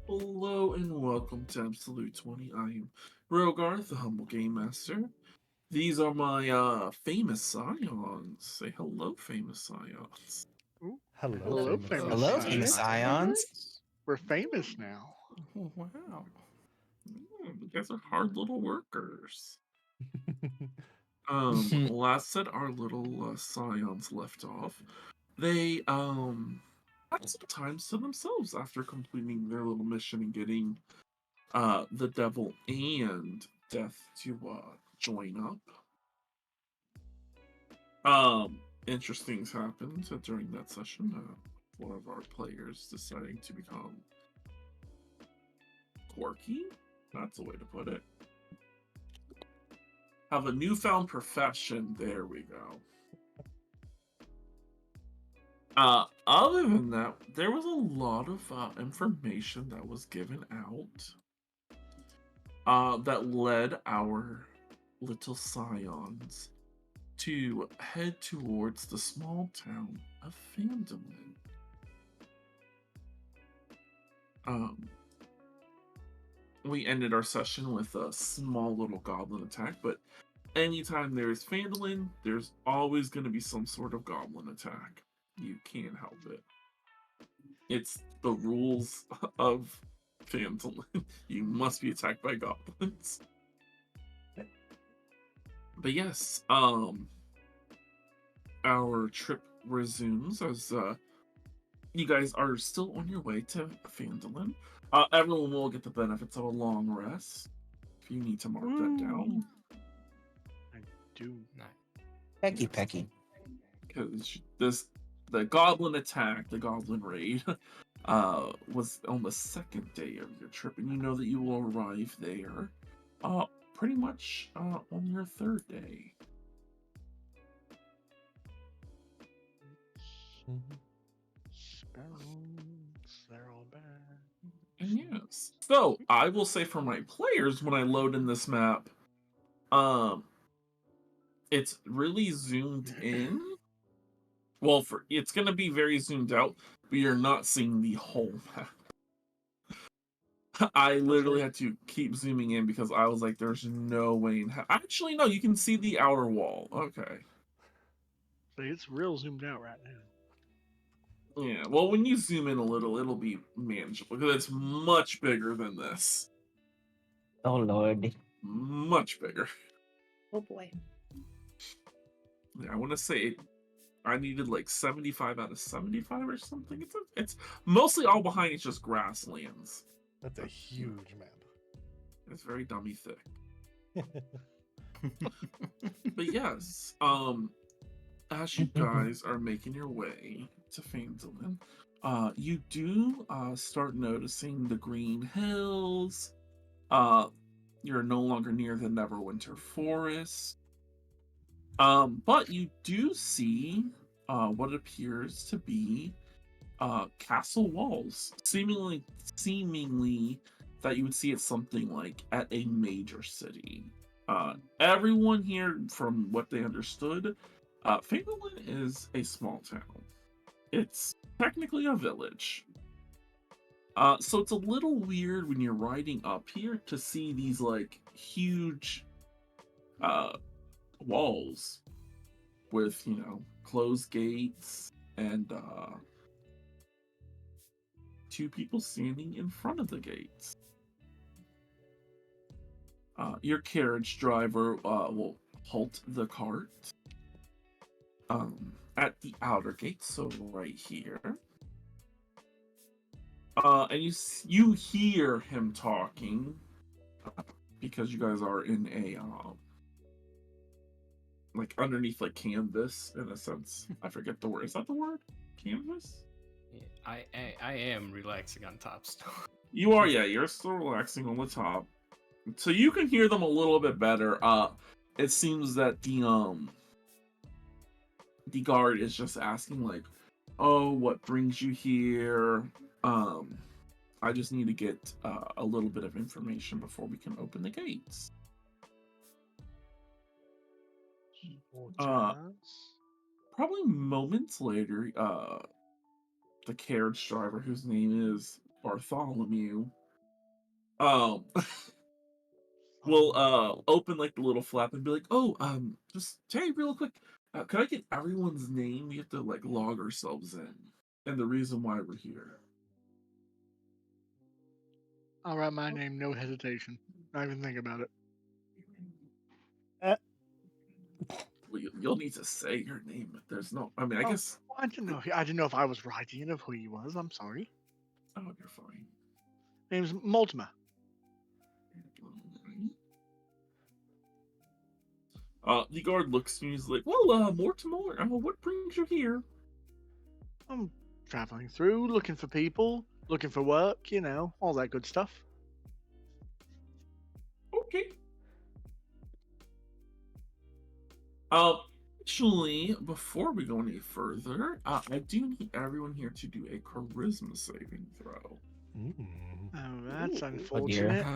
Hello and welcome to Absolute 20. I am Rogar, the humble game master. These are my famous scions. Say hello, famous scions. Ooh, Hello, hello, famous famous science. Hello, science. famous scions. We're famous now. Oh, wow. You guys are hard little workers. Last set our little scions left off. They had some time to themselves after completing their little mission and getting the devil and death to join up. Interesting things happened during that session. One of our players deciding to become quirky. That's a way to put it. Have a newfound profession. There we go. Other than that, there was a lot of information that was given out that led our little scions to head towards the small town of Phandalin. We ended our session with a small little goblin attack, but anytime there's Phandalin, there's always going to be some sort of goblin attack. You can't help it. It's the rules of Phandalin. You must be attacked by goblins. But yes, our trip resumes as you guys are still on your way to Phandalin. Everyone will get the benefits of a long rest. If you need to mark that down. I do. Pecky. Because the goblin attack, the goblin raid, was on the second day of your trip, and you know that you will arrive there pretty much on your third day. Sparrow back. And yes. So I will say for my players, when I load in this map, it's really zoomed in. Well, it's gonna be very zoomed out, but you're not seeing the whole map. I literally had to keep zooming in because I was like, "There's no way." Actually, no, you can see the outer wall. Okay. So it's real zoomed out right now. Yeah, well, when you zoom in a little, it'll be manageable because it's much bigger than this. Oh lord. Much bigger. Oh boy. Yeah, I want to say I needed like 75 out of 75 or something. It's mostly all behind. It's just grasslands. That's a huge map. It's very dummy thick. But yes, as you guys are making your way to Phandalin, you do start noticing the green hills. You're no longer near the Neverwinter Forest. But you do see what appears to be castle walls, seemingly that you would see it something like at a major city. Everyone here, from what they understood, Fableland is a small town. It's technically a village. So it's a little weird when you're riding up here to see these like huge walls with, closed gates and two people standing in front of the gates. Your carriage driver will halt the cart at the outer gate, so right here. And you hear him talking because you guys are in a like underneath like canvas in a sense. I forget the word. Is that the word? Canvas? Yeah, I am relaxing on top still. You are, yeah. You're still relaxing on the top, so you can hear them a little bit better. It seems that the guard is just asking like, "Oh, what brings you here?" I just need to get a little bit of information before we can open the gates. Probably moments later, the carriage driver, whose name is Bartholomew, will open like the little flap and be like, "Oh, just hey, real quick, could I get everyone's name? We have to like log ourselves in, and the reason why we're here." I'll write my name, no hesitation. Not even think about it. Well, you'll need to say your name. But there's no. I mean, I guess. Well, I didn't know. I didn't know if I was writing it, of who he was. I'm sorry. Oh, you're fine. Name's Multima. The guard looks to you. He's like, "Well, Mortimer, what brings you here?" I'm traveling through, looking for people, looking for work. All that good stuff. Okay. Actually, before we go any further, I do need everyone here to do a charisma saving throw. Oh, that's Ooh. unfortunate.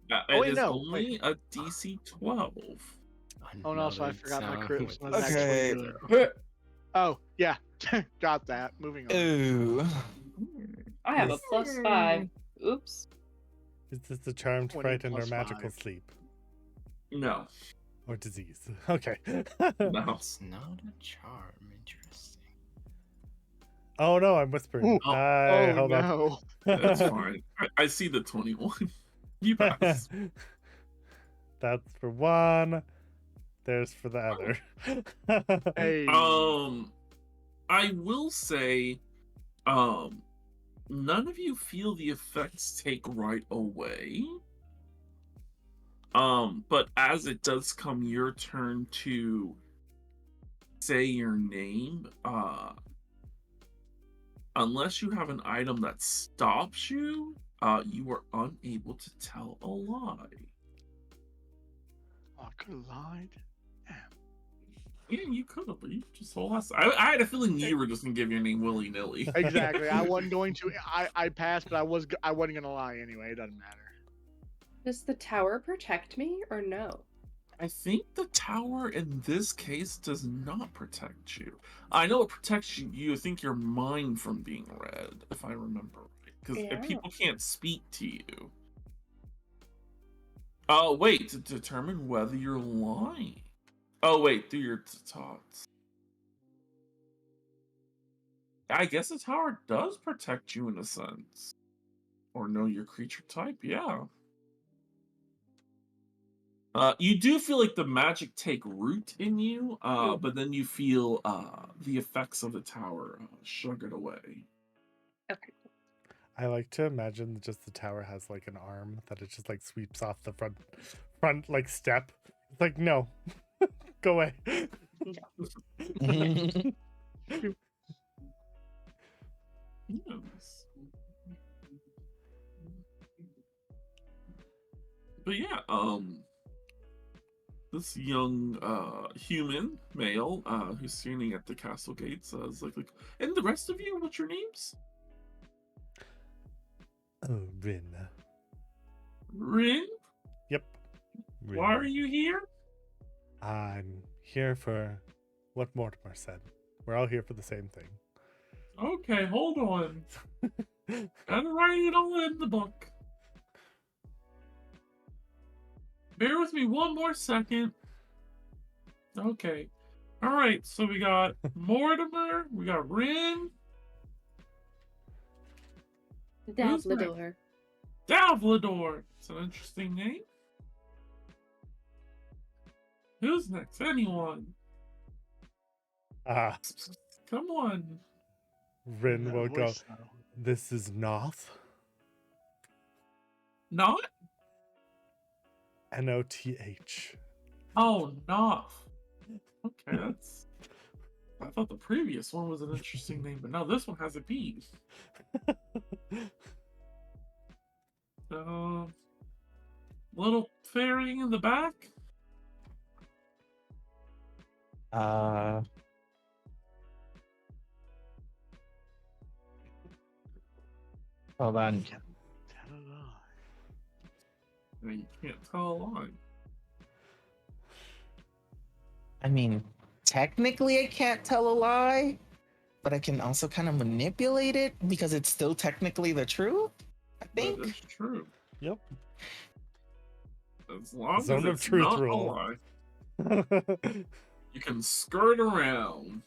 It is no, only a DC 12. Oh no, so I forgot my charisma was Okay. actually good. Oh, yeah. Got that. Moving on. Ooh. I have a +5. Oops. Is this the charmed 20 frightened or plus magical 5. sleep? No. Or disease? Okay. No. It's not a charm. Interesting. Oh no, I'm whispering. Ooh. Hi, hold on. No. That's fine. I see the 21. You pass. That's for one. There's for the other. Hey. I will say, none of you feel the effects take right away. But as it does come your turn to say your name, unless you have an item that stops you, you are unable to tell a lie. Oh, I could have lied. Yeah, you could have, but you just told us. I had a feeling you were just gonna give your name willy nilly. Exactly. I wasn't going to. I passed, but I wasn't gonna lie anyway. It doesn't matter. Does the tower protect me or no? I think the tower in this case does not protect you. I know it protects you. You think your mind from being read, if I remember right, because Yeah. people can't speak to you. Oh wait, to determine whether you're lying. Oh wait, do your thoughts. I guess the tower does protect you in a sense. Or know your creature type, yeah. You do feel like the magic take root in you, but then you feel the effects of the tower shrug it away. Okay. I like to imagine that just the tower has like an arm that it just like sweeps off the front like step. It's like, no, go away. Yes. But yeah, this young human male who's standing at the castle gates is like, and the rest of you, what's your names? Oh, Rin. Rin? Yep. Rin. Why are you here? I'm here for what Mortimer said. We're all here for the same thing. Okay, hold on. Gotta write it all in the book. Bear with me one more second. Okay. Alright, so we got Mortimer, we got Rin. Who's next? Davlador. Davlador. It's an interesting name. Who's next? Anyone? Ah, Come on. Rin That will go. voice, though. This is Noth. Not? Noth. Oh, Noth. Okay, that's. I thought the previous one was an interesting name, but no, this one has a B. Little fairy in the back. Hold on. Tell a lie. No, you can't tell a lie. I mean, technically I can't tell a lie, but I can also kind of manipulate it because it's still technically the truth, I That think. is true. Yep. As long Zone as of it's truth not a rule. lie, you can skirt around.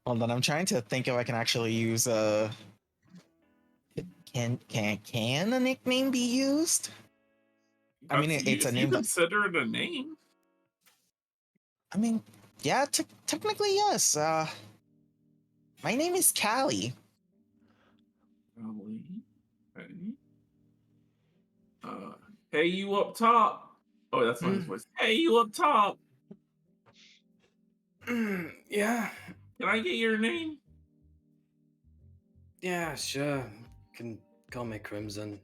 Hold on, I'm trying to think if I can actually use can a nickname be used? I mean, That's- it's a if name you that. consider it a name. I mean, yeah, technically yes. My name is Callie. Golly. Okay. Hey, you up top. Oh, that's not his voice. Hey, you up top. Yeah. Can I get your name? Yeah, sure. You can call me Crimson.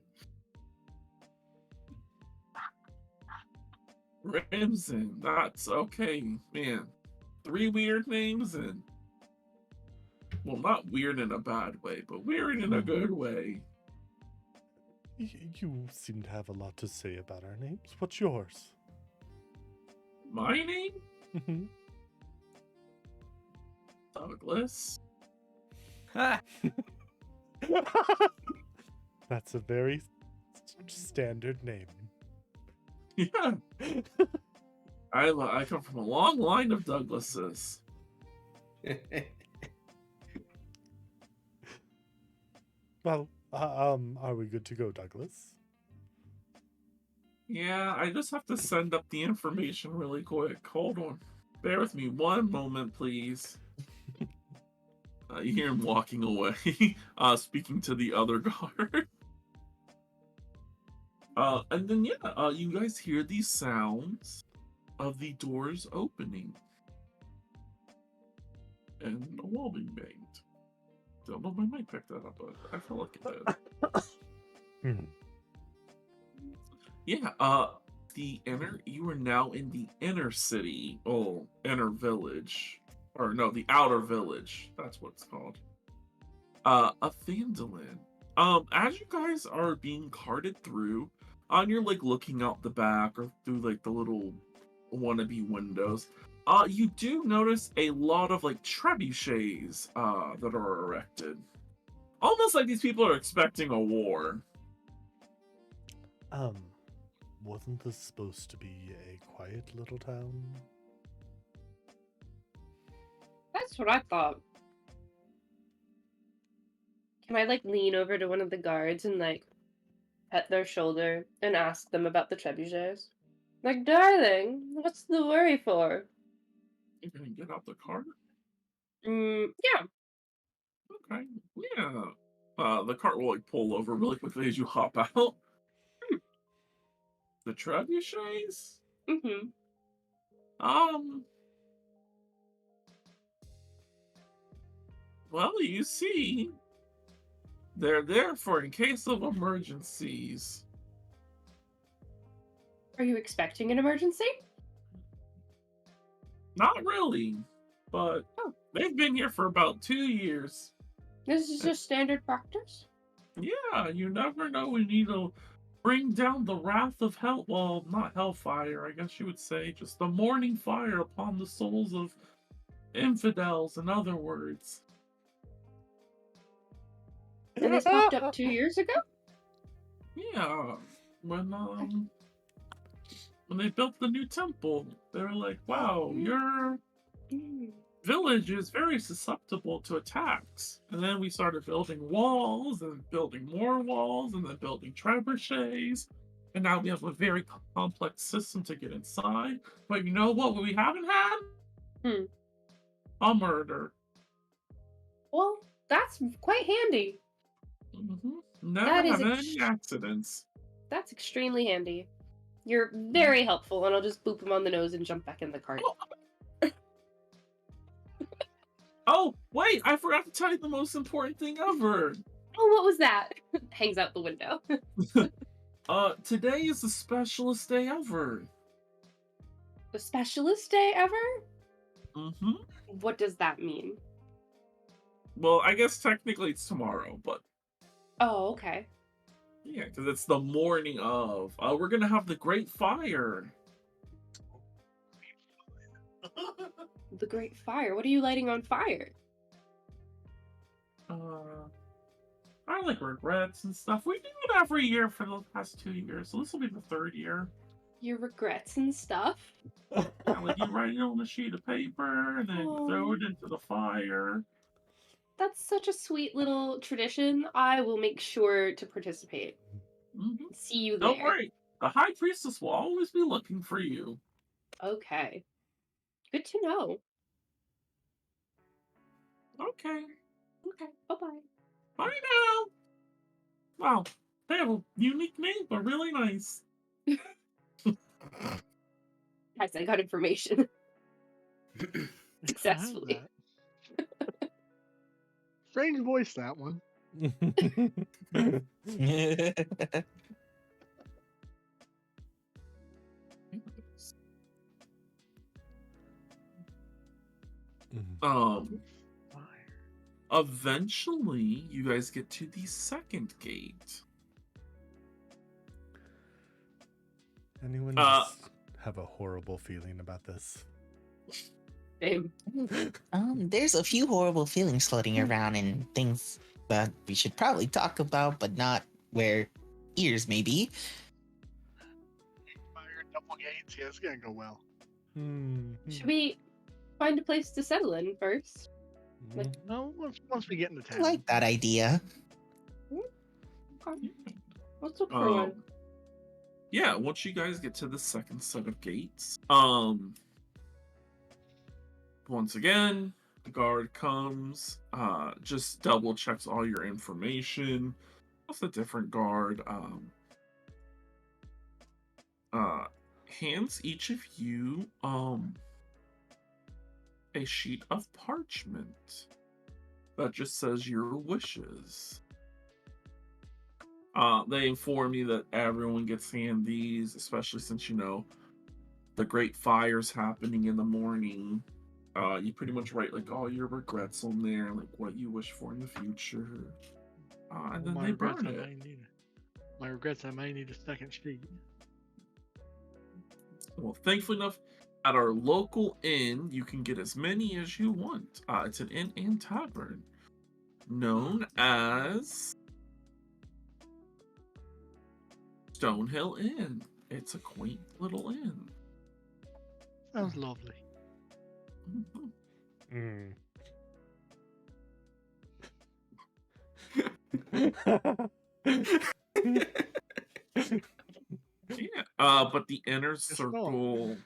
Crimson. That's okay, man. 3 weird names and. Well, not weird in a bad way, but weird in a good way. You seem to have a lot to say about our names. What's yours? My name? Mhm. Douglas. That's a very standard name. Yeah. I come from a long line of Douglases. Well, are we good to go, Douglas? Yeah, I just have to send up the information really quick. Hold on. Bear with me one moment, please. You hear him walking away, speaking to the other guard. And then, yeah, you guys hear these sounds of the doors opening. And a wall being banged. Don't know if my mic picked that up, but I feel like it did. Yeah, you are now in the inner city. Oh, inner village. Or no, the outer village. That's what it's called. Of Vandalin. As you guys are being carted through, you're like looking out the back or through like the little wannabe windows. You do notice a lot of like trebuchets that are erected. Almost like these people are expecting a war. Wasn't this supposed to be a quiet little town? That's what I thought. Can I like lean over to one of the guards and like pet their shoulder and ask them about the trebuchets? Like, darling, what's the worry for? You gonna get out the car? Yeah. Okay. Yeah. The cart will like pull over really quickly as you hop out. The trebuchets? Mm-hmm. Um. Well, you see, they're there for in case of emergencies. Are you expecting an emergency? Not really, but Oh. they've been here for about 2 years. This is just standard practice? Yeah, you never know when you need to bring down the wrath of hell. Well, not hellfire, I guess you would say. Just the morning fire upon the souls of infidels, in other words. And this popped up 2 years ago? Yeah, when they built the new temple, they were like, wow, your village is very susceptible to attacks. And then we started building walls, and building more walls, and then building trebuchets. And now we have a very complex system to get inside. But you know what we haven't had? A murder. Well, that's quite handy. Never That is had any accidents. That's extremely handy. You're very helpful, and I'll just boop him on the nose and jump back in the cart. Oh, wait, I forgot to tell you the most important thing ever. Oh, what was that? Hangs out the window. Today is the specialist day ever. The specialist day ever? Mm-hmm. What does that mean? Well, I guess technically it's tomorrow, but Oh, okay. yeah, because it's the morning of. We're gonna have the Great Fire. The Great Fire. What are you lighting on fire? I like regrets and stuff. We do it every year for the past 2 years, so this will be the 3rd year. Your regrets and stuff? Yeah, like you write it on a sheet of paper and then throw it into the fire. That's such a sweet little tradition. I will make sure to participate. See you there. Don't worry. The High Priestess will always be looking for you. Okay. Good to know. Okay. Okay. Bye-bye. Bye now. Wow. They have a unique name, but really nice. Guys, I got information. Successfully. Strange voice, that one. Eventually, you guys get to the 2nd gate. Anyone just have a horrible feeling about this? Same. There's a few horrible feelings floating around and things that we should probably talk about, but not where ears may be. Fire double gates, yeah, it's gonna go well. Should we find a place to settle in first? Like, no, once we get into town. I like that idea. Okay. Let's look for one. Yeah, once you guys get to the 2nd set of gates, once again, the guard comes, just double checks all your information. That's a different guard. Hands each of you a sheet of parchment that just says your wishes. They inform you that everyone gets hand these, especially since, you know, the Great Fire's happening in the morning. You pretty much write like all your regrets on there, like what you wish for in the future. And then they burn it. My regrets, I might need a 2nd sheet. Well, thankfully enough, at our local inn, you can get as many as you want. It's an inn and tavern known as Stonehill Inn. It's a quaint little inn. Sounds lovely. Yeah. But the inner well. circle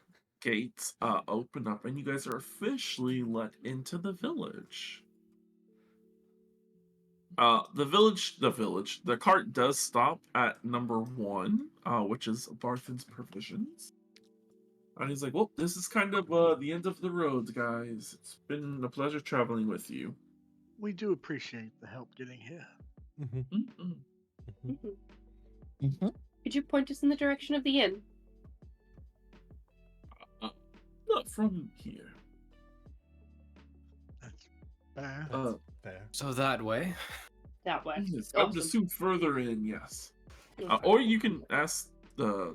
gates open up, and you guys are officially let into the village. The cart does stop at number 1, which is Barthen's Provisions. And he's like, well, this is kind of the end of the road, guys. It's been a pleasure traveling with you. We do appreciate the help getting here. Mhm, Mm-mm. mhm. Mhm. Mhm. Could you point us in the direction of the inn? Not from here. That's fair. Uh, Fair. So that way. That way. yes, I would Awesome. assume further in, yes. Okay. Or you can ask the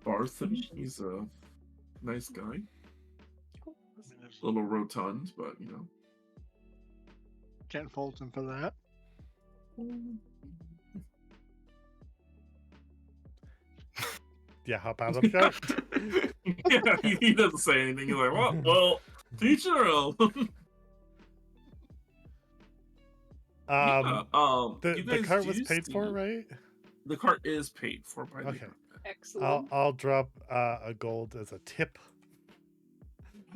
Barthen. He's a nice guy. I mean, there's- A little rotund, but you know. can't fault him for that. Yeah, hop out of the cart. Yeah, he doesn't say anything. He's like, well, teach your own. Yeah, The you the guys cart was do paid for, see- right? The cart is paid for by the Okay. government. Excellent. I'll drop a gold as a tip.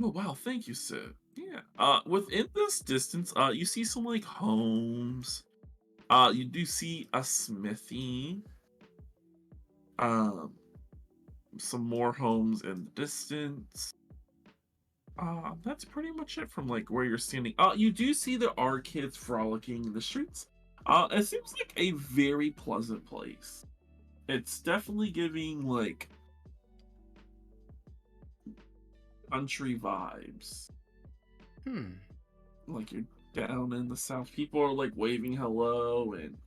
Oh wow, thank you, Sid. Yeah. Within this distance, you see some like homes. You do see a smithy. Um, some more homes in the distance. That's pretty much it from like where you're standing. You do see there are kids frolicking in the streets. It seems like a very pleasant place. It's definitely giving like country vibes. Like you're down in the south. People are like waving hello, and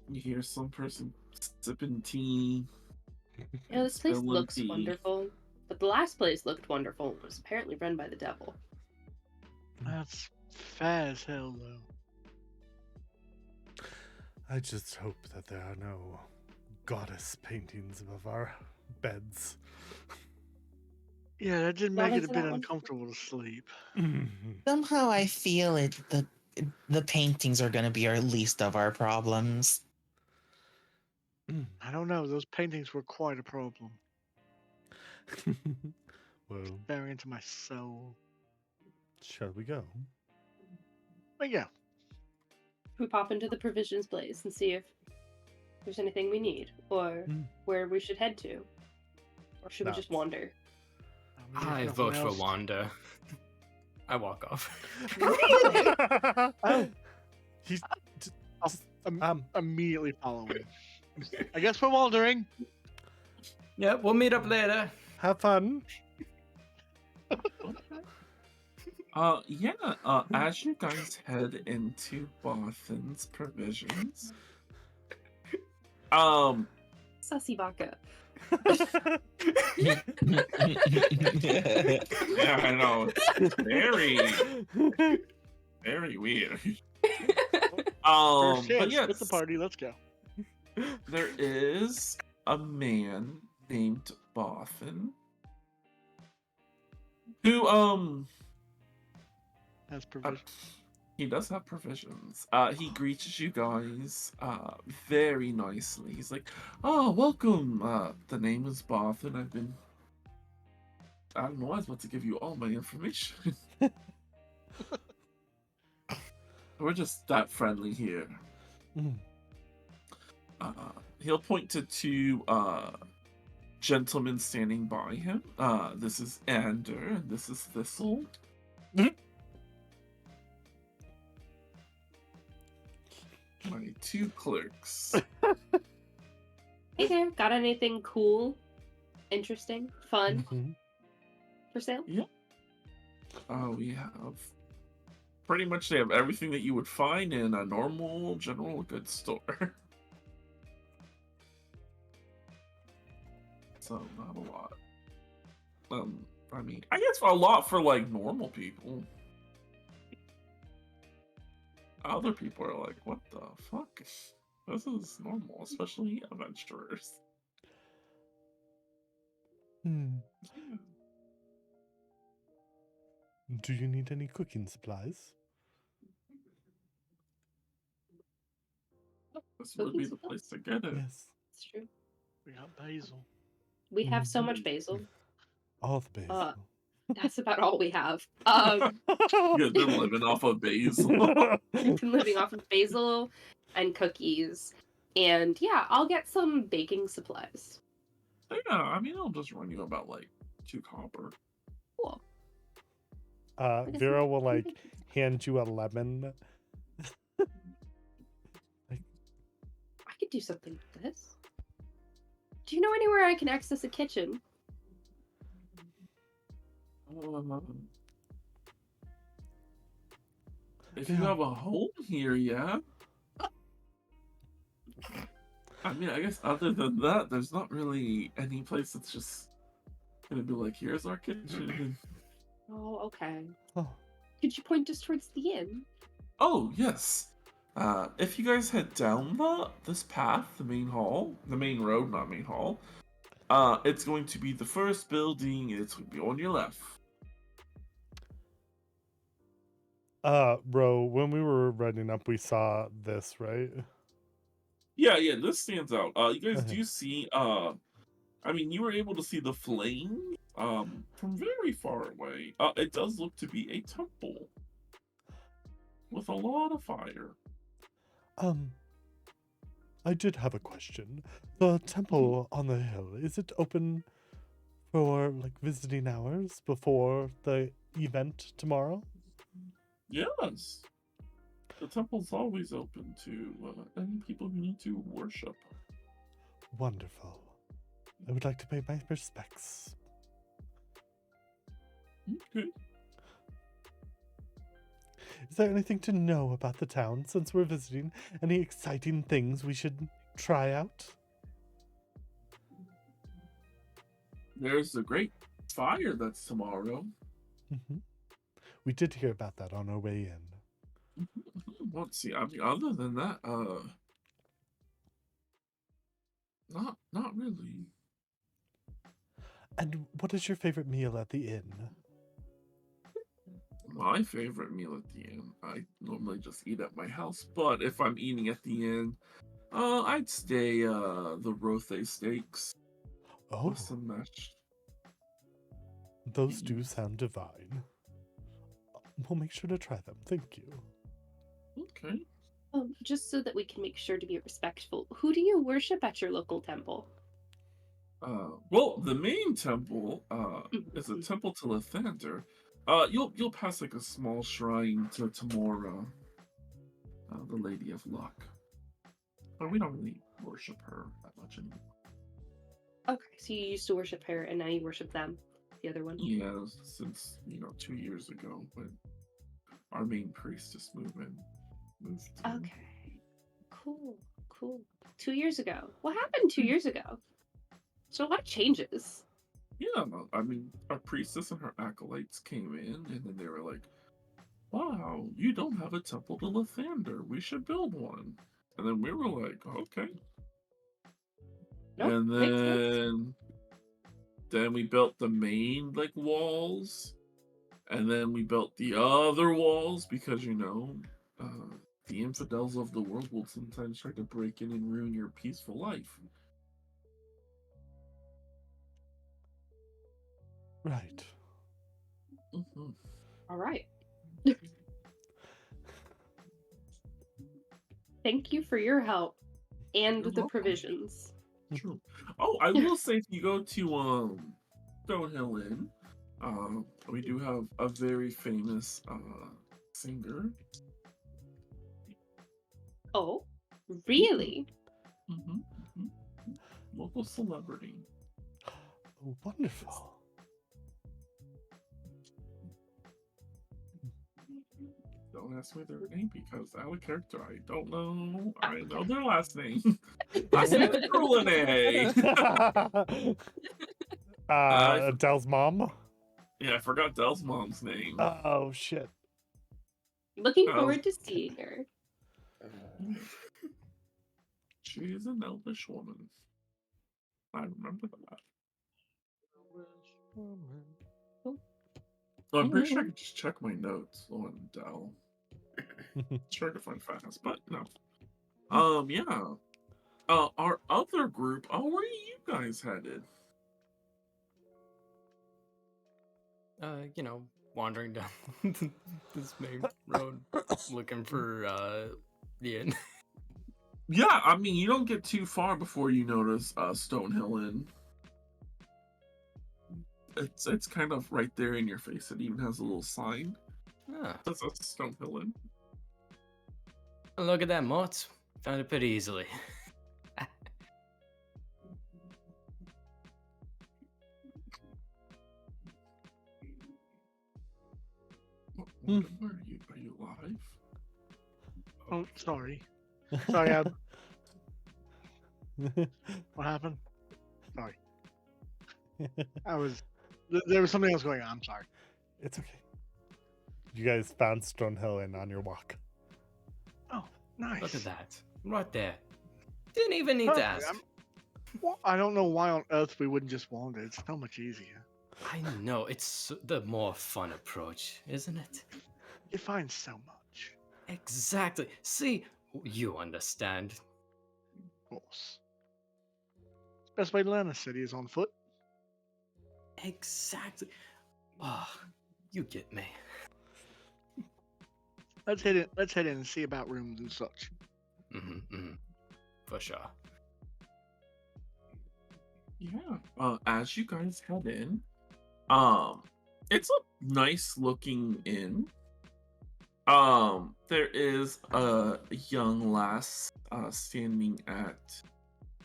you hear some person sipping tea. Yeah, this place spilling looks tea. wonderful. But the last place looked wonderful. It was apparently run by the devil. That's fair as hell, though. I just hope that there are no goddess paintings above our beds. Yeah, that did What make it was a that bit one? uncomfortable to sleep. Somehow I feel the paintings are gonna be our least of our problems. I don't know. Those paintings were quite a problem. Well, Staring into my soul. shall we go? But yeah, We pop into the provisions place and see if there's anything we need, or Mm. where we should head to. Or should we just That's- wander? I mean, if I nothing vote for else- Wanda. I walk off. Oh. He's Immediately following. I guess we're wandering. Yeah, we'll meet up later. have fun. Yeah, as you guys head into Bothan's Provisions, Sussy vodka. yeah, I know, it's very weird. First But chance, yes, get the party. Let's go. there is a man named Bothan who, Has provision. he does have provisions. He greets you guys very nicely. He's like, "Oh, welcome. The name is Bothan. I don't know. I was about to give you all my information. We're just that friendly here." Mm. He'll point to two gentlemen standing by him. This is Ander and this is Thistle. My two clerks. Hey there, got anything cool, interesting, fun Mhm. for sale? We have pretty much they have everything that you would find in a normal general goods store. So not a lot. I mean, I guess a lot for like normal people. Other people are like, what the fuck? This is normal, especially adventurers. Hmm. Do you need any cooking supplies? This would be the place to get it. Yes. It's true. We got basil. We have so much basil. All the basil. That's about all we have. You've been living off of basil. We've been living off of basil and cookies. And yeah, I'll get some baking supplies. Yeah, I mean, I'll just run you about like 2 copper. Cool. I guess Vera I'm- will like hand you a lemon. I could do something with this. Do you know anywhere I can access a kitchen? If you have a home here, yeah. I mean, I guess other than that, there's not really any place that's just gonna be like, here's our kitchen. Oh, okay. Oh, Could you point us towards the inn? Oh, yes. If you guys head down this path, the main road, not main hall, it's going to be the first building. It's going to be on your left. Ro, when we were running up, we saw this, right? Yeah, this stands out. You guys Okay. do see, I mean, you were able to see the flame, from very far away. It does look to be a temple with a lot of fire. I did have a question. The temple on the hill, is it open for like visiting hours before the event tomorrow? Yes. The temple's always open to any people who need to worship. Wonderful. I would like to pay my respects. Okay. Is there anything to know about the town since we're visiting? Any exciting things we should try out? There's a great fire that's tomorrow. We did hear about that on our way in. Let's see. I mean, other than that, not really. And what is your favorite meal at the inn? My favorite meal at the inn. I normally just eat at my house, but if I'm eating at the inn, I'd stay the rothe steaks Oh, with some mashed. those do sound divine. We'll make sure to try them. Thank you. Okay. Just so that we can make sure to be respectful, who do you worship at your local temple? Well, the main temple is a temple to Lathander. You'll pass like a small shrine to Tamora, the Lady of Luck. But we don't really worship her that much anymore. Okay, so you used to worship her and now you worship them, the other one? Yeah, since 2 years ago when our main priestess moved in. Okay. Cool. 2 years ago. What happened 2 years ago? So a lot changes. Yeah, I mean, our priestess and her acolytes came in, and then they were like, "Wow, you don't have a temple to Lathander. We should build one." And then we were like, "Okay." Nope, And makes sense. then we built the main walls, and then we built the other walls because the infidels of the world will sometimes try to break in and ruin your peaceful life. Right. Mm-hmm. All right. Thank you for your help and You're the welcome. provisions. True. Oh, I will say if you go to Stonehill Inn, we do have a very famous singer. Oh, really? Mm-hmm. Local celebrity. Wonderful. Don't ask me their name because out of character, I don't know. I know their last name. Last name's Bruline. Adele's mom? Yeah, I forgot Dell's mom's name. Oh, shit. Looking Oh. forward to seeing her. She is an elvish woman. I remember that. I'm pretty sure I could just check my notes on Dell. It's hard to find fast, but no. Yeah. Our other group. Oh, where are you guys headed? Wandering down this main road, looking for the inn. Yeah, I mean, you don't get too far before you notice Stonehill Inn. It's kind of right there in your face. It even has a little sign. Ah, That's Stonehill Inn. look at that moat. Found it pretty easily. Where are you? Are you alive? Oh, sorry. Sorry, what happened? Sorry. There was something else going on. I'm sorry. It's okay. You guys found Stonehill Inn on your walk. Oh, nice. Look at that. Right there. Didn't even need to Perfect. ask. Well, I don't know why on earth we wouldn't just wander. It's so much easier. I know, it's the more fun approach, isn't it? You find so much. Exactly. See, you understand. Of course. Best way to learn a city is on foot. Exactly. Oh, you get me. Let's head in and see about rooms and such. For sure. Yeah. As you guys head in, it's a nice looking inn. There is a young lass standing at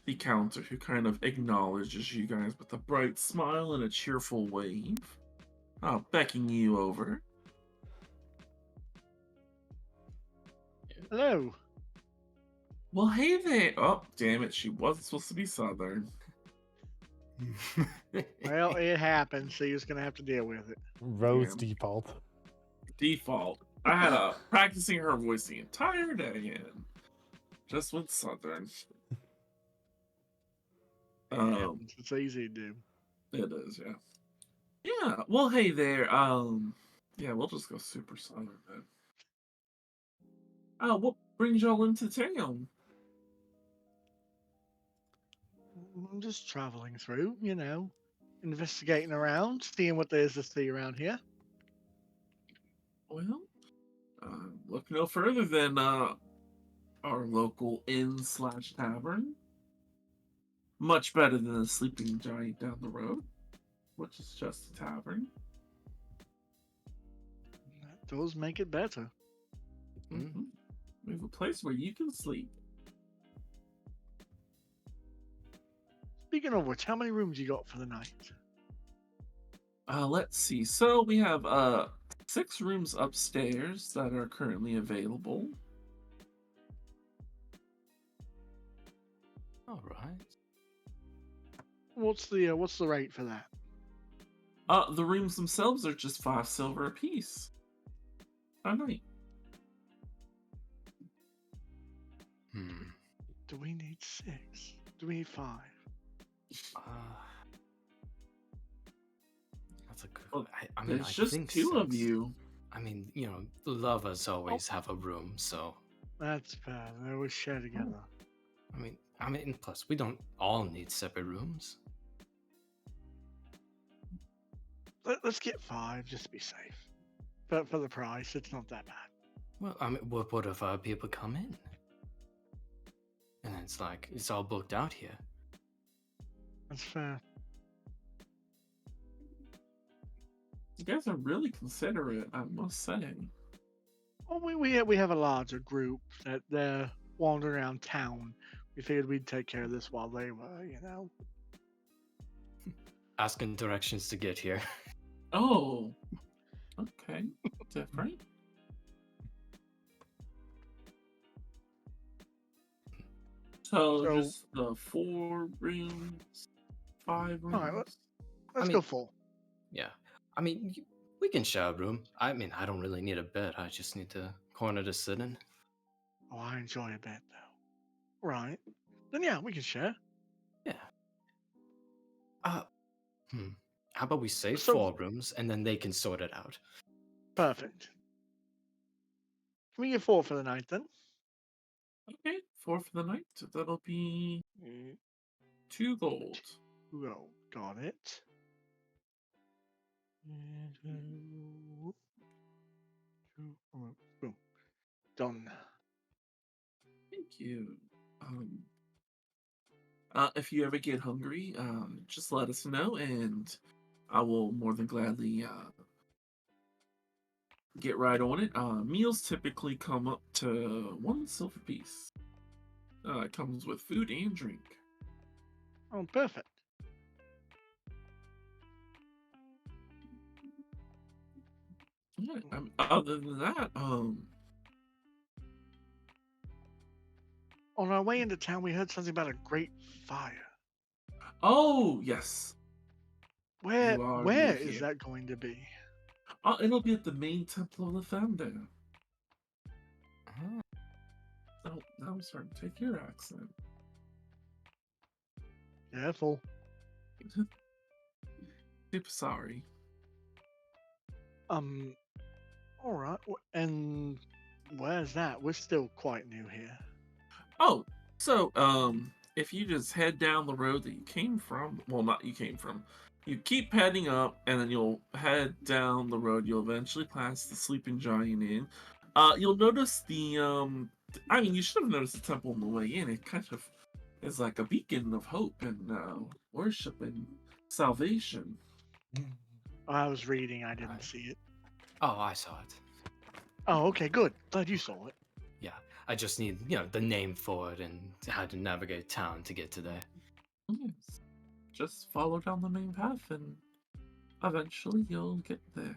the counter who kind of acknowledges you guys with a bright smile and a cheerful wave, beckoning you over. Hello. Well, hey there. Oh, damn it. She wasn't supposed to be Southern. Well, it happened, so you're just gonna have to deal with it. Rose Damn. default. Default. I had practicing her voice the entire day and just went Southern. It happens. It's easy to do. It is, yeah. Yeah. Well, hey there. Yeah, we'll just go super Southern then. What brings y'all into town? I'm just traveling through, investigating around, seeing what there is to see around here. Well, look no further than our local inn/tavern. Much better than the Sleeping Giant down the road, which is just a tavern. That does make it better. Mm-hmm. We have a place where you can sleep. Speaking of which, how many rooms you got for the night? Let's see. So we have 6 rooms upstairs that are currently available. All right. What's the rate for that? The rooms themselves are just 5 silver apiece a night. Do we need 6? Do we need 5? That's a good. Well, I mean, there's I just think 2 of 6. you. I mean, lovers always have a room, so. That's fair. They always share together. I mean, plus we don't all need separate rooms. Let's get 5 just to be safe. But for the price, it's not that bad. Well, I mean, what if people come in? And then it's like, it's all booked out here. That's fair. You guys are really considerate, I must say. Well, we have a larger group that they're wandering around town. We figured we'd take care of this while they were, Asking directions to get here. Oh, okay. Different. So just the 4 rooms, 5 rooms. All right, let's mean- go full. Yeah. I mean, we can share a room. I mean, I don't really need a bed. I just need a corner to sit in. Oh, I enjoy a bed though. Right. Then yeah, we can share. Yeah. How about we say So- 4 rooms and then they can sort it out? Perfect. Can we get 4 for the night then? Okay, 4 for the night. That'll be Mm, 2 gold. Well, got it. And, boom. Done. Thank you. If you ever get hungry, just let us know, and I will more than gladly get right on it. Meals typically come up to 1 silver piece. It comes with food and drink. Oh, perfect. Yeah, other than that, On our way into town, we heard something about a great fire. oh yes, Where you are new where is here. that going to be? It'll be at the main temple of the founder. Ah, Oh, now I'm starting to take your accent. Careful. Super sorry. All right. And where's that? We're still quite new here. Oh, so if you just head down the road that you came from, well, not you came from, you keep heading up, and then you'll head down the road. You'll eventually pass the Sleeping Giant Inn. You'll notice the I mean, you should have noticed the temple on the way in. It kind of is like a beacon of hope and worship and salvation. I was reading. I didn't Right. see it. Oh, I saw it. Oh, okay, good. Glad you saw it. Yeah, I just need, the name for it and how to navigate town to get to there. Yes. Just follow down the main path, and eventually you'll get there.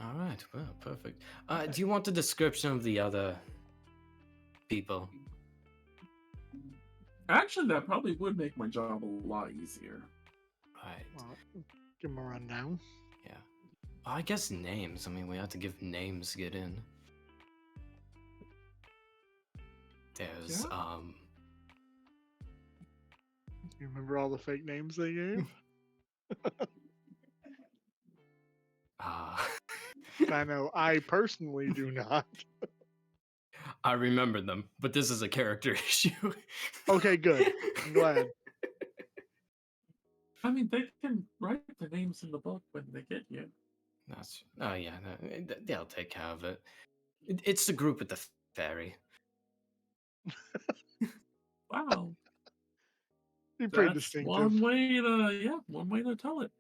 All right, well, perfect. Do you want a description of the other people? Actually, that probably would make my job a lot easier. Right. Well, give him a rundown. Yeah. I guess names. I mean, we have to give names to get in. There's Yeah. You remember all the fake names they gave? uh I know. I personally do not. I remember them, but this is a character issue. Okay, good. I'm glad. I mean, they can write the names in the book when they get you. Oh yeah, they'll take care of it. It's the group at the ferry. Wow, You're pretty that's distinctive. one way to tell it.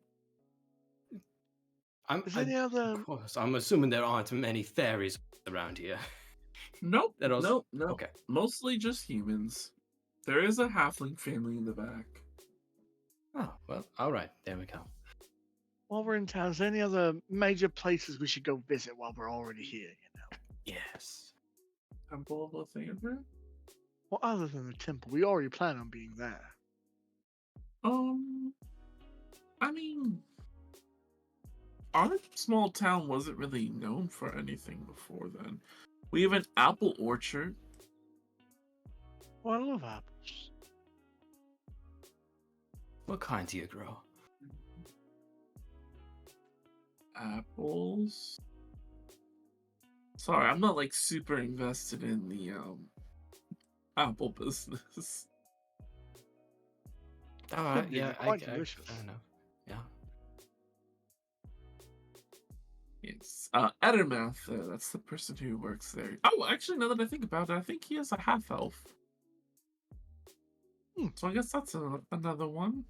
Is there any other? Of course, I'm assuming there aren't many fairies around here. Nope, That also- nope. Okay. Mostly just humans. There is a halfling family in the back. Oh well, all right. There we go. While we're in town, is there any other major places we should go visit while we're already here? Yes. Temple of Lathander? Well, other than the temple, we already plan on being there. I mean, our small town wasn't really known for anything before then. We have an apple orchard. Well, I love apples. What kind do you grow? Apples. Sorry, I'm not like super invested in the apple business. All right. Could be, Yeah. they're quite delicious. I don't know. Yeah. It's Edermath, that's the person who works there. Oh, actually, now that I think about it, I think he is a half elf. So I guess that's another one.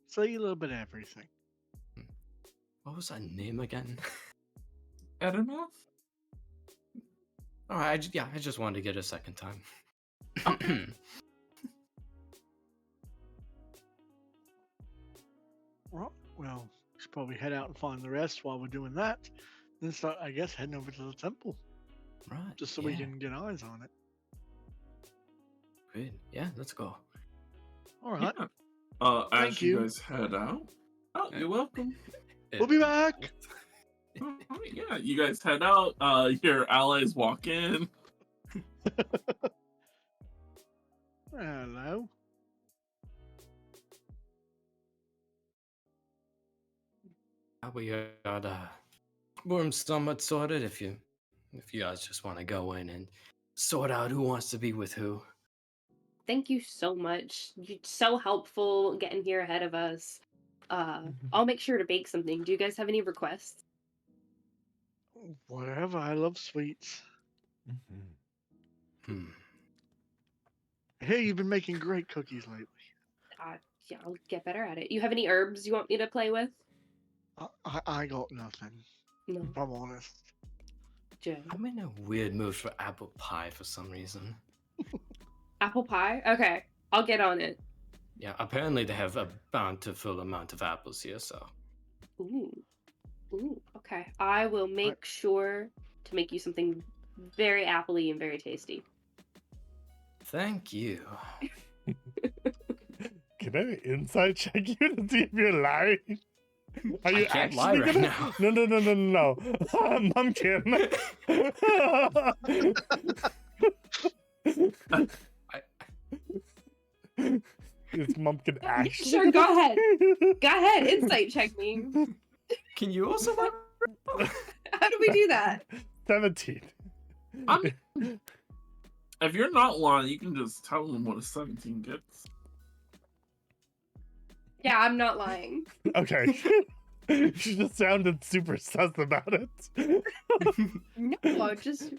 Say a little bit of everything. What was that name again? Edermath? All right. I just wanted to get a second time. Well, we should probably head out and find the rest while we're doing that. Then start, I guess, heading over to the temple Right. just so we can get eyes on it. Great. Yeah. Let's go. All right. Yeah. Thank as you you. guys head out. Oh, you're welcome. We'll be back. Alright, yeah, you guys head out. Your allies walk in. Hello. We got room somewhat sorted if you guys just want to go in and sort out who wants to be with who. Thank you so much. You're so helpful getting here ahead of us. I'll make sure to bake something. Do you guys have any requests? Whatever. I love sweets. Mhm. Hmm. Hey, you've been making great cookies lately. Yeah, I'll get better at it. You have any herbs you want me to play with? I got nothing, No, if I'm honest. Joe. I'm in a weird mood for apple pie for some reason. Apple pie? Okay, I'll get on it. Yeah, apparently they have a bountiful amount of apples here, so. Ooh. Ooh, okay. I will make sure to make you something very appley and very tasty. Thank you. Can I insight check you to see if you're lying? Are I you can't lie actually right gonna... now. No. Mumpkin. Is Mumpkin actually? Sure, go ahead. Go ahead, insight check me. Can you also lie? How do we do that? 17. If you're not lying, you can just tell them what a 17 gets. Yeah, I'm not lying. Okay. She just sounded super sus about it. No, I just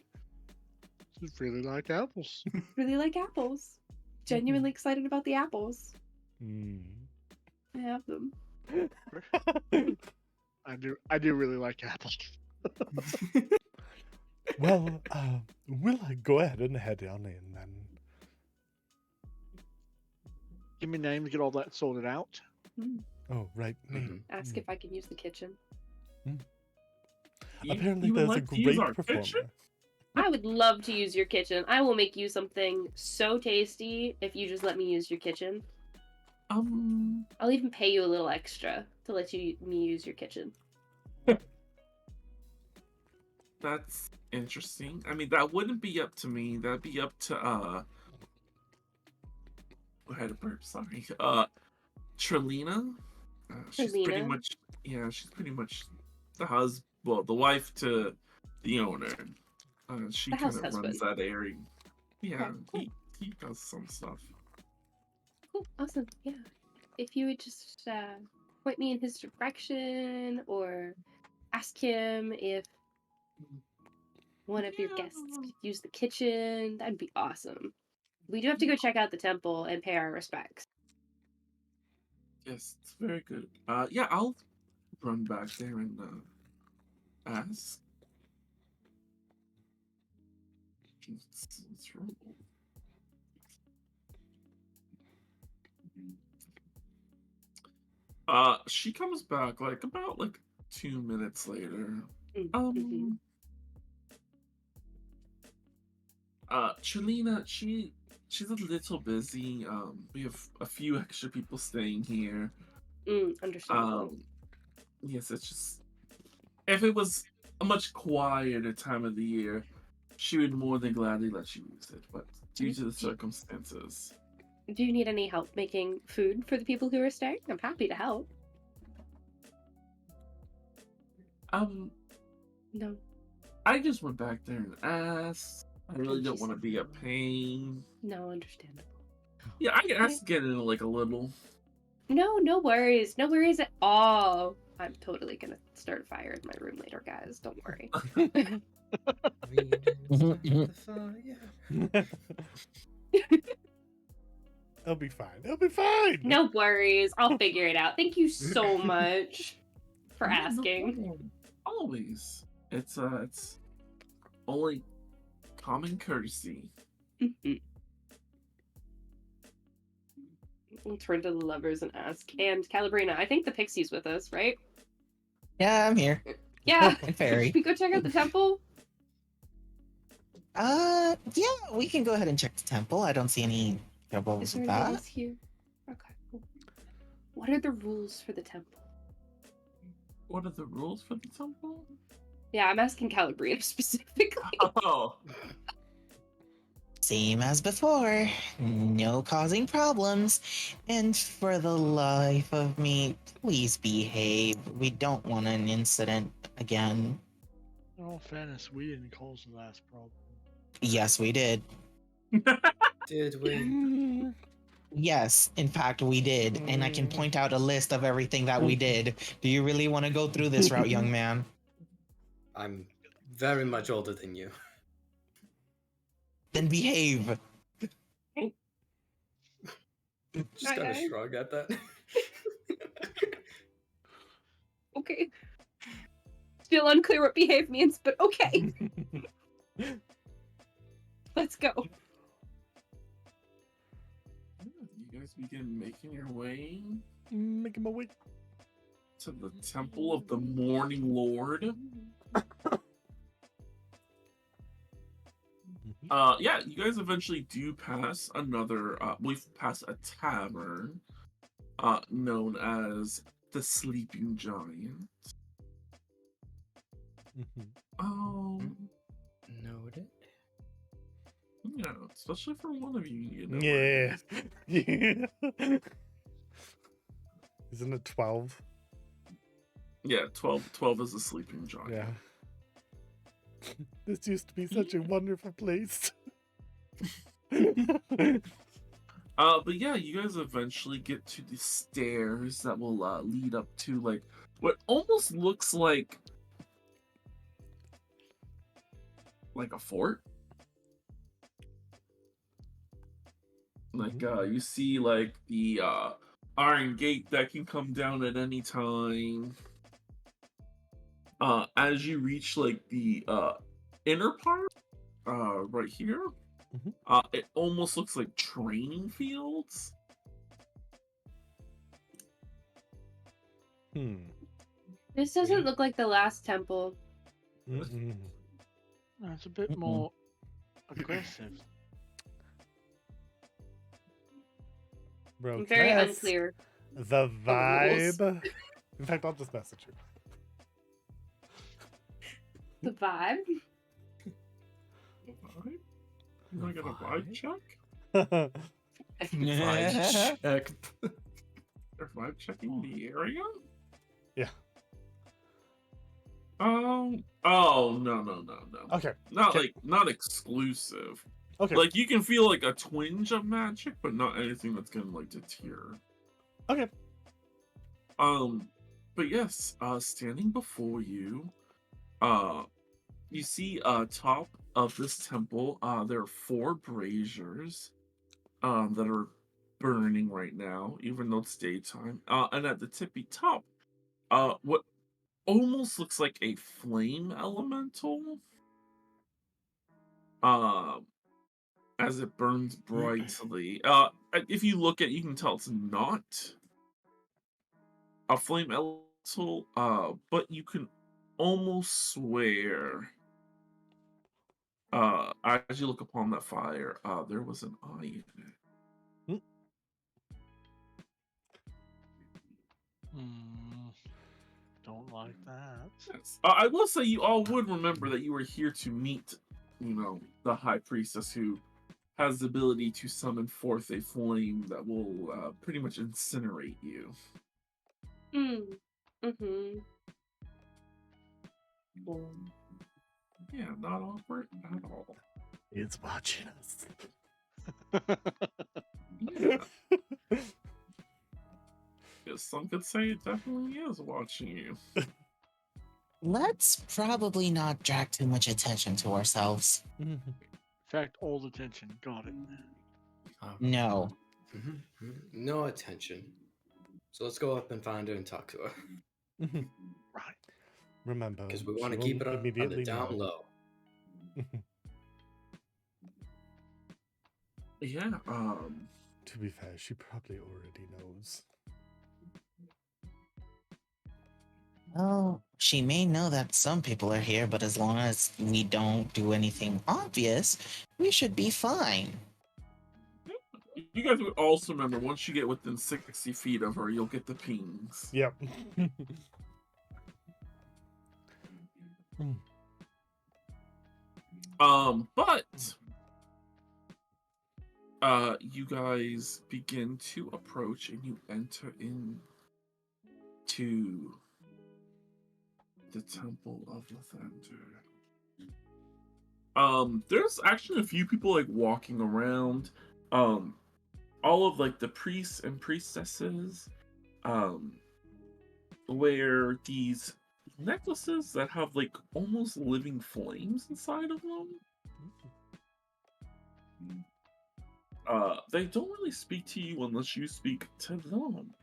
Just really like apples. really like apples. Genuinely excited about the apples. Hmm. I have them. I do really like apples. Well, will I go ahead and head on in then? Give me names, get all that sorted out. Oh, right. Mhm. Ask if I can use the kitchen. Apparently you would there's like a to use great our performer. kitchen? I would love to use your kitchen. I will make you something so tasty if you just let me use your kitchen. I'll even pay you a little extra to let me use your kitchen. That's interesting. I mean, that wouldn't be up to me. That'd be up to I had a burp, sorry. Trelina. She's pretty Trelina? much she's pretty much the wife to the owner. She The kind house of runs husband. that area. Yeah, Okay, he does some stuff. Cool, awesome. Yeah. If you would just point me in his direction or ask him if one of your guests could use the kitchen, that'd be awesome. We do have to go check out the temple and pay our respects. Yes, it's very good. Yeah, I'll run back there and ask. Let's roll. She comes back like about 2 minutes later. Mm-hmm. Chelina, she's a little busy. We have a few extra people staying here. Understandable. Yes, it's just if it was a much quieter time of the year, she would more than gladly let you use it. But due to the circumstances, Do you need any help making food for the people who are staying? I'm happy to help. No. I just went back there and asked. I really And don't she want to said be a no. pain. No, understandable. Yeah, I can ask to get in a little. No worries. No worries at all. I'm totally gonna start a fire in my room later, guys. Don't worry. It'll be fine. It'll be fine. No worries. I'll figure it out. Thank you so much for Yeah, no asking. problem. Always. It's only common courtesy. I'll turn to the lovers and ask. And Calabrina, I think the pixie's with us, right? Yeah, I'm here. Yeah. And Fairy. Should we go check out the temple? Yeah, we can go ahead and check the temple. I don't see any troubles Is there with any that. rules here? Okay, cool. What are the rules for the temple? What are the rules for the temple? Yeah, I'm asking Calabrina specifically. Oh, Same as before. No causing problems. And for the life of me, please behave. We don't want an incident again. In all fairness, we didn't cause the last problem. Yes, we did. Did we? Yes, in fact, we did. And I can point out a list of everything that we did. Do you really want to go through this route, young man? I'm very much older than you. Then behave. Just gonna shrug at that. Okay. Still unclear what behave means, but okay. Let's go. You guys begin making your way Making my way. to the Temple of the Morning Lord. Yeah, you guys eventually do pass another, we've passed a tavern, known as the Sleeping Giant. Noted. Yeah, especially for one of you. You know where it Yeah. is. Isn't it 12? Yeah, 12 is the Sleeping Giant. Yeah. This used to be such a wonderful place. But yeah, you guys eventually get to the stairs that will lead up to like what almost looks like a fort. Like you see like the iron gate that can come down at any time. As you reach like the inner part, right here, it almost looks like training fields. This doesn't look like the last temple. It's a bit more aggressive. Bro, I'm very class, unclear. The vibe. In fact, I'll just message you. The vibe? Can I get a vibe check? Vibe check. They're vibe checking the area? Yeah. Oh no. Okay. Not exclusive. Okay. Like you can feel like a twinge of magic, but not anything that's gonna like deter. Okay. But yes, standing before you, you see top of this temple, there are 4 braziers that are burning right now, even though it's daytime. And at the tippy top, what almost looks like a flame elemental. As it burns brightly. If you look at it, you can tell it's not a flame elemental, but you can almost swear, as you look upon that fire, there was an eye in it. Don't like that. Yes. I will say you all would remember that you were here to meet, the High Priestess who has the ability to summon forth a flame that will pretty much incinerate you. Yeah, not awkward at all. It's watching us. Yeah. Yes, some could say it definitely is watching you. Let's probably not drag too much attention to ourselves. In fact, all the attention. Got it. No. No attention. So let's go up and find her and talk to her. Right. Remember, Because we she want to will keep it on the immediately down know. low. Yeah, To be fair, she probably already knows. Oh, she may know that some people are here, but as long as we don't do anything obvious, we should be fine. you guys would also remember once you get within 60 feet of her, you'll get the pings. Yep. But you guys begin to approach and you enter into the Temple of Lathander. There's actually a few people like walking around. Um, all of like the priests and priestesses, um, wear these necklaces that have like almost living flames inside of them. They don't really speak to you unless you speak to them.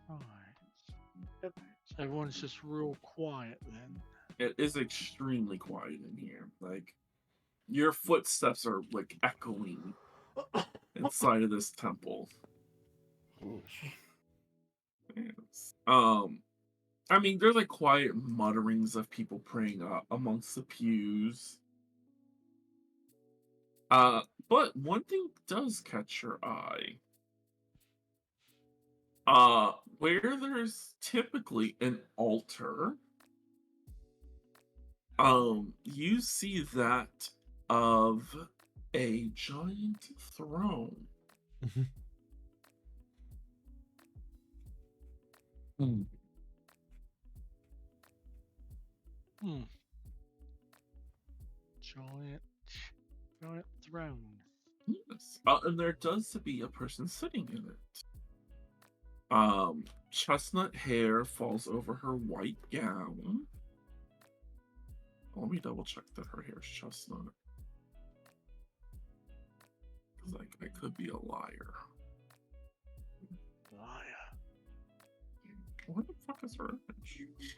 Right. So everyone's just real quiet then. It is extremely quiet in here. Like your footsteps are like echoing inside of this temple. Yes. I mean, there's like quiet mutterings of people praying amongst the pews. But one thing does catch your eye. Where there's typically an altar, you see that of a giant throne. Hmm. Giant throne. Yes. And there does be a person sitting in it. Chestnut hair falls over her white gown. Let me double check that her hair is chestnut. Because I could be a liar. Liar. Where the fuck is her image?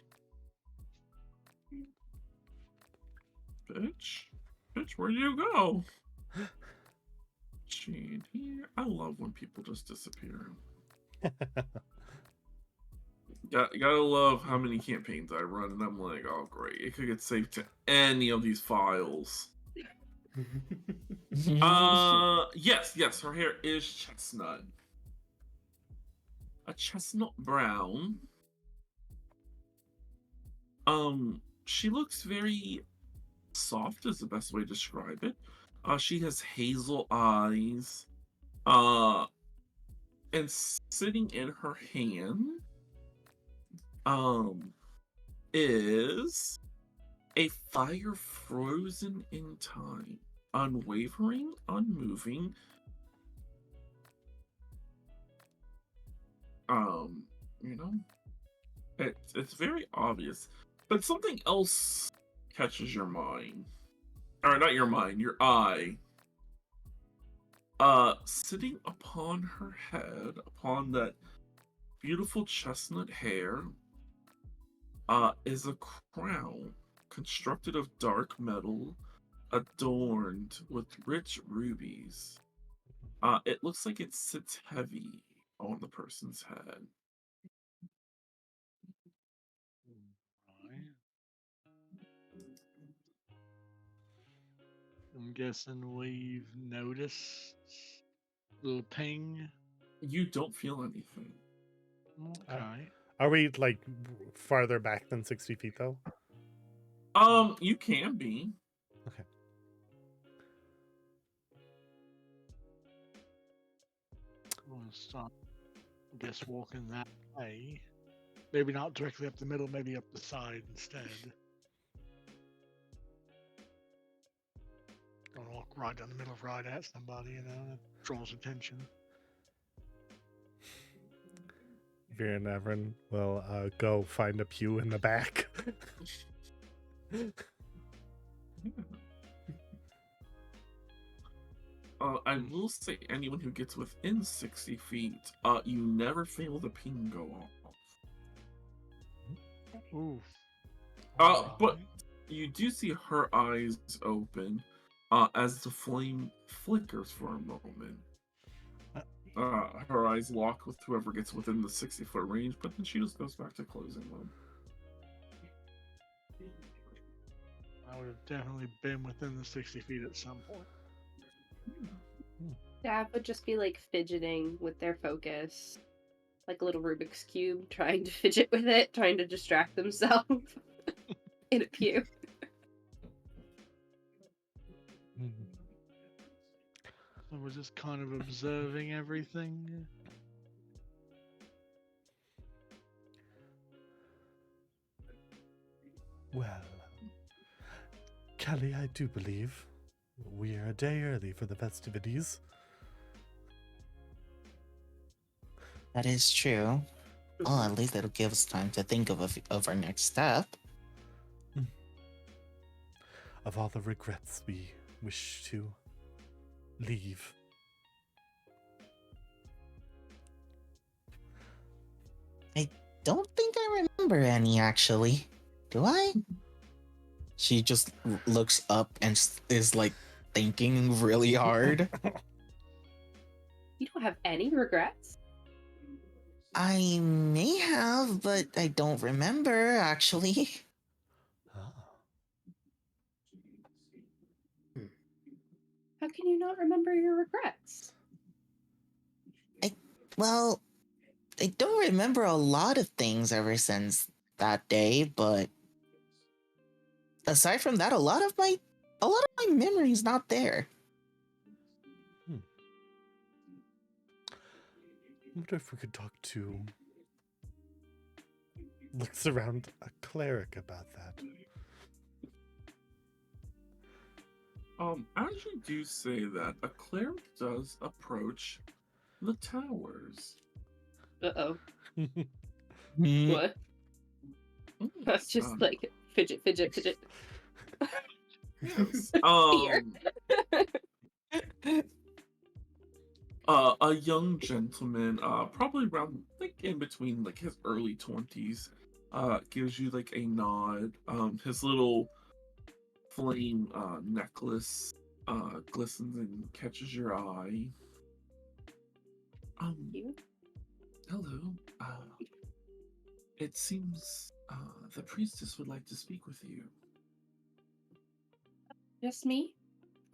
Bitch, where'd you go? She here. I love when people just disappear. Gotta love how many campaigns I run, and I'm like, oh great, it could get saved to any of these files. Yes, her hair is chestnut. A chestnut brown. She looks very soft is the best way to describe it. She has hazel eyes. And sitting in her hand, is a fire frozen in time, unwavering, unmoving. You know, it's very obvious, but something else catches your mind, or not your mind, your eye. Sitting upon her head, upon that beautiful chestnut hair, is a crown constructed of dark metal, adorned with rich rubies. It looks like it sits heavy on the person's head. Right. I'm guessing we've noticed little ping. You don't feel anything. Okay. Are we like farther back than 60 feet though? You can be. Okay. I'm gonna start, I guess, walking that way. Maybe not directly up the middle, maybe up the side instead. Don't walk right down the middle right at somebody, you know, that draws attention. Vera and Everin will go find a pew in the back. I will say anyone who gets within 60 feet, you never feel the ping go off. Ooh. But you do see her eyes open, as the flame flickers for a moment. Her eyes lock with whoever gets within the 60-foot range, but then she just goes back to closing them. I would have definitely been within the 60 feet at some point. Dad would just be like fidgeting with their focus, like a little Rubik's Cube, trying to fidget with it, trying to distract themselves in a pew. So we're just kind of observing everything. Well, Kelly, I do believe we are a day early for the festivities. That is true. Well, at least it'll give us time to think of our next step. Of all the regrets we wish to leave. I don't think I remember any, actually. Do I? She just looks up and is like thinking really hard. You don't have any regrets? I may have, but I don't remember, actually. Ah. How can you not remember your regrets? Well, I don't remember a lot of things ever since that day, but aside from that, a lot of my memory's not there. I wonder if we could talk to... Looks around a cleric about that. As you do say that, a cleric does approach the towers. Uh-oh. Hmm. What? That's just Um, like fidget. yes. Fear. A young gentleman, probably around, like, in between, like, his early 20s, gives you, like, a nod. His little flame, necklace, glistens and catches your eye. You? Hello. It seems, the priestess would like to speak with you. Just me?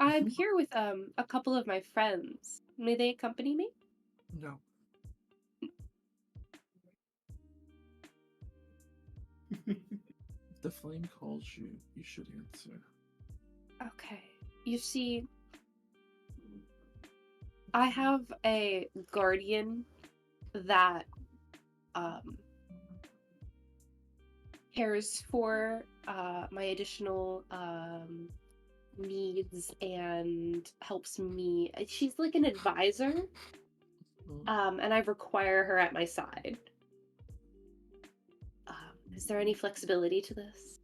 I'm here with a couple of my friends. May they accompany me? No. If the flame calls you, you should answer. Okay. You see, I have a guardian that cares for my additional needs and helps me. She's like an advisor, and I require her at my side. Is there any flexibility to this?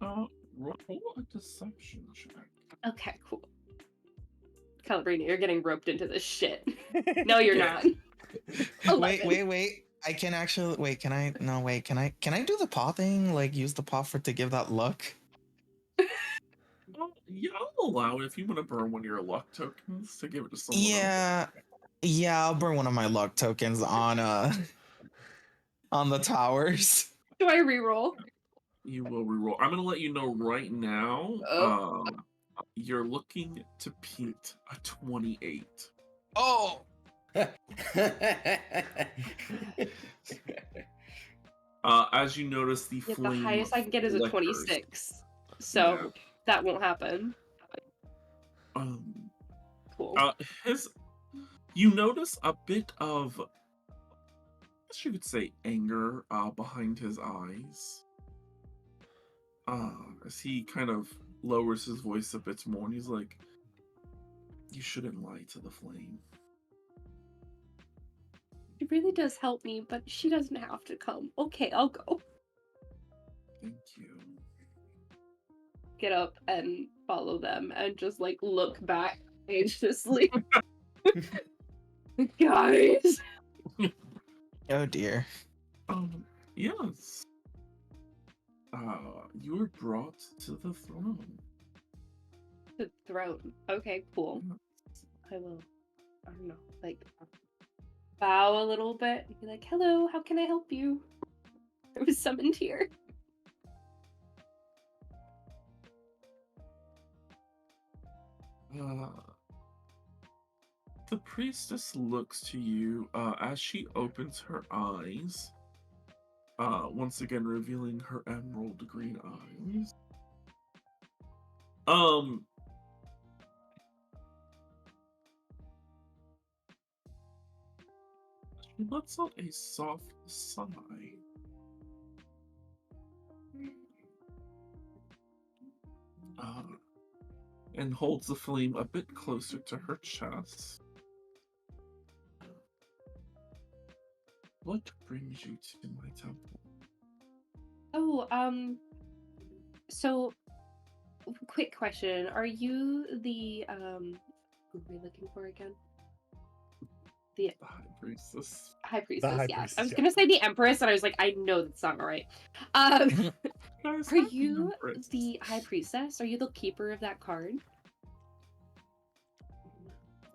Roll a deception check. Okay, cool. Calabrina, you're getting roped into this shit. No, you're not. 11. Wait. I can actually wait. Can I? No, wait. Can I do the paw thing? Like use the paw to give that luck? Yeah, I'll allow it if you want to burn one of your luck tokens to give it to someone else. Yeah. I'll burn one of my luck tokens on the towers. Do I reroll? You will reroll. I'm gonna let you know right now. Oh. You're looking to Pete a 28. Oh, As you notice, the Yeah, the flame highest I can get is a flickers. 26. So that won't happen. Um, Cool. you notice a bit of, I guess you could say, anger behind his eyes. As he kind of lowers his voice a bit more, and he's like, "You shouldn't lie to the flame." It really does help me, but she doesn't have to come. Okay, I'll go. Thank you. Get up and follow them and just like look back anxiously. Guys! oh dear. Yes. You were brought to the throne. The throne. Okay, cool. I will, I don't know, like, bow a little bit and be like, hello, how can I help you? I was summoned here. The priestess looks to you as she opens her eyes, once again revealing her emerald green eyes. She lets out a soft sigh. and holds the flame a bit closer to her chest. What brings you to my temple? Oh, so quick question. Are you the who are we looking for again? The The High Priestess. High Priestess, High yeah. Priestess, I was yeah. gonna say the Empress, and I was like, I know that's not right. Um, Guys, are I'm the you Empress. the High Priestess? Are you the keeper of that card?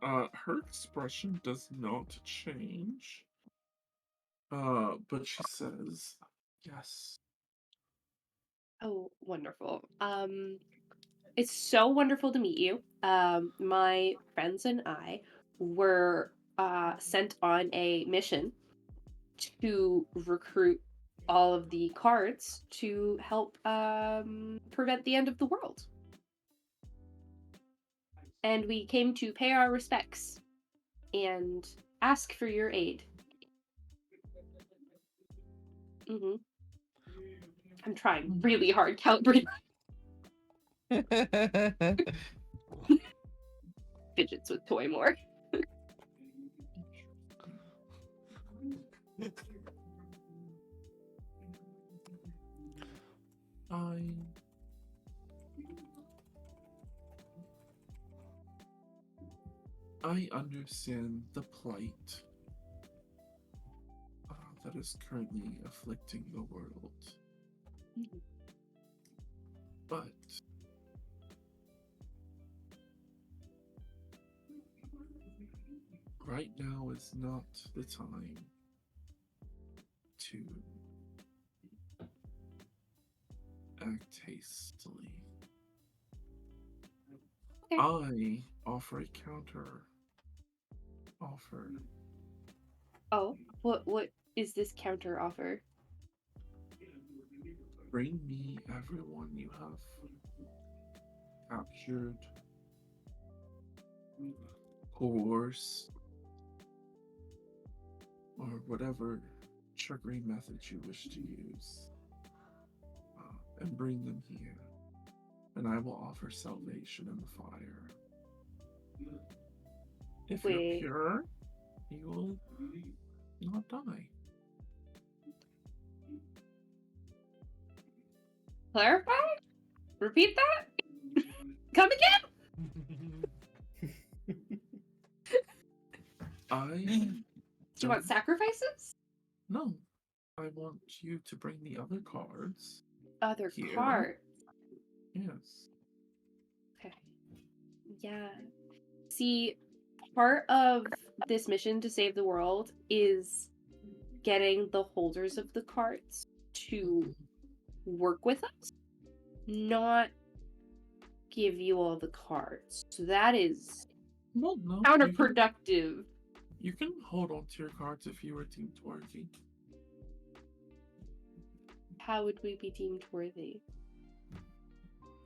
Her expression does not change. But she says, yes. Oh, wonderful. It's so wonderful to meet you. My friends and I were sent on a mission to recruit all of the cards to help prevent the end of the world. And we came to pay our respects and ask for your aid. hmm I'm trying really hard, Calibrate. Fidgets with toy more. I understand the plight that is currently afflicting the world. But right now is not the time to act hastily. Okay. I offer a counter offer. Oh, what is this counter offer? Bring me everyone you have captured, coerced, or whatever trickery method you wish to use, and bring them here, and I will offer salvation in the fire. If you're Wait. pure, you will not die. Clarify? Repeat that? Come again? I Do you want sacrifices? No. I want you to bring the other cards. Other Here. cards. Yes. Okay. Yeah. See, part of this mission to save the world is getting the holders of the cards to work with us, not give you all the cards. So that is Well, no. counterproductive. You can hold on to your cards if you were deemed worthy. How would we be deemed worthy?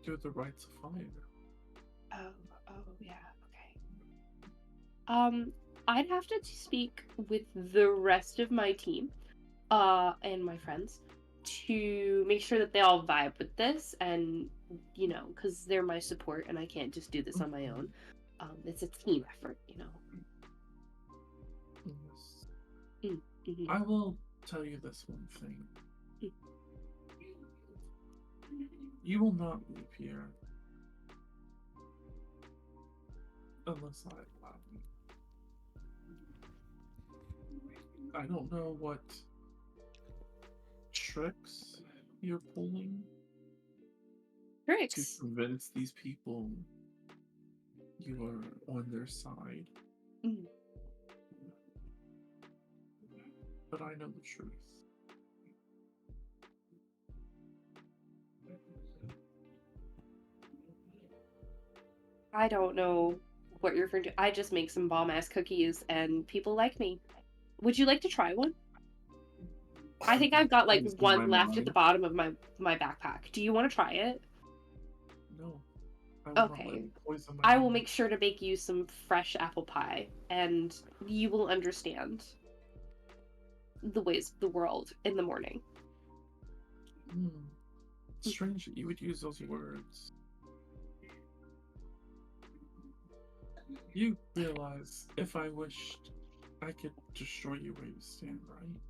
Through the rights of fire. Oh, yeah, okay. I'd have to speak with the rest of my team, and my friends, to make sure that they all vibe with this, and, you know, because they're my support, and I can't just do this on my own. It's a team effort, you know. Yes. Mm-hmm. I will tell you this one thing. You will not leave here unless I allow you. I don't know what tricks you're pulling to Tricks. convince these people you are on their side. Mm. But I know the truth. I don't know what you're referring to. I just make some bomb-ass cookies, and people like me. Would you like to try one? I think I've got like Comes to one my left at mind. the bottom of my backpack. Do you want to try it? No. I will not let Okay. you poison my I will mind. make sure to bake you some fresh apple pie, and you will understand the ways of the world in the morning. Strange that you would use those words. You realize if I wished, I could destroy you where you stand, right?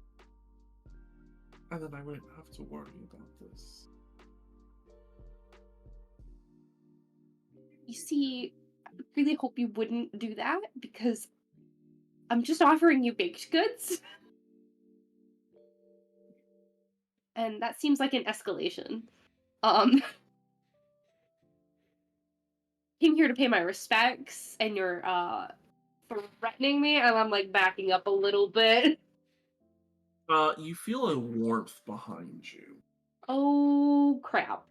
And then I wouldn't have to worry about this. You see, I really hope you wouldn't do that because I'm just offering you baked goods. And that seems like an escalation. Came here to pay my respects and you're threatening me and I'm like backing up a little bit. You feel a warmth behind you. Oh crap.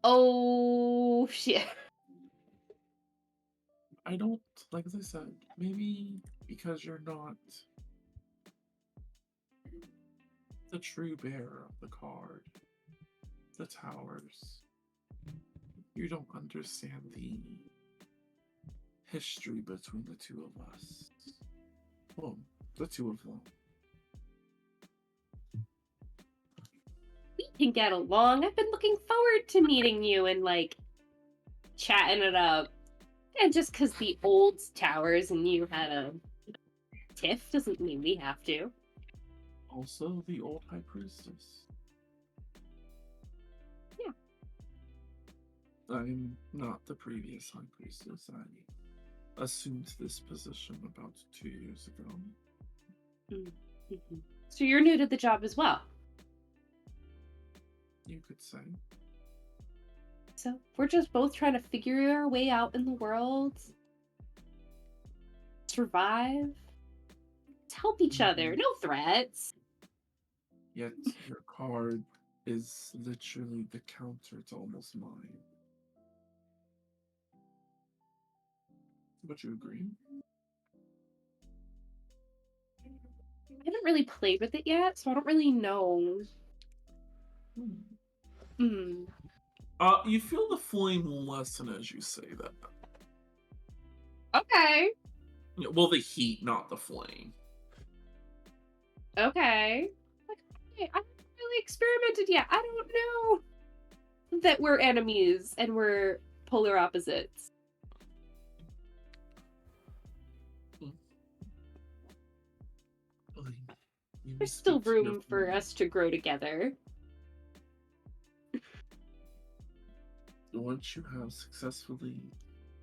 Oh shit. I don't, like as I said, maybe because you're not the true bearer of the card, the towers. You don't understand the history between the two of us. Well, the two of them. We can get along. I've been looking forward to meeting you and like chatting it up. And just because the old towers and you had a tiff doesn't mean we have to. Also, the old High Priestess. Yeah. I'm not the previous High Priestess. I assumed this position about 2 years ago. Mm-hmm. So you're new to the job as well. You could say. So we're just both trying to figure our way out in the world. Survive. Let's help each other. No threats. Yet your card is literally the counter to almost mine. Would you agree? I haven't really played with it yet, so I don't really know. You feel the flame lessen as you say that. Okay. Yeah, well, the heat, not the flame. Okay. Like, okay, I haven't really experimented yet. I don't know that we're enemies and we're polar opposites. There's still room for us to grow together. Once you have successfully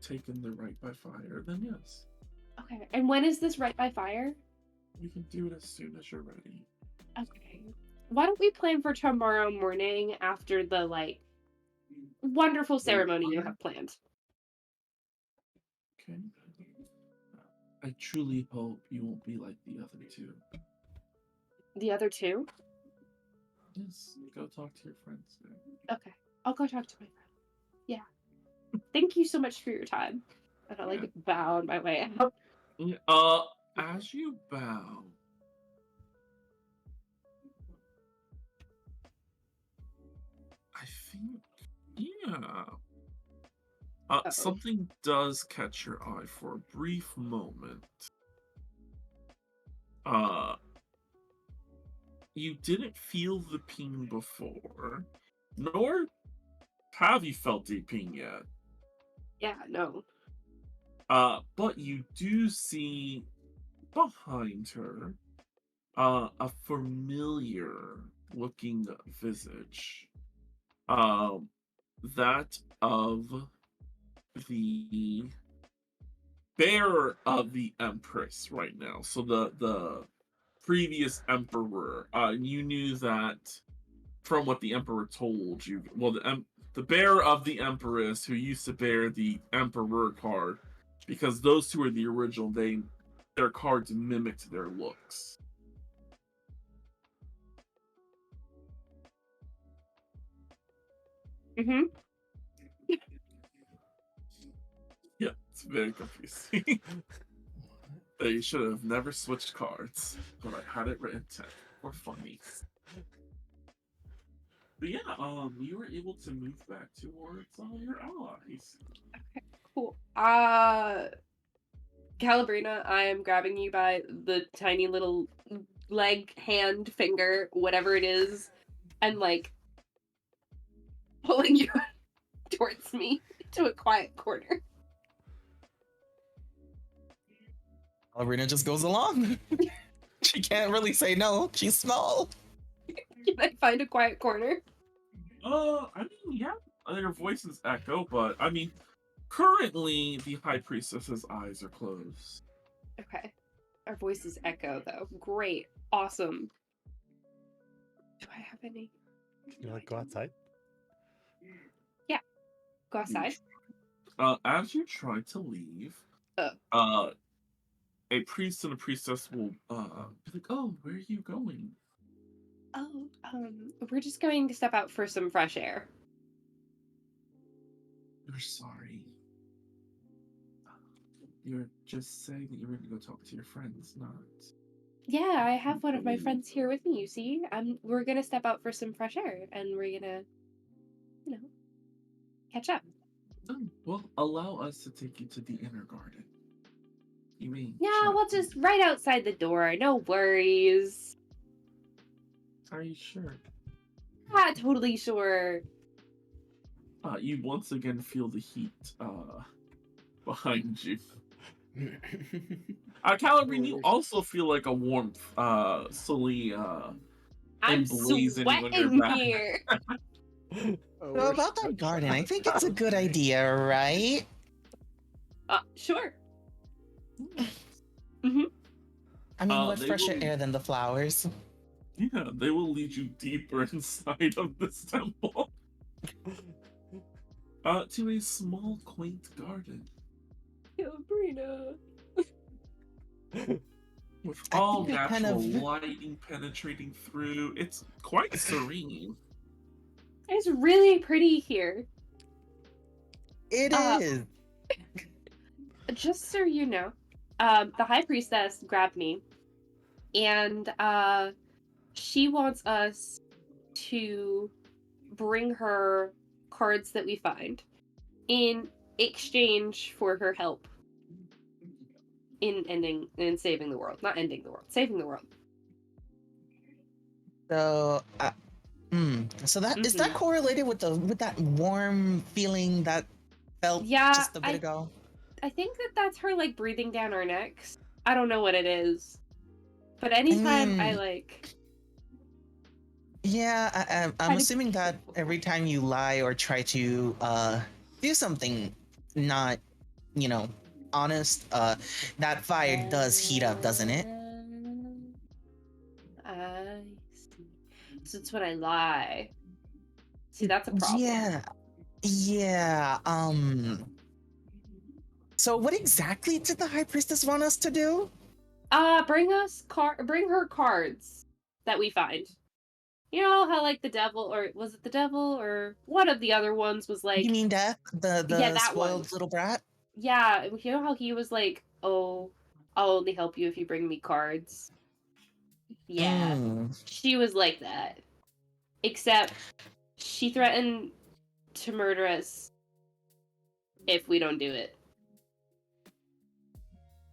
taken the right by fire, then yes. Okay, and when is this right by fire? You can do it as soon as you're ready. Okay. Why don't we plan for tomorrow morning after the, like, wonderful ceremony you have planned? Okay. I truly hope you won't be like the other two. The other two? Yes, go talk to your friends now. Okay. I'll go talk to my friend. Yeah. Thank you so much for your time. And I like bow on my way out. As you bow, I think, yeah. Something does catch your eye for a brief moment. You didn't feel the ping before, nor have you felt the ping yet. Yeah, no. But you do see behind her a familiar looking visage. That of the bearer of the Empress right now. So the previous emperor. You knew that from what the emperor told you. Well, the bearer of the Empress who used to bear the Emperor card, because those two are the original. Their cards mimicked their looks. Mm-hmm. Yeah, it's very confusing. They should have never switched cards, but I had it written 10 for funny. But yeah, you were able to move back towards your allies. Okay, cool. Calabrina, I am grabbing you by the tiny little leg, hand, finger, whatever it is, and like pulling you towards me to a quiet corner. Ballerina just goes along. She can't really say no. She's small. Can I find a quiet corner? I mean, yeah, their voices echo, but I mean, currently the High Priestess's eyes are closed. Okay. Our voices echo, though. Great. Awesome. Do I have any? You like go outside? Go outside? As you try to leave, Oh. a priest and a priestess will be like, "Oh, where are you going?" Oh, we're just going to step out for some fresh air. You're sorry. You're just saying that you're going to go talk to your friends, not. Yeah, I have one of my friends here with me, you see? We're gonna step out for some fresh air, and we're gonna, catch up. Oh, well, allow us to take you to the inner garden. You mean? Yeah, we'll just right outside the door, no worries. Are you sure? Ah, totally sure. You once again feel the heat behind you. Calabrine, you also feel like a warmth slowly I'm emblazoning on your sweating back. here. So about that garden, I think it's a good idea, right? Sure. I mean, what they fresher will- air than the flowers? Yeah, they will lead you deeper inside of this temple. To a small, quaint garden. Sabrina. With I all think I kind natural of- lighting penetrating through. It's quite serene. It's really pretty here. It Uh, is. Just so you know, the High Priestess grabbed me, and she wants us to bring her cards that we find in exchange for her help in saving the world. Not ending the world, saving the world. So, so that is that correlated with that warm feeling that felt Yeah, just a bit ago? I think that's her like breathing down our necks. I don't know what it is, but anytime I mean- like. Yeah, I'm Try to assuming be that careful. every time you lie or try to do something not, honest, that fire does heat up, doesn't it? I see. So it's when I lie. See, that's a problem. Yeah. So what exactly did the High Priestess want us to do? Bring her cards that we find. You know how like the devil, or was it the devil, or one of the other ones was like, You mean Death, the Yeah, that spoiled one. little brat? yeah, you know how he was like, oh, I'll only help you if you bring me cards. Yeah, she was like that. Except she threatened to murder us if we don't do it.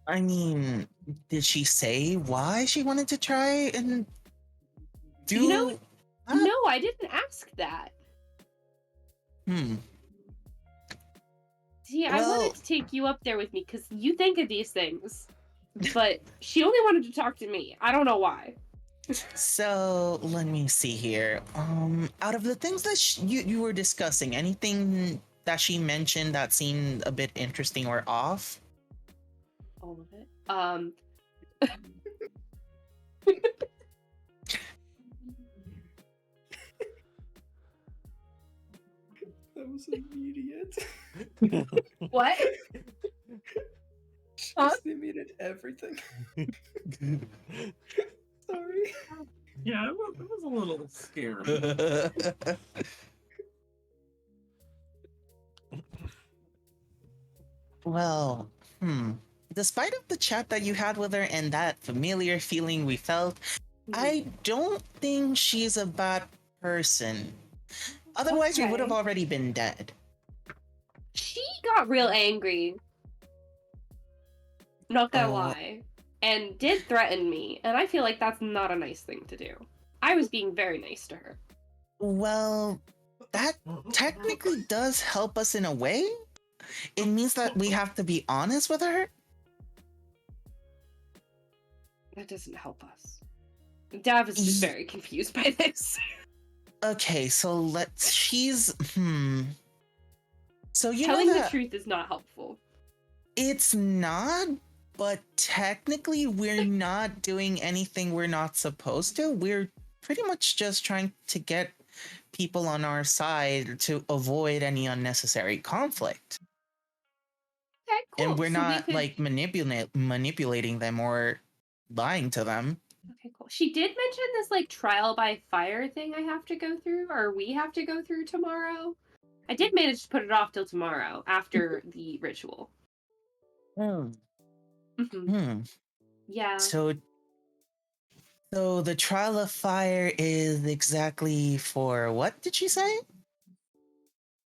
I mean, did she say why she wanted to try and do? You know, that? No, I didn't ask that. See, I Well- wanted to take you up there with me because you think of these things. But she only wanted to talk to me. I don't know why. So let me see here. Out of the things that you were discussing, anything that she mentioned that seemed a bit interesting or off? All of it. That was immediate. What? Huh? Just immediate everything. Sorry. Yeah, it was a little scary. Well, despite of the chat that you had with her and that familiar feeling we felt, I don't think she's a bad person. Otherwise, we would have Okay. already been dead. She got real angry. Not gonna Oh. lie. And did threaten me. And I feel like that's not a nice thing to do. I was being very nice to her. Well, that technically does help us in a way. It means that we have to be honest with her. That doesn't help us. Dav is just Ye- very confused by this. Okay, so So you know Telling the that truth is not helpful. it's not, but technically we're not doing anything we're not supposed to. We're pretty much just trying to get people on our side to avoid any unnecessary conflict. Okay, cool. And we're So we not could. like manipulating them or lying to them. Okay, cool. She did mention this like trial by fire thing I have to go through, or we have to go through tomorrow. I did manage to put it off till tomorrow after the ritual. Hmm. Hmm. Yeah. So the trial of fire is exactly for what did she say?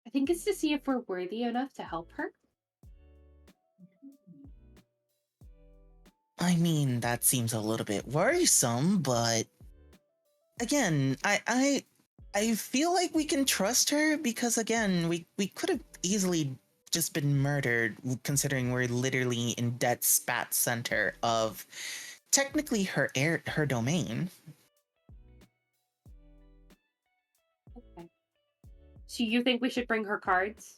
I think it's to see if we're worthy enough to help her. I mean, that seems a little bit worrisome, but again, I feel like we can trust her because again, we could have easily just been murdered considering we're literally in dead spat center of technically her domain. Okay. So you think we should bring her cards?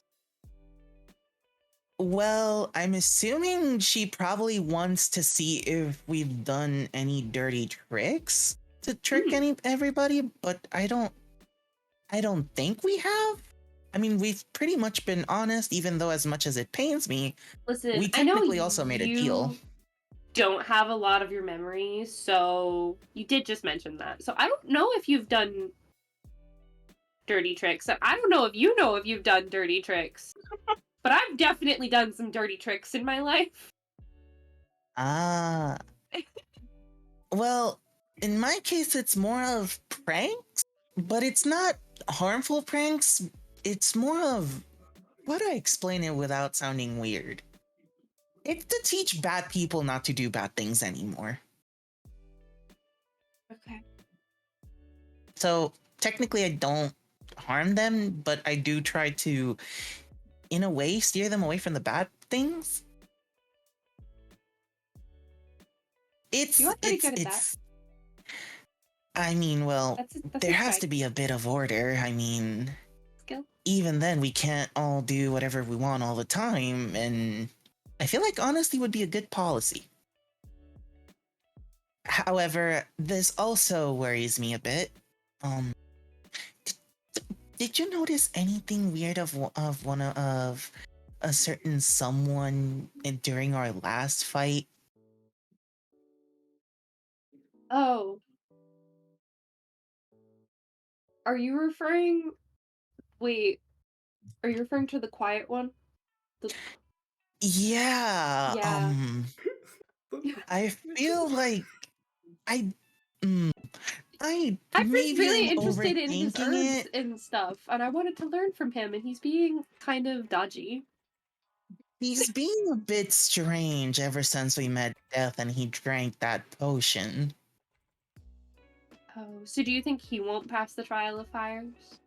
Well, I'm assuming she probably wants to see if we've done any dirty tricks to trick everybody, but I don't think we have. I mean, we've pretty much been honest, even though as much as it pains me, Listen, we I know technically also made a deal. you don't have a lot of your memories, so you did just mention that. So I don't know if you've done dirty tricks. I don't know if you know if you've done dirty tricks. But I've definitely done some dirty tricks in my life. Ah. Well, in my case, it's more of pranks, but it's not harmful pranks. It's more of, how do I explain it without sounding weird? It's to teach bad people not to do bad things anymore. Okay. So technically, I don't harm them, but I do try to, in a way, steer them away from the bad things. You are pretty good at that. I mean, well, That's there a has strike. to be a bit of order. I mean, Skill. even then, we can't all do whatever we want all the time, and I feel like honesty would be a good policy. However, this also worries me a bit. Did you notice anything weird of a certain someone during our last fight? Oh. Are you referring... Wait. Are you referring to the quiet one? Yeah. Yeah. I feel like I I was maybe really am interested in his overthinking herbs it. and stuff, and I wanted to learn from him, and he's being kind of dodgy. He's being a bit strange ever since we met Death and he drank that potion. Oh, so do you think he won't pass the trial of fires?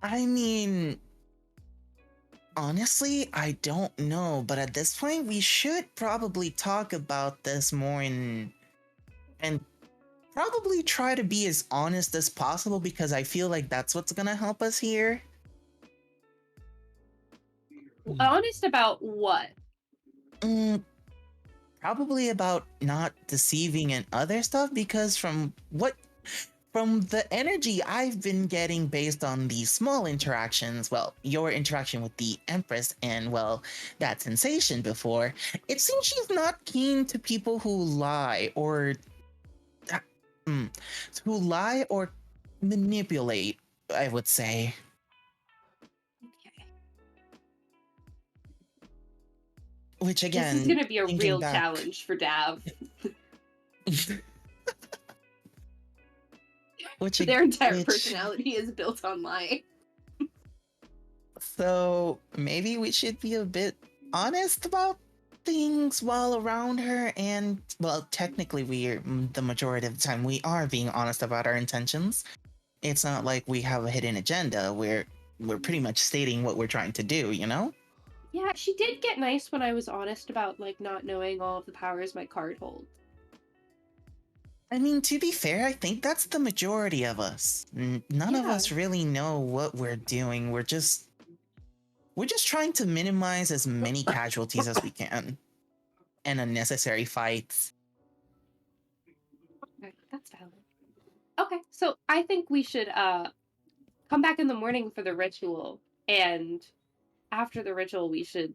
I mean, honestly, I don't know, but at this point, we should probably talk about this more and probably try to be as honest as possible because I feel like that's what's gonna help us here. Honest about what? Probably about not deceiving and other stuff because from the energy I've been getting based on these small interactions, well, your interaction with the Empress and, well, that sensation before, it seems she's not keen to people who lie or manipulate, I would say. Okay. Which again, this is gonna be a thinking real back, challenge for Dav. Their entire personality is built on lying. So maybe we should be a bit honest about things while around her, and well, technically the majority of the time we are being honest about our intentions. It's not like we have a hidden agenda. We're pretty much stating what we're trying to do, you know? Yeah, she did get nice when I was honest about like not knowing all of the powers my card holds. I mean, to be fair, I think that's the majority of us. None of Yeah. us really know what we're doing. We're just trying to minimize as many casualties as we can and unnecessary fights. Okay, that's valid. Okay, so I think we should come back in the morning for the ritual, and after the ritual, we should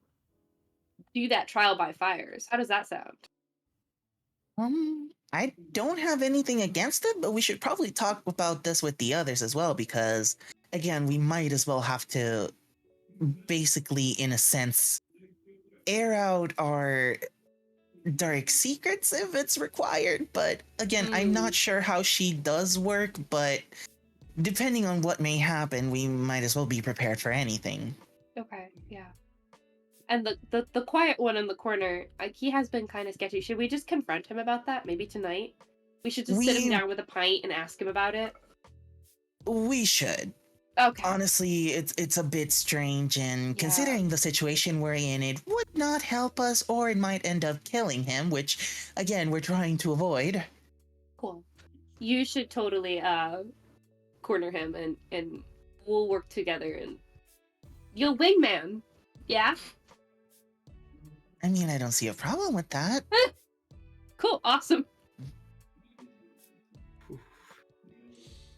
do that trial by fires. How does that sound? I don't have anything against it, but we should probably talk about this with the others as well, because again, we might as well have to basically, in a sense, air out our dark secrets if it's required. But again, I'm not sure how she does work, but depending on what may happen, we might as well be prepared for anything. Okay, yeah. And the quiet one in the corner, like, he has been kind of sketchy. Should we just confront him about that? Maybe tonight? We should just sit him down with a pint and ask him about it? We should. Okay. Honestly, it's a bit strange, and Yeah. considering the situation we're in, it would not help us, or it might end up killing him, which, again, we're trying to avoid. Cool. You should totally corner him, and we'll work together, and you'll wingman. Yeah? I mean, I don't see a problem with that. Cool, awesome.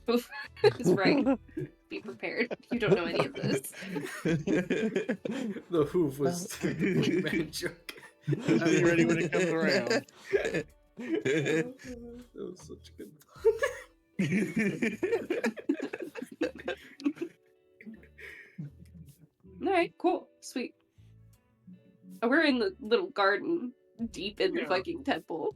Oof. That's right. Be prepared. You don't know any of this. The hoof was the man joke. Be ready when it comes around. That was such a good Alright, cool. Sweet. We're in the little garden, deep in the Yeah. fucking temple.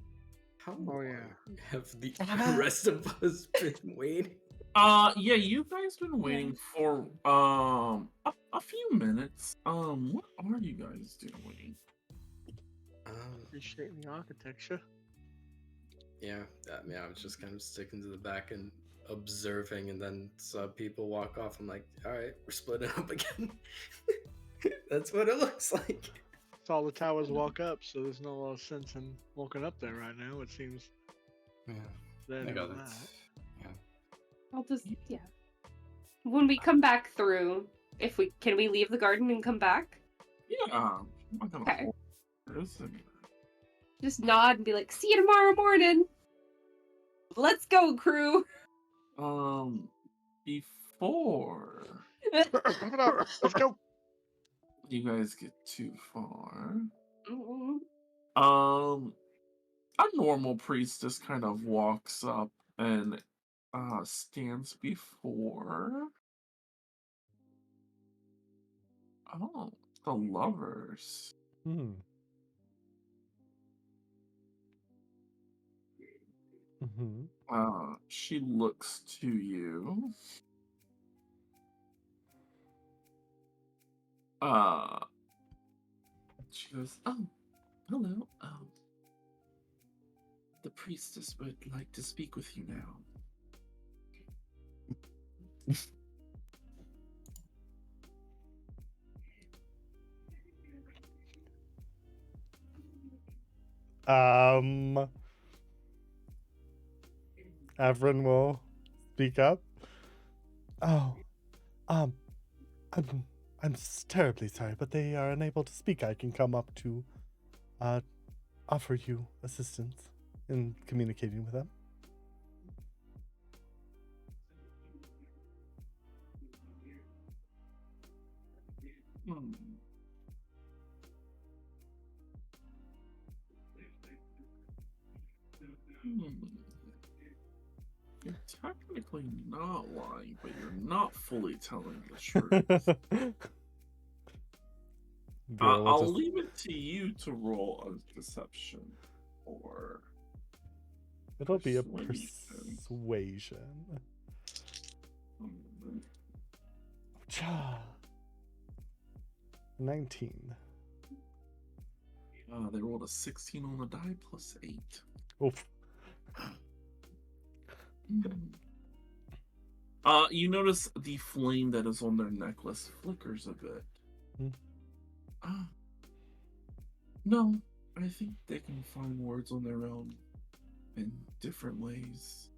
How Oh, long yeah. have the rest of us been waiting? Yeah, you guys been waiting for a few minutes. What are you guys doing? Appreciating the architecture. Yeah, I mean, I was just kind of sticking to the back and observing, and then saw people walk off. I'm like, all right, we're splitting up again. That's what it looks like. Saw the towers walk up, so there's not a lot of sense in walking up there right now. It seems. Yeah, Then I got and it. that. I'll just, yeah. When we come back through, can we leave the garden and come back? Yeah, I'm not gonna Okay. hold this and- Just nod and be like, see you tomorrow morning. Let's go, crew. Before Wrap it up. Let's go. you guys get too far, Mm, a normal priestess kind of walks up and stands before the lovers. Hmm. Mm-hmm. She looks to you. She goes, "Oh, hello. The priestess would like to speak with you now." Avrin will speak up. Oh, I'm terribly sorry, but they are unable to speak. I can come up to, offer you assistance in communicating with them. Hmm. You're technically not lying, but you're not fully telling the truth. Vera will I'll just- leave it to you to roll a deception or It'll be a persuasion. persuasion. Hmm. 19. They rolled a 16 on the die plus 8. Oof. You notice the flame that is on their necklace flickers a bit. No, I think they can find words on their own. in different ways.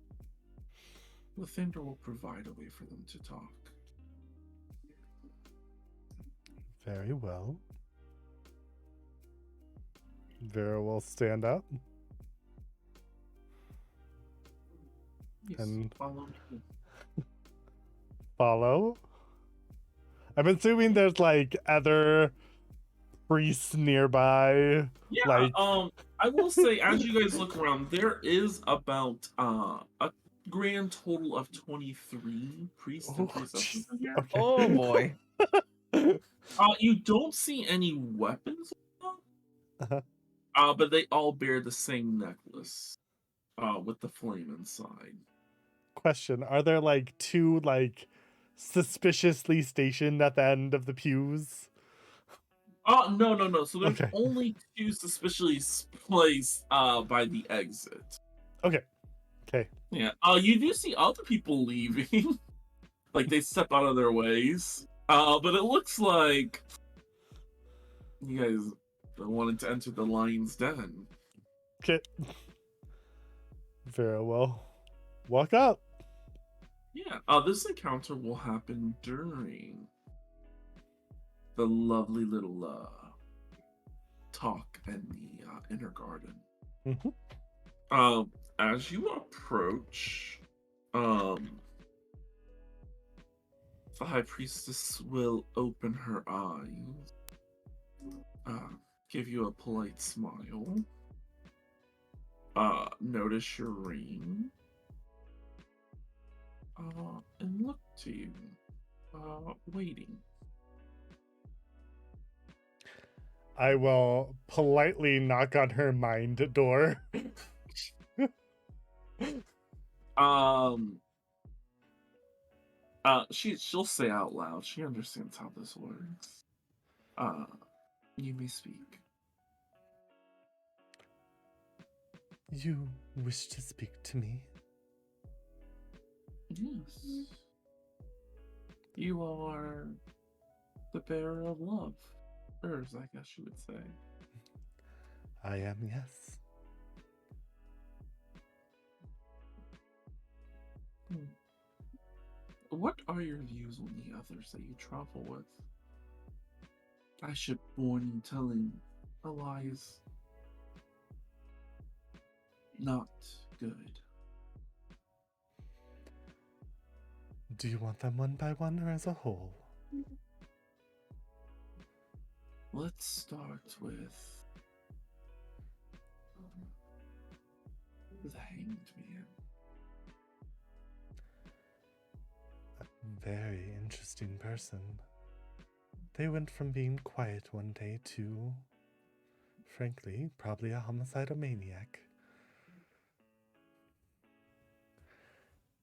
Lathander will provide a way for them to talk. Very well. Vera will stand up Yes, and follow me. follow. I'm assuming there's like other priests nearby. Yeah, Like, I will say, as you guys look around, there is about a grand total of 23 priests and oh, priestesses jeez. in here. Okay. Oh boy. You don't see any weapons, Uh-huh. but they all bear the same necklace, with the flame inside. Question: are there like two like suspiciously stationed at the end of the pews? No. So there's Okay. only two suspiciously placed, by the exit. Okay. Okay. Yeah. You do see other people leaving, like they step out of their ways. But it looks like you guys wanted to enter the lion's den. Okay. Very well. Walk up. Yeah. This encounter will happen during the lovely little talk in the inner garden. Mhm. As you approach, the High Priestess will open her eyes, give you a polite smile, notice your ring, and look to you, waiting. I will politely knock on her mind door. She'll say out loud. She understands how this works. You may speak. You wish to speak to me? Yes. You are the bearer of love. Hers, I guess you would say. I am, yes. What are your views on the others that you travel with? I should warn you, telling a lie is not good. Do you want them one by one or as a whole? Let's start with the Hanged Man. A very interesting person. They went from being quiet one day to, frankly, probably a homicidal maniac.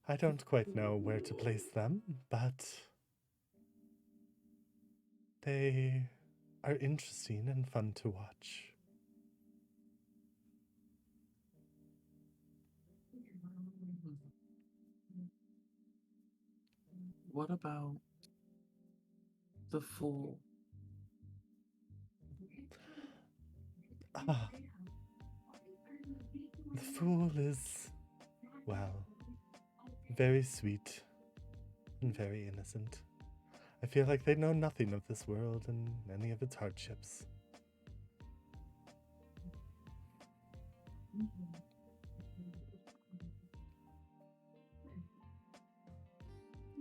I don't quite know where to place them, but they are interesting and fun to watch. What about the Fool? Ah, the fool is, well, very sweet and very innocent. I feel like they know nothing of this world and any of its hardships.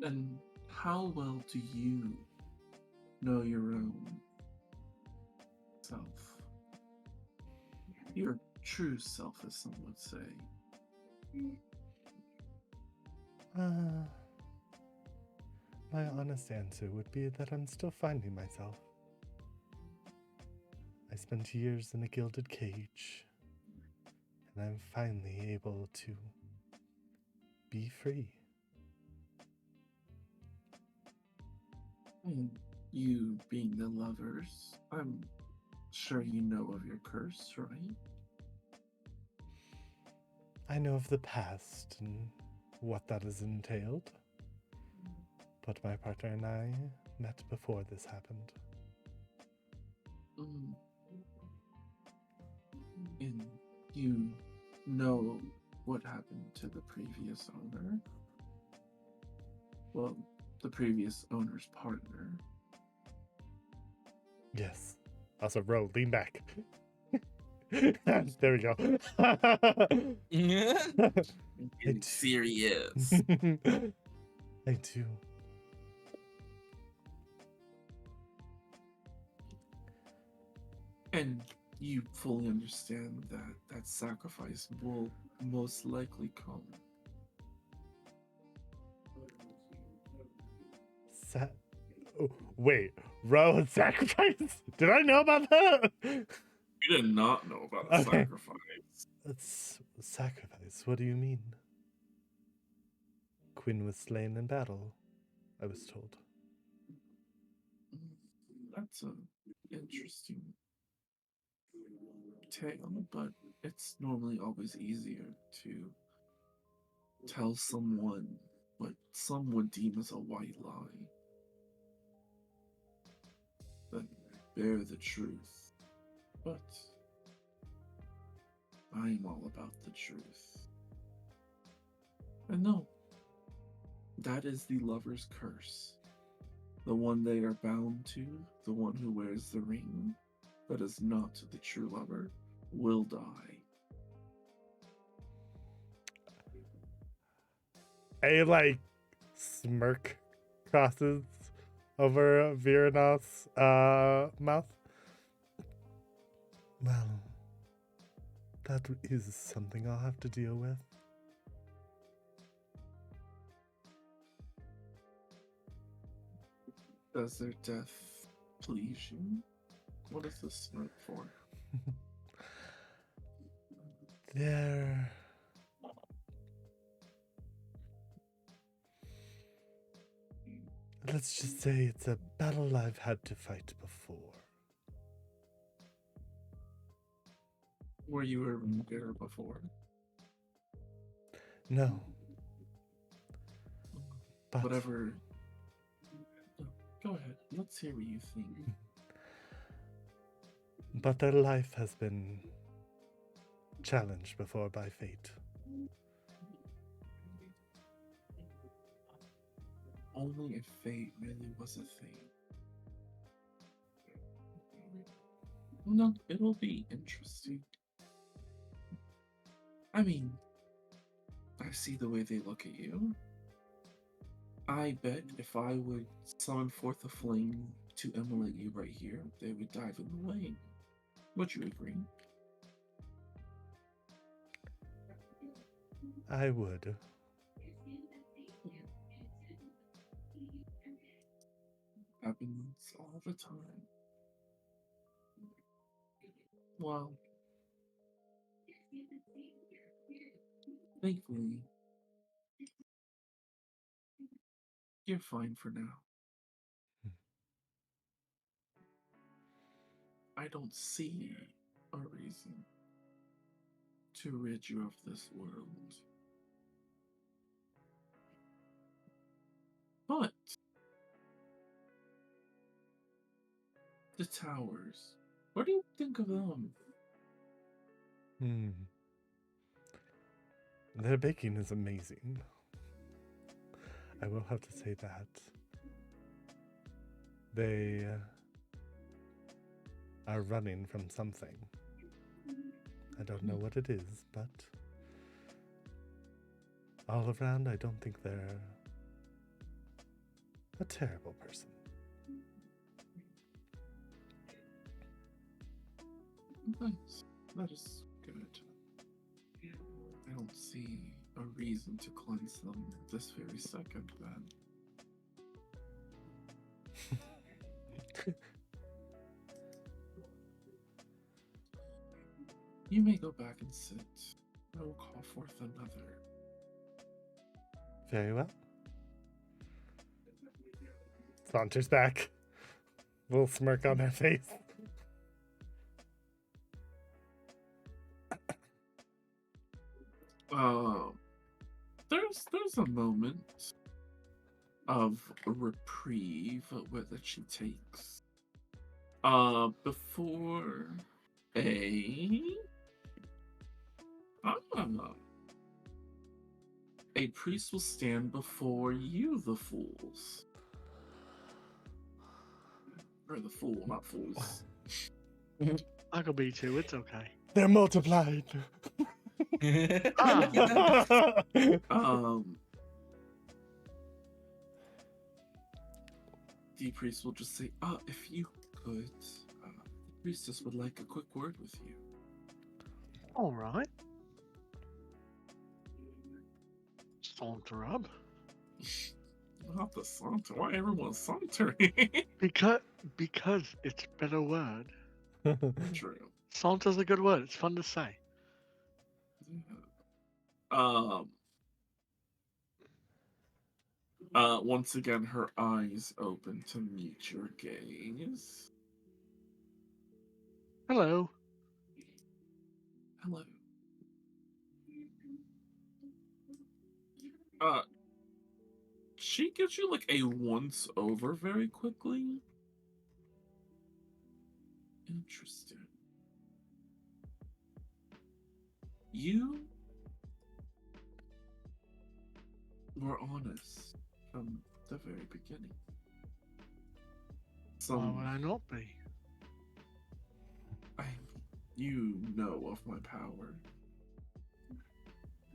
And how well do you know your own self? Your true self, as some would say. My honest answer would be that I'm still finding myself. I spent years in a gilded cage, and I'm finally able to be free. And you being the lovers, I'm sure you know of your curse, right? I know of the past and what that has entailed, but my partner and I met before this happened. And you know what happened to the previous owner. Well, the previous owner's partner. Yes. Also, Ro, lean back. There we go. Getting serious. I do. And you fully understand that that sacrifice will most likely come. Oh, wait, Ro had sacrifice? Did I know about that? You did not know about a Okay. sacrifice. That's sacrifice. What do you mean? Quinn was slain in battle, I was told. That's a interesting tale, but it's normally always easier to tell someone what some would deem as a white lie than bear the truth. But I am all about the truth. And no, that is the lover's curse. The one they are bound to, the one who wears the ring, that is not the true lover, will die. A smirk crosses over Viranov's mouth. Well, that is something I'll have to deal with. Does their death please you? What is this smirk for? There. Let's just say it's a battle I've had to fight before. Were you ever there before? No. But Whatever. No, go ahead. Let's hear what you think. But their life has been challenged before by fate. Only if fate really was a thing. No, it'll be interesting. I mean, I see the way they look at you. I bet if I would summon forth a flame to immolate you right here, they would dive in the lane. Would you agree? I would. Happens all the time. Well, thankfully, you're fine for now. I don't see a reason to rid you of this world. But the towers, what do you think of them? Their baking is amazing. I will have to say that. They are running from something. I don't know what it is, but all around, I don't think they're a terrible person. Nice. That is good. I don't see a reason to cleanse them this very second, then. You may go back and sit. I will call forth another. Very well. Saunters back. Little smirk on her face. There's a moment of reprieve that she takes. Before a A priest will stand before you, the fools. Or the fool, not fools. I could be too. It's okay. They're multiplied. Ah. The priest will just say, if you could, the priestess would like a quick word with you. All right. Saunter up. Not the saunter. Why everyone's sauntering? Because it's a better word. True. Saunter's a good word. It's fun to say. Once again, her eyes open to meet your gaze. Hello. Hello. She gives you like a once over very quickly. Interesting. You were honest from the very beginning. Why would I not be? You know of my power.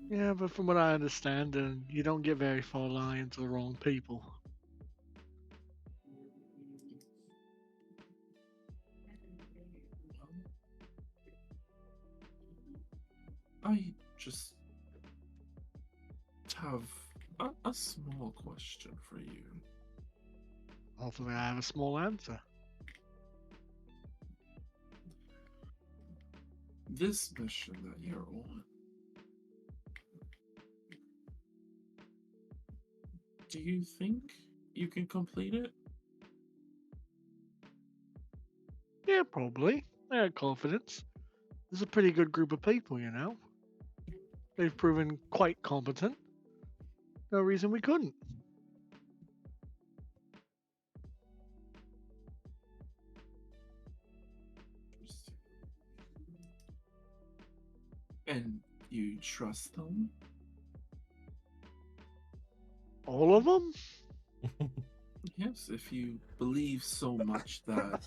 Yeah, but from what I understand, you don't get very far lying to the wrong people. I just have a small question for you. Hopefully I have a small answer. This mission that you're on, do you think you can complete it? Yeah, probably. I have confidence. There's a pretty good group of people, you know. They've proven quite competent. No reason we couldn't. And you trust them? All of them? Yes, if you believe so much that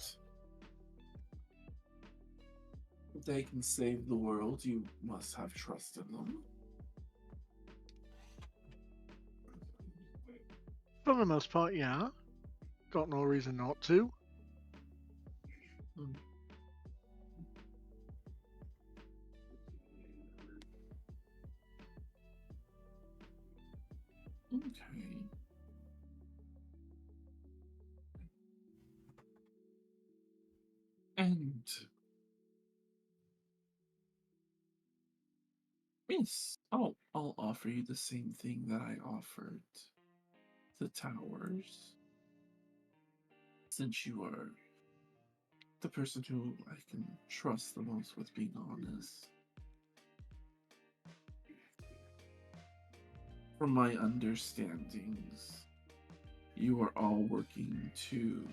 they can save the world, you must have trust in them. For the most part, yeah. Got no reason not to. Okay. And yes, I'll offer you the same thing that I offered the towers. Since you are the person who I can trust the most with being honest. From my understandings, you are all working to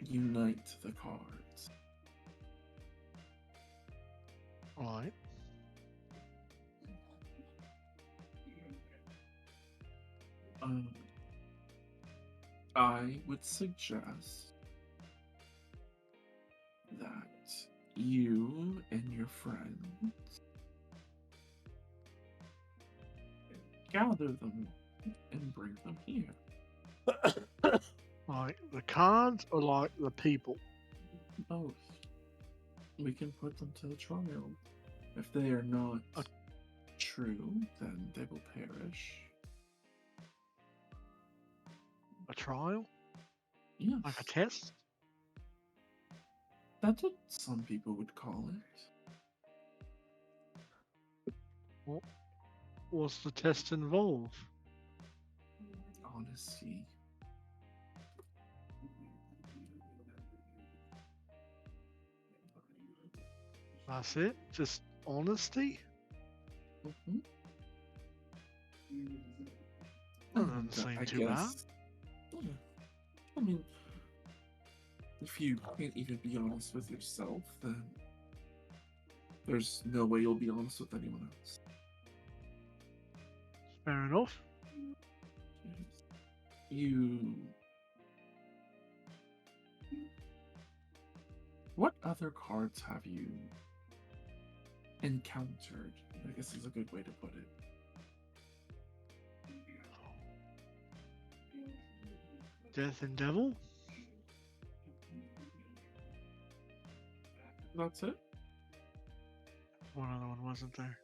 unite the cards. Right. I would suggest that you and your friends gather them and bring them here. Like the cards or like the people? Both. We can put them to the trial. If they are not true, then they will perish. A trial? Yes. Like a test? That's what some people would call it. What's the test involve? Honesty. That's it? Just honesty? Mm-hmm. That doesn't seem too bad. Yeah. I mean, if you can't even be honest with yourself, then there's no way you'll be honest with anyone else. Fair enough. You. What other cards have you encountered? I guess is a good way to put it. Death and Devil? That's it? One other one wasn't there.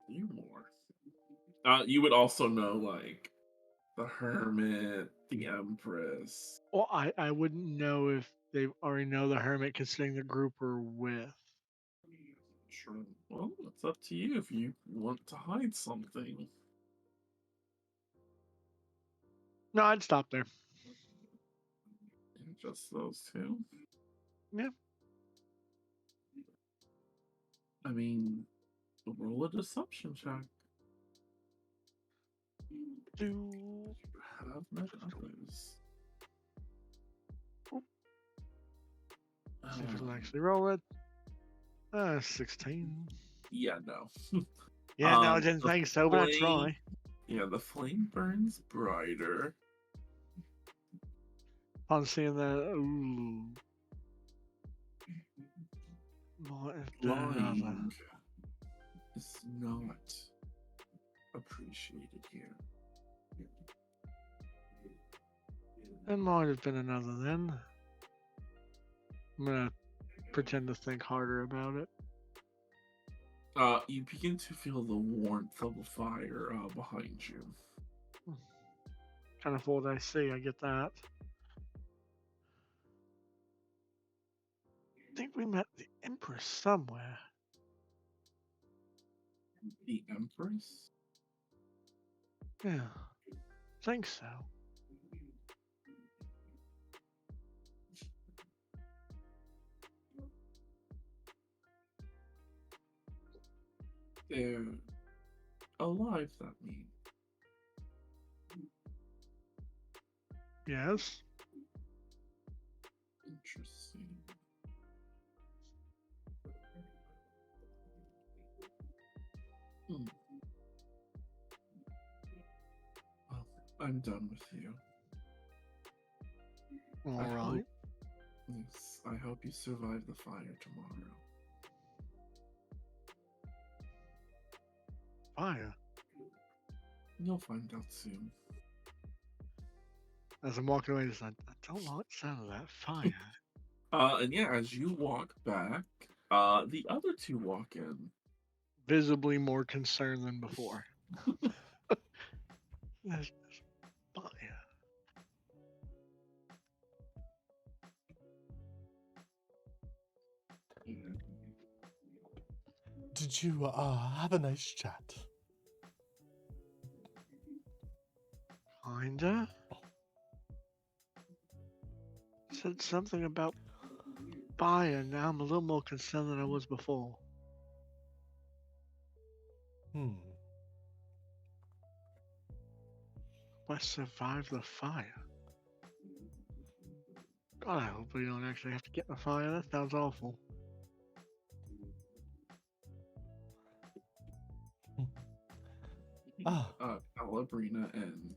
You more. You would also know, like, the Hermit, the Empress. Well, I wouldn't know if they already know the Hermit considering the group we're with. Sure. Well, it's up to you if you want to hide something. No, I'd stop there. Just those two? Yeah. I mean, roll a deception check. Do Have met others. see if it'll actually roll it. 16. Yeah, no. Yeah, no, I Um, didn't the think so, but I'd flame- try. Yeah, the flame burns brighter. On seeing that, ooh. What if there another? Lying is not appreciated here. There might have been another then. I'm gonna pretend to think harder about it. You begin to feel the warmth of the fire behind you. Kind of what I see, I get that. I think we met the Empress somewhere. The Empress? Yeah, think so. They're alive, that means. Yes. Interesting. Hmm. Well, I'm done with you. All I right. hope- Yes, I hope you survive the fire tomorrow. Fire. You'll find out soon. As I'm walking away, I don't like the sound of that fire. And yeah, as you walk back, the other two walk in. Visibly more concerned than before. There's fire. Did you have a nice chat? Kinda. Said something about fire. Now I'm a little more concerned than I was before. Hmm. I survived the fire. God, I hope we don't actually have to get in the fire. That sounds awful. Ah, Calabrina and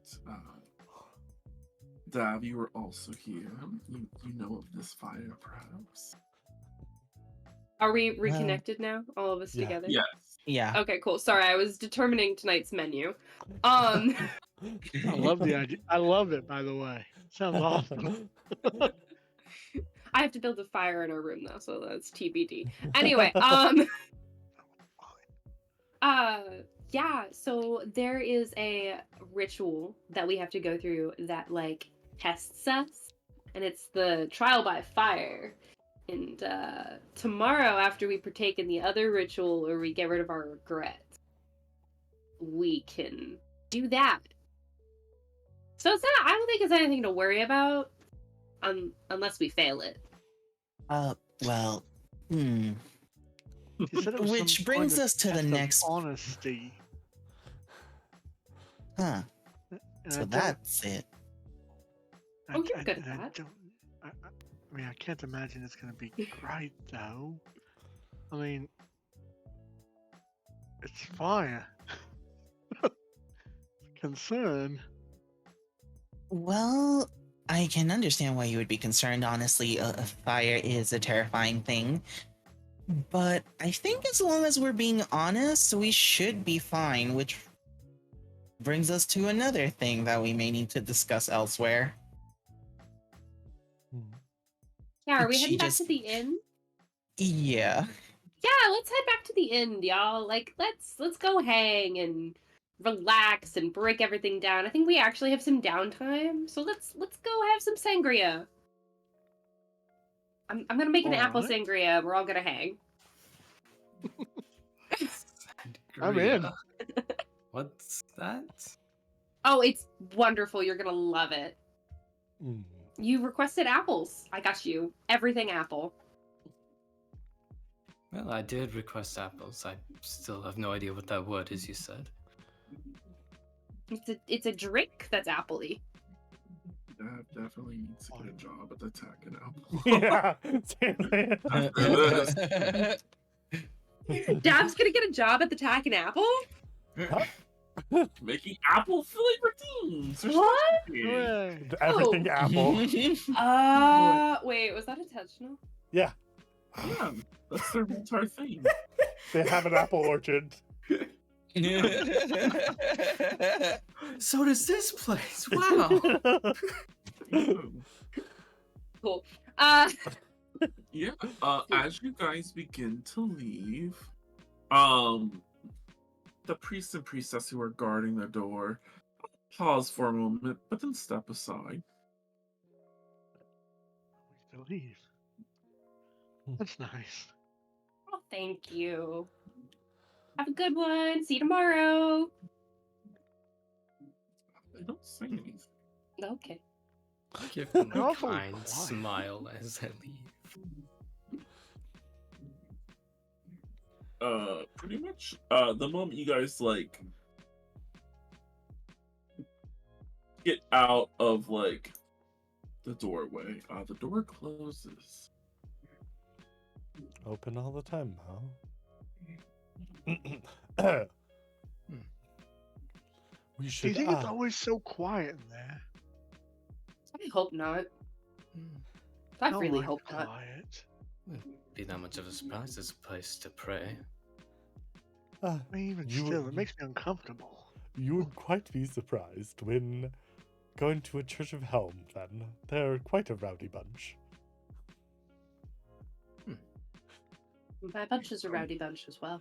Dav, you were also here. You know of this fire, perhaps? Are we reconnected now? All of us Yeah. together? Yes. Yeah. Okay, cool. Sorry, I was determining tonight's menu. I love the idea. I love it, by the way. Sounds awesome. I have to build a fire in our room though, so that's TBD. Anyway, yeah, so there is a ritual that we have to go through that like tests us, and it's the trial by fire. And tomorrow, after we partake in the other ritual or we get rid of our regrets, we can do that. So it's not, I don't think it's anything to worry about unless we fail it. Well, hmm. You said it was Which some brings kind of us to the test of next- honesty. Huh. And So I don't- that's it. Oh, you're good at and I that. don't- I mean, I can't imagine it's going to be great, though. I mean, It's fire. Concern. Well, I can understand why you would be concerned. Honestly, a fire is a terrifying thing. But I think as long as we're being honest, we should be fine, which brings us to another thing that we may need to discuss elsewhere. Yeah, are we She heading back just- to the inn? Yeah. Yeah, let's head back to the inn, y'all. Like, let's go hang and relax and break everything down. I think we actually have some downtime, so let's go have some sangria. I'm gonna make an apple Alright. sangria. We're all gonna hang. I'm in. Sangria. What's that? Oh, it's wonderful. You're gonna love it. Mm. You requested apples. I got you everything apple. Well, I did request apples. I still have no idea what that word is you said. It's a drink that's appley. Dad definitely needs to get a job at the Tack and Apple. Yeah, seriously. Dab's gonna get a job at the Tack and Apple. Making apple flavored things. or What? something. Hooray. Everything apple. Wait, was that intentional? Yeah, Yeah, that's their entire thing. they have an apple orchard. So does this place. Wow. Cool. Yeah. As you guys begin to leave, the priest and priestess who are guarding the door pause for a moment, but then step aside. We still leave. That's nice. Oh, thank you. Have a good one. See you tomorrow. They don't say anything. Okay. Give them They're a awfully kind quiet. smile as I leave. Pretty much, the moment you guys like get out of like the doorway, the door closes. Open all the time, huh? We Do you should. think it's always so quiet in there? I hope not. Hmm. I don't really like hope not. quiet. Be that much of a surprise. It's a place to pray. I mean, even You- still, it makes me uncomfortable. You would quite be surprised when going to a Church of Helm, then. They're quite a rowdy bunch. My bunch is a rowdy bunch as well.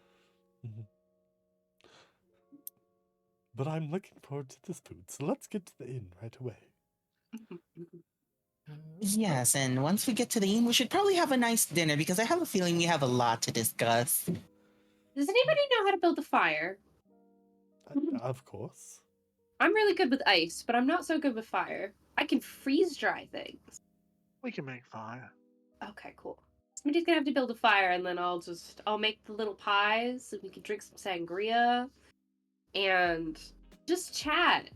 But I'm looking forward to this food, so let's get to the inn right away. Yes, and once we get to the inn, we should probably have a nice dinner because I have a feeling we have a lot to discuss. Does anybody know how to build a fire? Of course. I'm really good with ice, but I'm not so good with fire. I can freeze dry things. We can make fire. Okay, cool. Somebody's gonna have to build a fire, and then I'll make the little pies, and we can drink some sangria, and just chat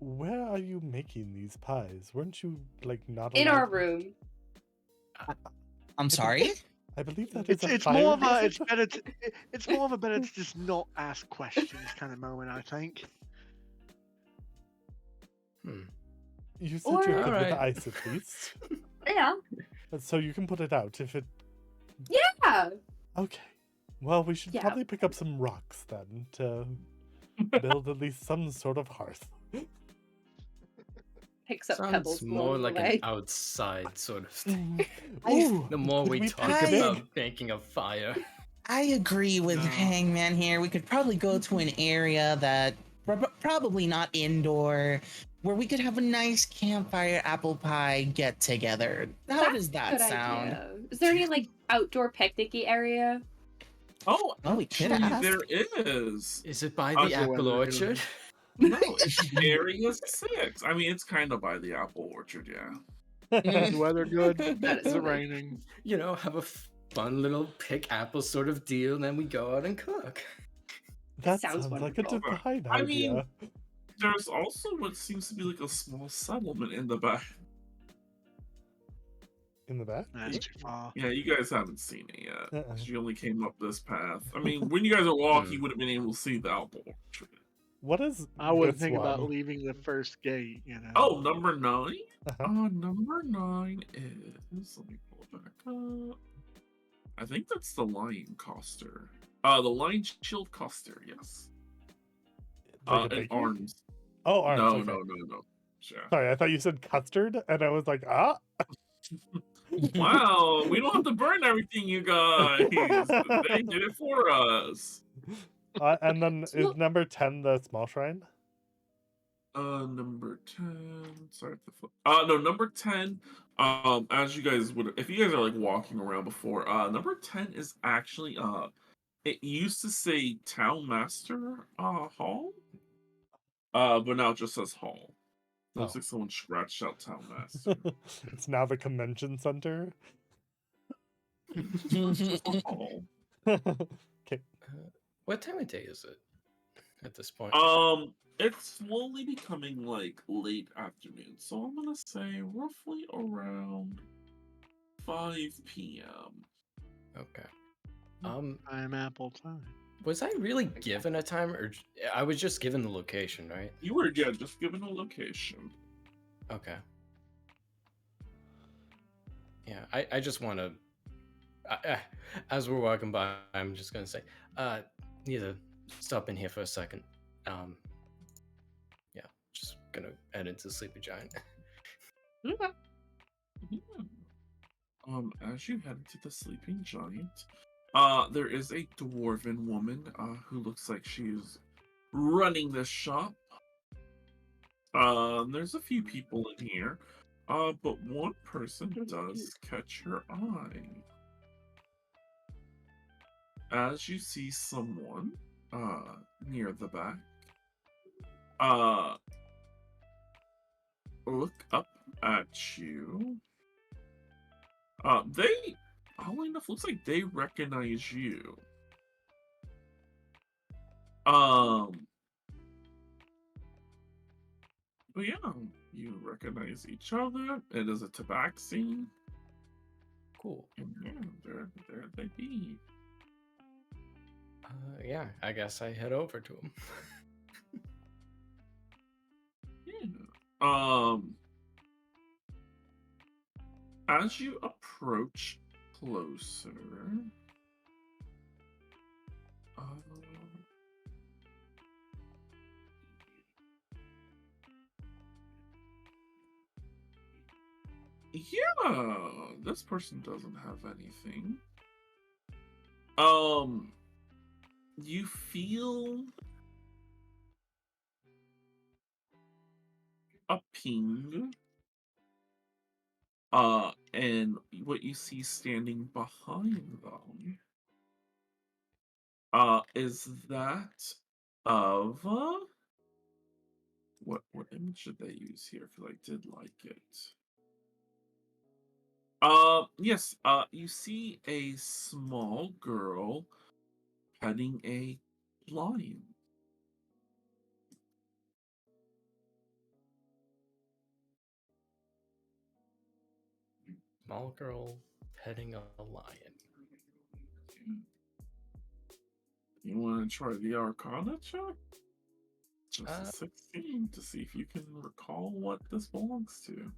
Where are you making these pies? Weren't you, like, not in allowed our to- room. I'm sorry? I believe that is It's a more of a fire it's better to it's more of a better to just not ask questions kind of moment, I think. You said Or- you're good with Alright. ice at least. Yeah. So you can put it out if it... Yeah. Okay. Well, we should Yeah. probably pick up some rocks then to build at least some sort of hearth. Picks up Sounds pebbles more along like the an way. outside sort of thing. Ooh, The more could we pick talk a big- about making a fire. I agree with No. Hangman here. We could probably go to an area that probably not indoor, where we could have a nice campfire apple pie get together. How That's does a that good sound? idea. Is there any like outdoor picnicky area? Oh, Oh, we could actually, ask. there is. Is it by I'll the go apple in there. orchard? No, it's Area 6. I mean, it's kind of by the apple orchard, yeah. Is the weather good? That is Is it funny. raining? You know, have a fun little pick apple sort of deal, and then we go out and cook. That Sounds sounds like a wonderful. divine I idea. mean- There's also what seems to be like a small settlement in the back. In the back? That's too far. Yeah, you guys haven't seen it yet. Uh-uh. She only came up this path. I mean, when you guys are walking, you would have been able to see the outdoor. What is I wouldn't this think about one? leaving the first gate, you know. Oh, number 9? Uh-huh. Number 9 is... Let me pull it back up. I think that's the Lion Coaster. The Lion Shield Coaster, yes. Like a And biggie? arms. Oh, arms. No, okay. no. Yeah. Sorry, I thought you said custard, and I was like, ah. Wow, we don't have to burn everything, you guys. They did it for us. And then is number 10 the small shrine? Number 10. Sorry, the flip. No, number 10. As you guys would, if you guys are like walking around before, number 10 is actually it used to say Town Master Hall. But now it just says Hall. Looks Oh. like someone scratched out Town Master. It's now the convention center. It's just a hall. Okay. What time of day is it at this point? It's slowly becoming like late afternoon, so I'm gonna say roughly around 5 p.m. Okay. I'm apple time. Was I really given a time, or I was just given the location, right? You were just given a location. Okay. Yeah, I just want to. As we're walking by, I'm just gonna say, need to stop in here for a second. Yeah, just gonna head into Sleepy Giant. Yeah. As you head into the Sleeping Giant, there is a dwarven woman, who looks like she's running this shop. There's a few people in here, but one person does catch her eye. As you see someone, near the back, look up at you. They, oddly enough, looks like they recognize you. But yeah, you recognize each other. It is a tabaxi. Cool. And yeah, there they be. Yeah, I guess I head over to him. Yeah. As you approach closer, yeah, this person doesn't have anything. You feel a ping. And what you see standing behind them, is that of, what image should they use here? I feel like I did like it. Yes, you see a small girl petting a lion. Small girl petting a lion. You want to try the Arcana check? Just a Uh, 16 to see if you can recall what this belongs to.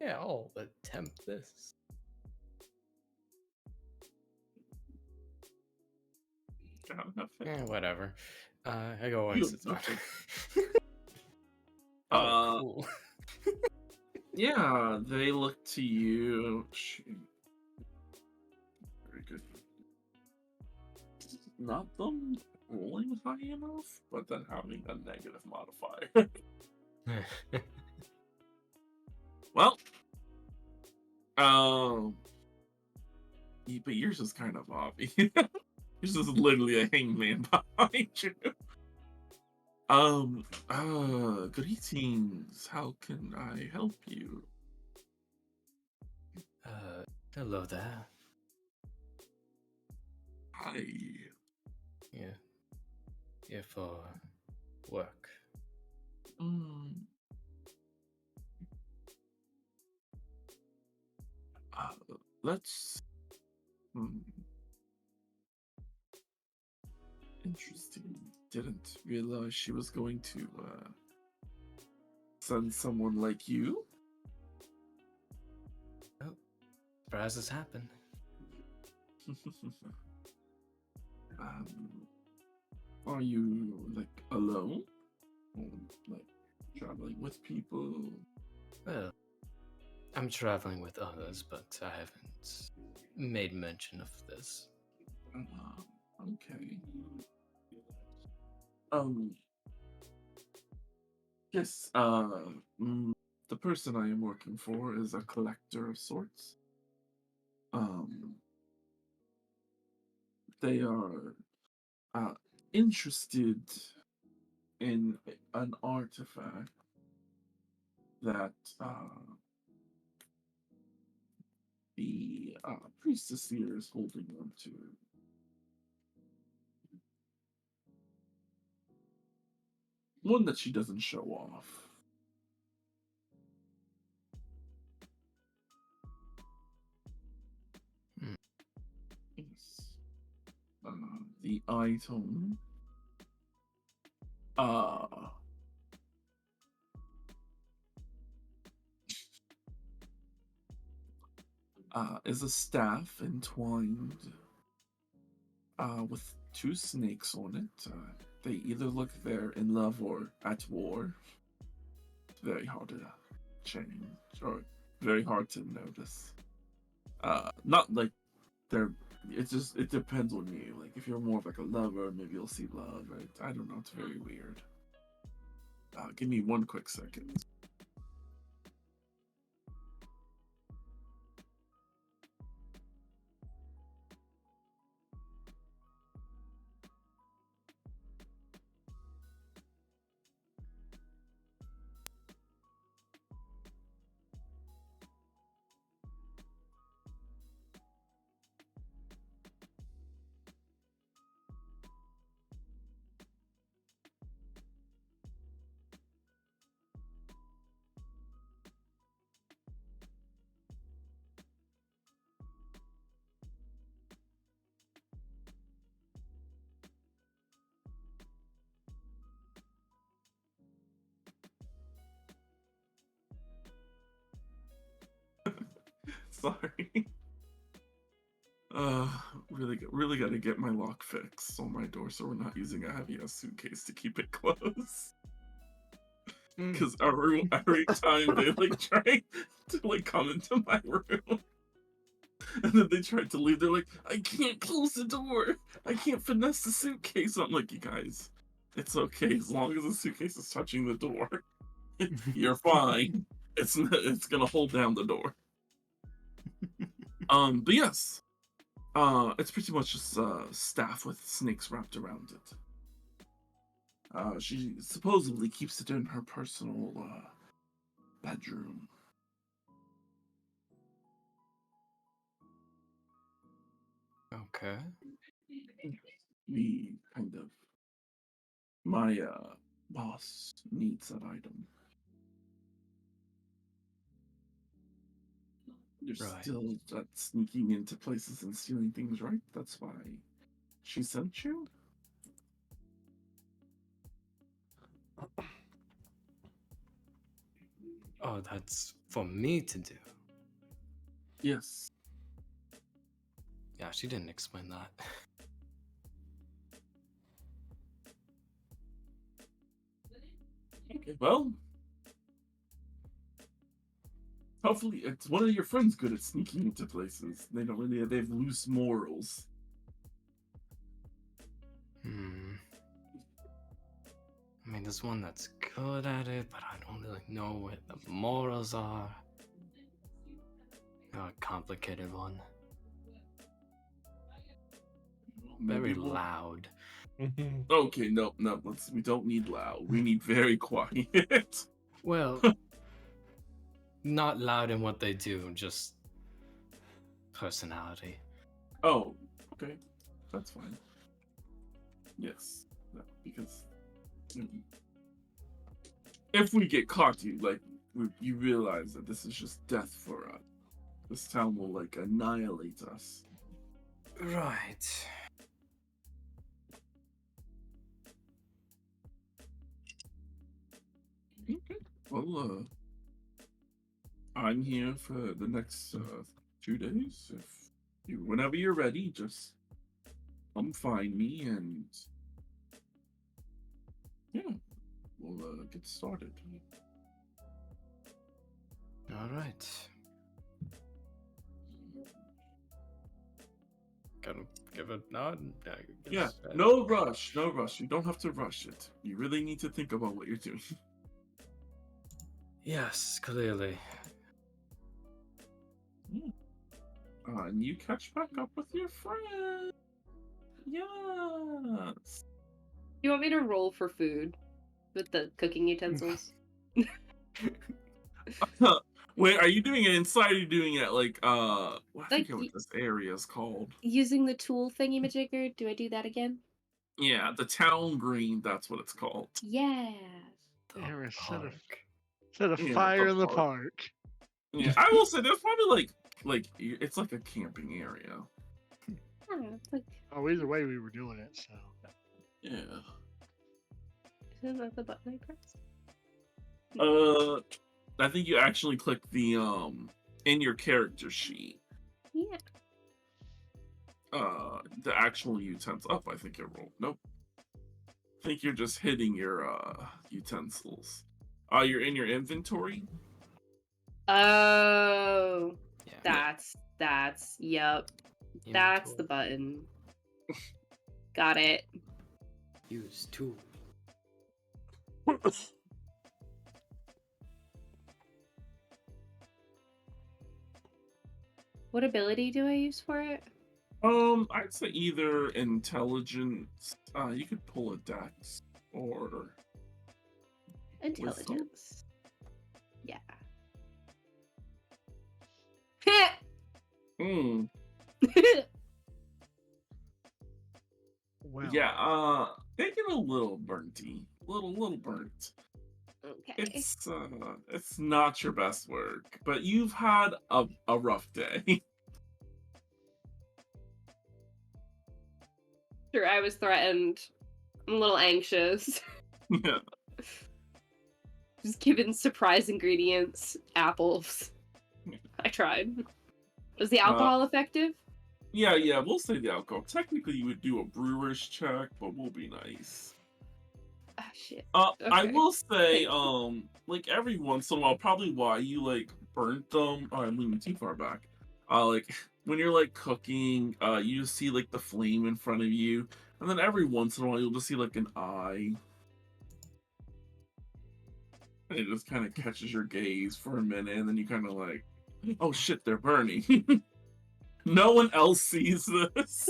Yeah, I'll attempt this. Gotta have faith. Whatever. I go You once. It's fine. Uh, Cool. Yeah, they look to you. Shoot. Very good. Not them rolling high enough, but then having a negative modifier. Well, but yours is kind of obvious. Yours is literally a hangman behind you. Greetings. How can I help you? Hello there. Hi. Yeah. Here for work. Uh, let's. Hmm. Interesting. Didn't realize she was going to send someone like you. Surprises happen. um, are you like alone, or like traveling with people? Well, I'm traveling with others, but I haven't made mention of this. Okay. Um. Yes. The person I am working for is a collector of sorts. Um. They are uh interested in an artifact that the priestess here is holding on to. One that she doesn't show off. Hmm. Yes. The item uh is a staff entwined with two snakes on it. They either look they're in love or at war. It's very hard to change, or very hard to notice. Not like they're. It's just it depends on you. Like if you're more of like a lover, maybe you'll see love. Right? I don't know. It's very weird. Give me one quick second. Sorry. Uh, really got to get my lock fixed on my door, so we're not using a heavy ass suitcase to keep it closed. Because every time they like try to like come into my room, and then they tried to leave, they're like, "I can't close the door. I can't finesse the suitcase." I'm like, "You guys, it's okay as long as the suitcase is touching the door. You're fine. It's gonna hold down the door." But yes. It's pretty much just staff with snakes wrapped around it. She supposedly keeps it in her personal bedroom. Okay. We kind of my boss needs that item. You're Right. still sneaking into places and stealing things, right? That's why she sent you? Oh, that's for me to do. Yes. Yeah, she didn't explain that. Okay, well, hopefully it's one of your friends good at sneaking into places. They have loose morals. I mean, there's one that's good at it, but I don't really know what the morals are. A complicated one. Very loud. Okay, no, we don't need loud. We need very quiet. Well, not loud in what they do, just personality. Oh, okay, that's fine. Yes, no, because if we get caught, you realize that this is just death for us. This town will like annihilate us. Right. Okay. Well, I'm here for the next 2 days. If you, whenever you're ready, just come find me, and yeah, we'll get started. All right. Kind of give a nod. I Yeah, guess, no rush, no rush. You don't have to rush it. You really need to think about what you're doing. Yes, clearly. And you catch back up with your friend. Yes. You want me to roll for food with the cooking utensils? Wait, are you doing it inside or are you doing it like I Like forget what this area is called. using the tool thingy majigger? Do I do that again? Yeah, the town green, that's what it's called. Yeah. There is Park. set a Yeah, fire the in the park. park. Yeah, I will say there's probably like it's like a camping area. Yeah, it's like, Oh, either way, we were doing it. So Yeah. isn't that the button I pressed? I think you actually click the in your character sheet. Yeah. The actual utensils up, I think it rolled. Nope. I think you're just hitting your utensils. You're in your inventory. Oh, Yeah. that's yep. That's the button. Got it. Use tool. What ability do I use for it? I'd say either intelligence. You could pull a dex or Intelligence. Yeah. Hmm. well, Yeah. They get a little burnty. Little burnt. Okay. It's not your best work, but you've had a rough day. Sure, I was threatened. I'm a little anxious. Yeah. Just given surprise ingredients, apples. I tried. Was the alcohol effective? Yeah, we'll say the alcohol. Technically, you would do a brewer's check, but we'll be nice. Ah, shit. I Okay. will say, Thank like every once in a while, probably why you like burnt them. Oh, I'm leaning too far back. Like when you're like cooking, you just see like the flame in front of you, and then every once in a while, you'll just see like an eye, and it just kind of catches your gaze for a minute, and then you kind of like, oh shit, they're burning. No one else sees this.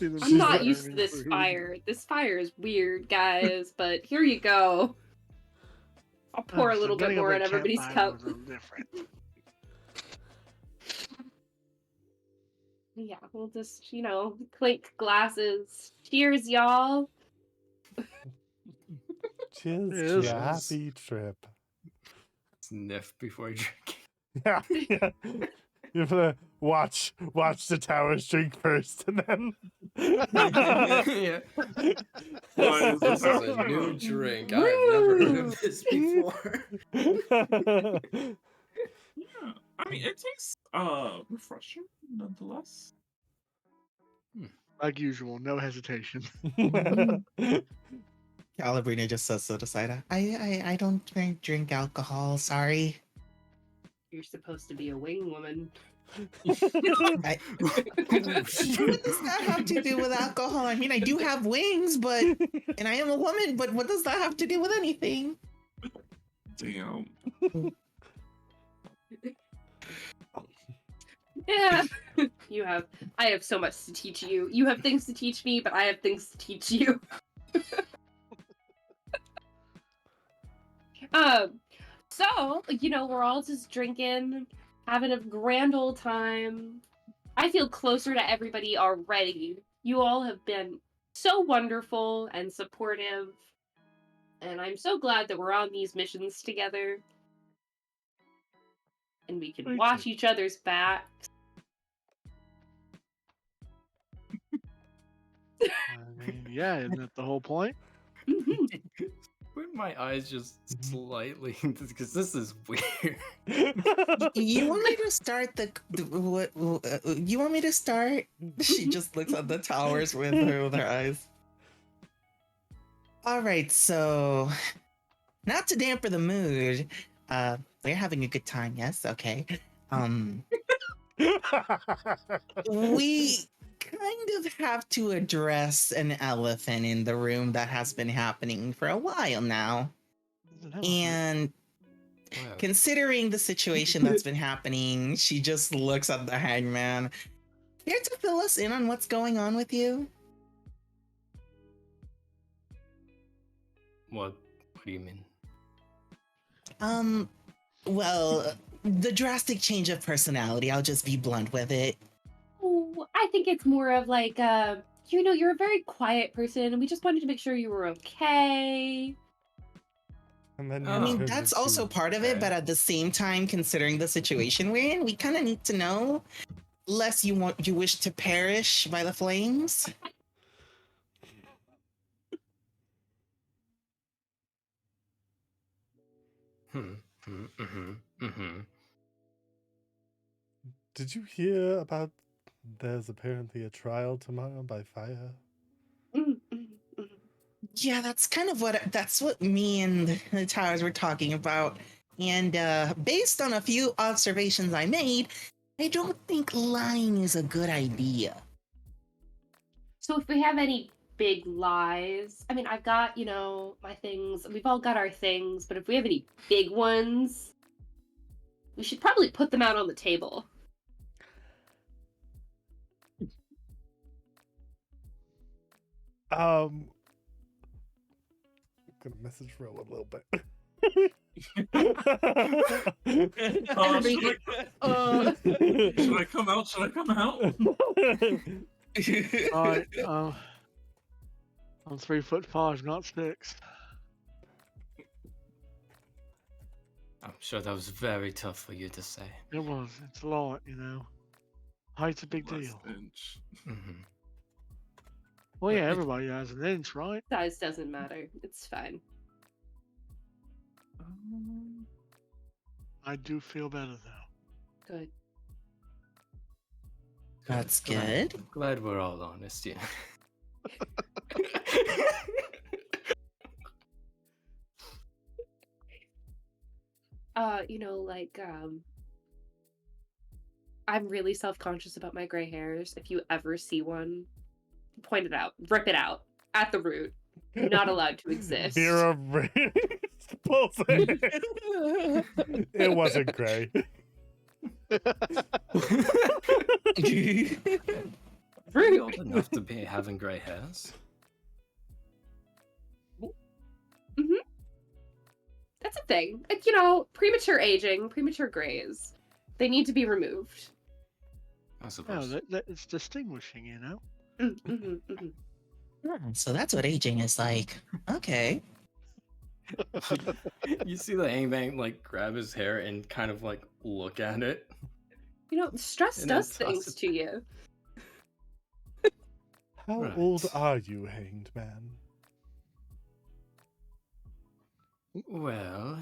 I'm not used to this fire. This fire is weird, guys, but here you go. I'll pour a little bit more in everybody's cup. Different. Yeah, we'll just, clink glasses. Cheers, y'all. Cheers to Cheers. your happy trip. Sniff before you drink. Yeah. You have to watch the towers drink first, and then. Yeah. Why is This is a happening? new drink. I've never heard of this before. Yeah, I mean it tastes refreshing nonetheless. Like usual, no hesitation. Calabrina just says so to Saida. I don't drink alcohol, sorry. You're supposed to be a wing woman. What does that have to do with alcohol? I mean, I do have wings, and I am a woman, but what does that have to do with anything? Damn. Yeah. I have so much to teach you. You have things to teach me, but I have things to teach you. So, we're all just drinking, having a grand old time. I feel closer to everybody already. You all have been so wonderful and supportive, and I'm so glad that we're on these missions together. and we can Me watch too. each other's backs. I mean, yeah, isn't that the whole point? With my eyes just slightly, because this is weird. You want me to start what? You want me to start? She just looks at the towers with her eyes. All right, so not to dampen the mood, we're having a good time. Yes, okay. We kind of have to address an elephant in the room that has been happening for a while now. An elephant. And Well, considering the situation that's been happening, she just looks at the hangman. Care to fill us in on what's going on with you? what do you mean? Well, the drastic change of personality, I'll just be blunt with it. Oh, I think it's more of like, you're a very quiet person, and we just wanted to make sure you were okay. And then I I you mean, turned that's into- also part of it, but at the same time, considering the situation we're in, we kind of need to know, lest you wish to perish by the flames. Did you hear about there's apparently a trial tomorrow by fire? Mm, mm, mm. Yeah, that's kind of that's what me and the towers were talking about. And based on a few observations I made, I don't think lying is a good idea. So if we have any big lies, I mean, I've got, my things. We've all got our things, but if we have any big ones, we should probably put them out on the table. I'm gonna message Ro a little bit. Should I come out? Should I come out? All right. I'm 3'5", not 6. I'm sure that was very tough for you to say. It was. It's a lot, Height's a big Less deal. inch. Mhm. Well, yeah, everybody has an inch, right? Size doesn't matter. It's fine. I do feel better though. Good. That's Glad- good. Glad we're all honest, yeah. I'm really self-conscious about my gray hairs. If you ever see one, point it out. Rip it out. At the root. Not allowed to exist. Vera pulls it. It wasn't gray. Are you old enough to be having gray hairs? That's a thing. Like, premature aging, premature grays. They need to be removed. I No, suppose. it's distinguishing, So that's what aging is like. Okay. You see the Angbang like grab his hair and kind of like look at it. Stress And then does things toss it to you. How Right. old are you, hanged man? Well,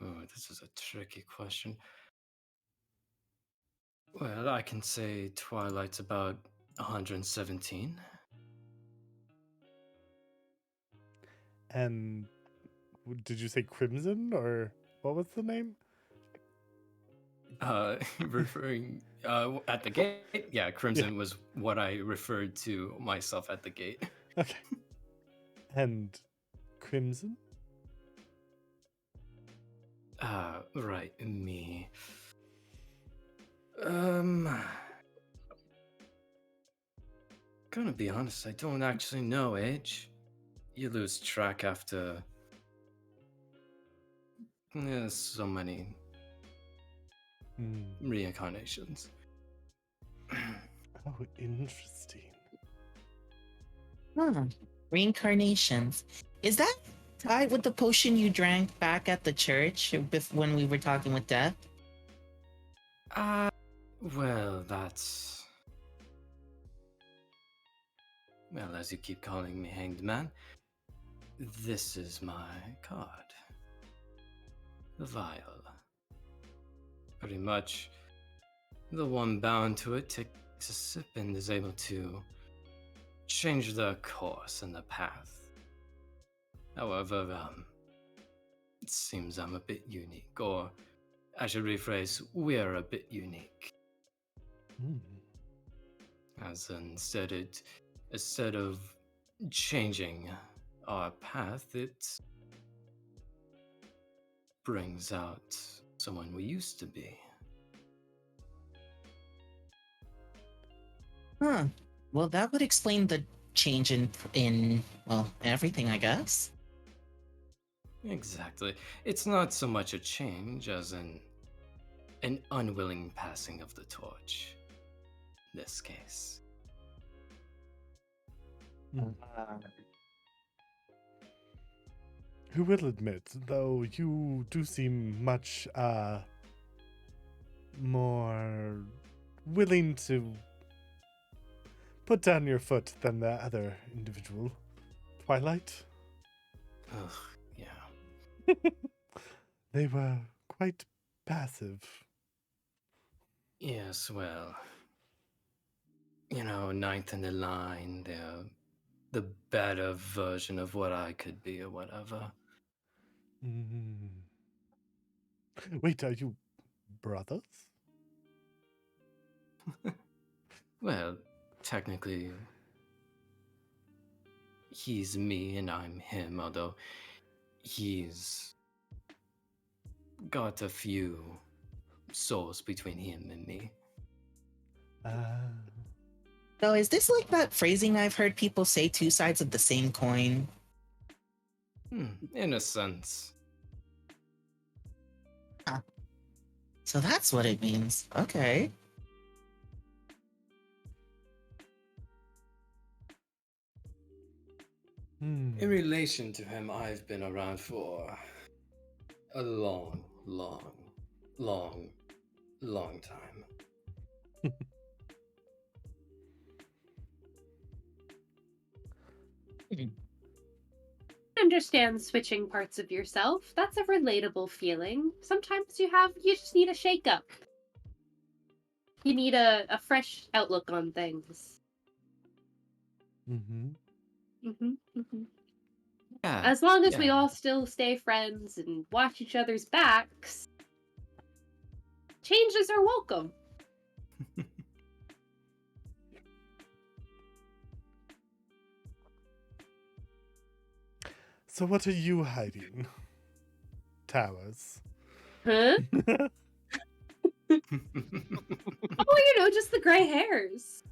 oh, this is a tricky question. Well, I can say Twilight's about 117. And did you say Crimson or what was the name? Referring at the gate. Yeah, Crimson was what I referred to myself at the gate. Okay. And Crimson? Right, me. Gonna be honest, I don't actually know age. You lose track after so many reincarnations. Oh, interesting. Reincarnations. Is that tie with the potion you drank back at the church when we were talking with Death? Well, that's... Well, as you keep calling me Hanged Man, this is my card. The vial. Pretty much, the one bound to it takes a sip and is able to change the course and the path. However, it seems I'm a bit unique, or I should rephrase, we're a bit unique. Hmm. As instead of changing our path, it brings out someone we used to be. Huh. Well, that would explain the change in well, everything, I guess. Exactly. It's not so much a change as an unwilling passing of the torch. In this case. Who will admit, though, you do seem much more willing to put down your foot than the other individual. Twilight? Ugh, yeah. They were quite passive. Yes, well, ninth in the line, they're the better version of what I could be or whatever. Mm. Wait, are you brothers? Well, technically, he's me and I'm him, although he's got a few souls between him and me. So is this like that phrasing I've heard people say, two sides of the same coin? In a sense. So that's what it means. Okay. In relation to him, I've been around for a long, long, long, long time. Understand switching parts of yourself. That's a relatable feeling. Sometimes you just need a shake up. You need a fresh outlook on things. Yeah, As long as we yeah. all still stay friends and watch each other's backs, changes are welcome. So what are you hiding? Towers. Huh? Oh, just the gray hairs.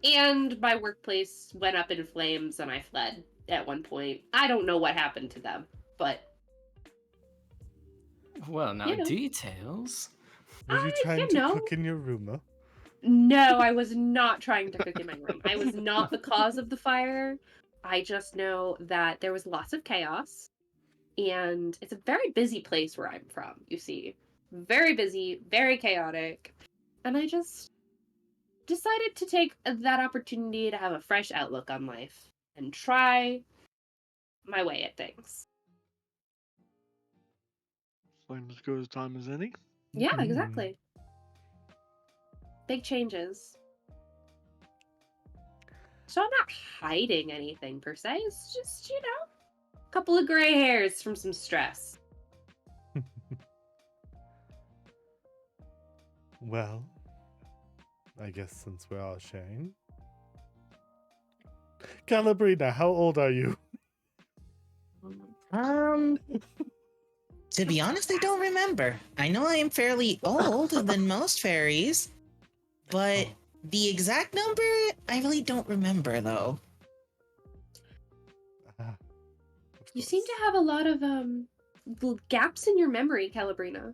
And my workplace went up in flames and I fled at one point. I don't know what happened to them, but... Well, now details. Were you trying to cook in your room, huh? No, I was not trying to cook in my room. I was not the cause of the fire. I just know that there was lots of chaos. And it's a very busy place where I'm from, you see. Very busy, very chaotic. And I just decided to take that opportunity to have a fresh outlook on life and try my way at things. Same as good as time as any. Yeah, exactly. Big changes. So I'm not hiding anything per se. It's just, a couple of gray hairs from some stress. Well, I guess since we're all sharing. Calabrina, how old are you? To be honest, I don't remember. I know I am fairly old than most fairies, but the exact number, I really don't remember, though. You seem to have a lot of gaps in your memory, Calabrina.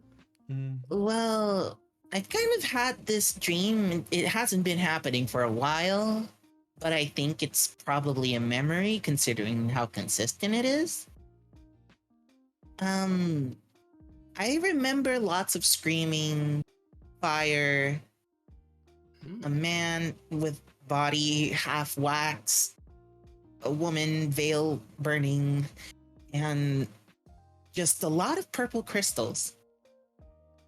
Well, I've kind of had this dream. It hasn't been happening for a while, but I think it's probably a memory considering how consistent it is. I remember lots of screaming, fire, a man with body half waxed, a woman veil burning, and just a lot of purple crystals.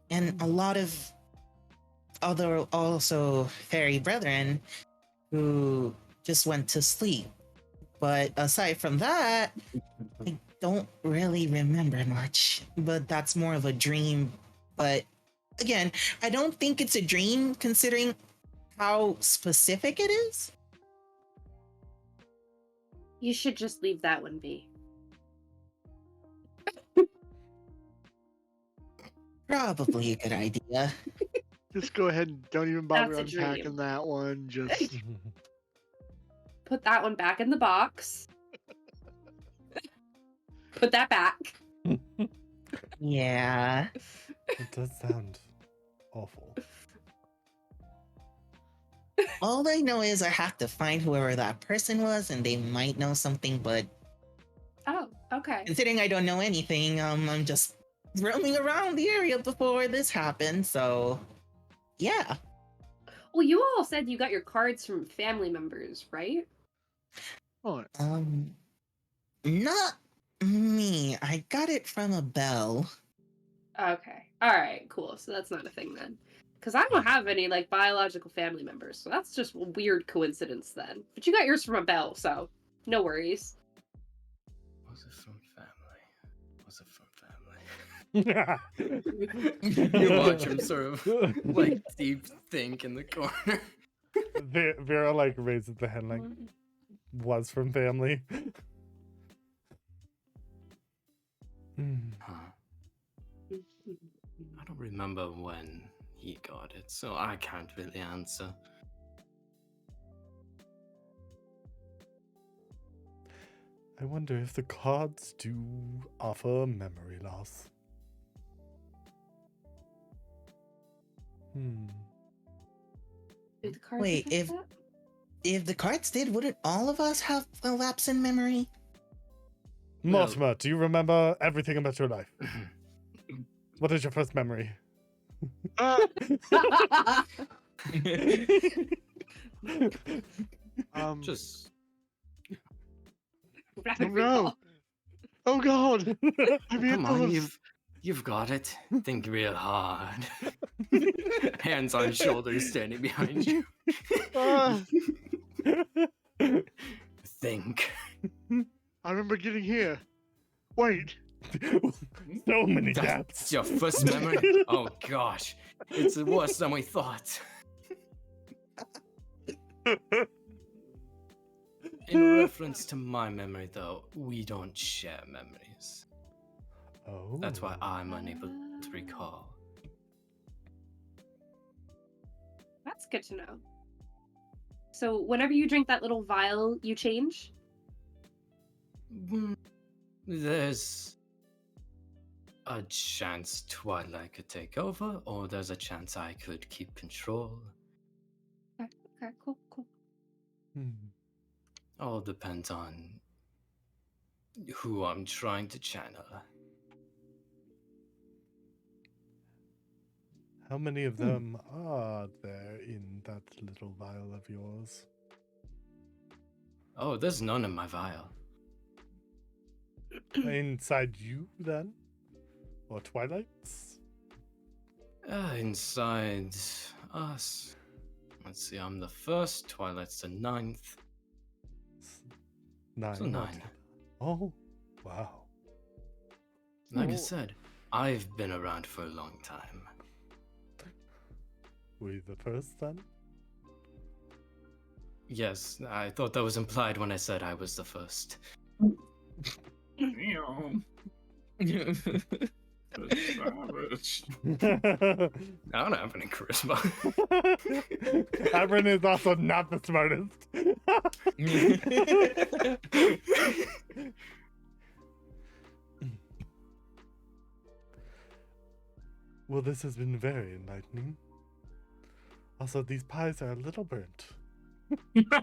And a lot of other also fairy brethren who just went to sleep. But aside from that, I don't really remember much. But that's more of a dream. But again, I don't think it's a dream considering how specific it is. You should just leave that one be. Probably a good idea. Just go ahead and don't even bother That's a dream. unpacking that one. Just Put that one back in the box. Put that back. Yeah. It does sound awful. All I know is I have to find whoever that person was, and they might know something, but Oh, okay. considering I don't know anything, I'm just roaming around the area before this happened, so yeah. Well, you all said you got your cards from family members, right? oh, Not me. I got it from a bell. Okay. All right, cool. So that's not a thing then. Because I don't have any, like, biological family members, so that's just a weird coincidence then. But you got yours from a bell, so no worries. Was it from family? Was it from family? You watch him sort of like deep think in the corner. Vera like raises the hand like was from family. Huh. I don't remember when he got it, so I can't really answer. I wonder if the cards do offer memory loss. Do the cards Wait, affect that? If the cards did, wouldn't all of us have a lapse in memory? Well- Mortimer, do you remember everything about your life? What is your first memory? Just Rapid Oh, no. recall. oh god! I'm come on, those. you've got it. Think real hard. Hands on shoulders, standing behind you. Ah, Think. I remember getting here. Wait, So many That's deaths. your first memory? Oh gosh, it's worse than we thought. In reference to my memory, though, we don't share memories. Oh. That's why I'm unable to recall. That's good to know. So whenever you drink that little vial, you change? There's a chance Twilight could take over, or there's a chance I could keep control. Okay, cool. All depends on who I'm trying to channel. How many of them are there in that little vial of yours? Oh, there's none in my vial. Inside you, then? Or Twilight's? Inside us. Let's see, I'm the first, Twilight's the 9th. 9. So 9. altogether. Oh, wow. Like I Oh. said, I've been around for a long time. Were you the first then? Yes, I thought that was implied when I said I was the first. Damn. Savage. I don't have any charisma. Aaron is also not the smartest. Well, this has been very enlightening. Also, these pies are a little burnt.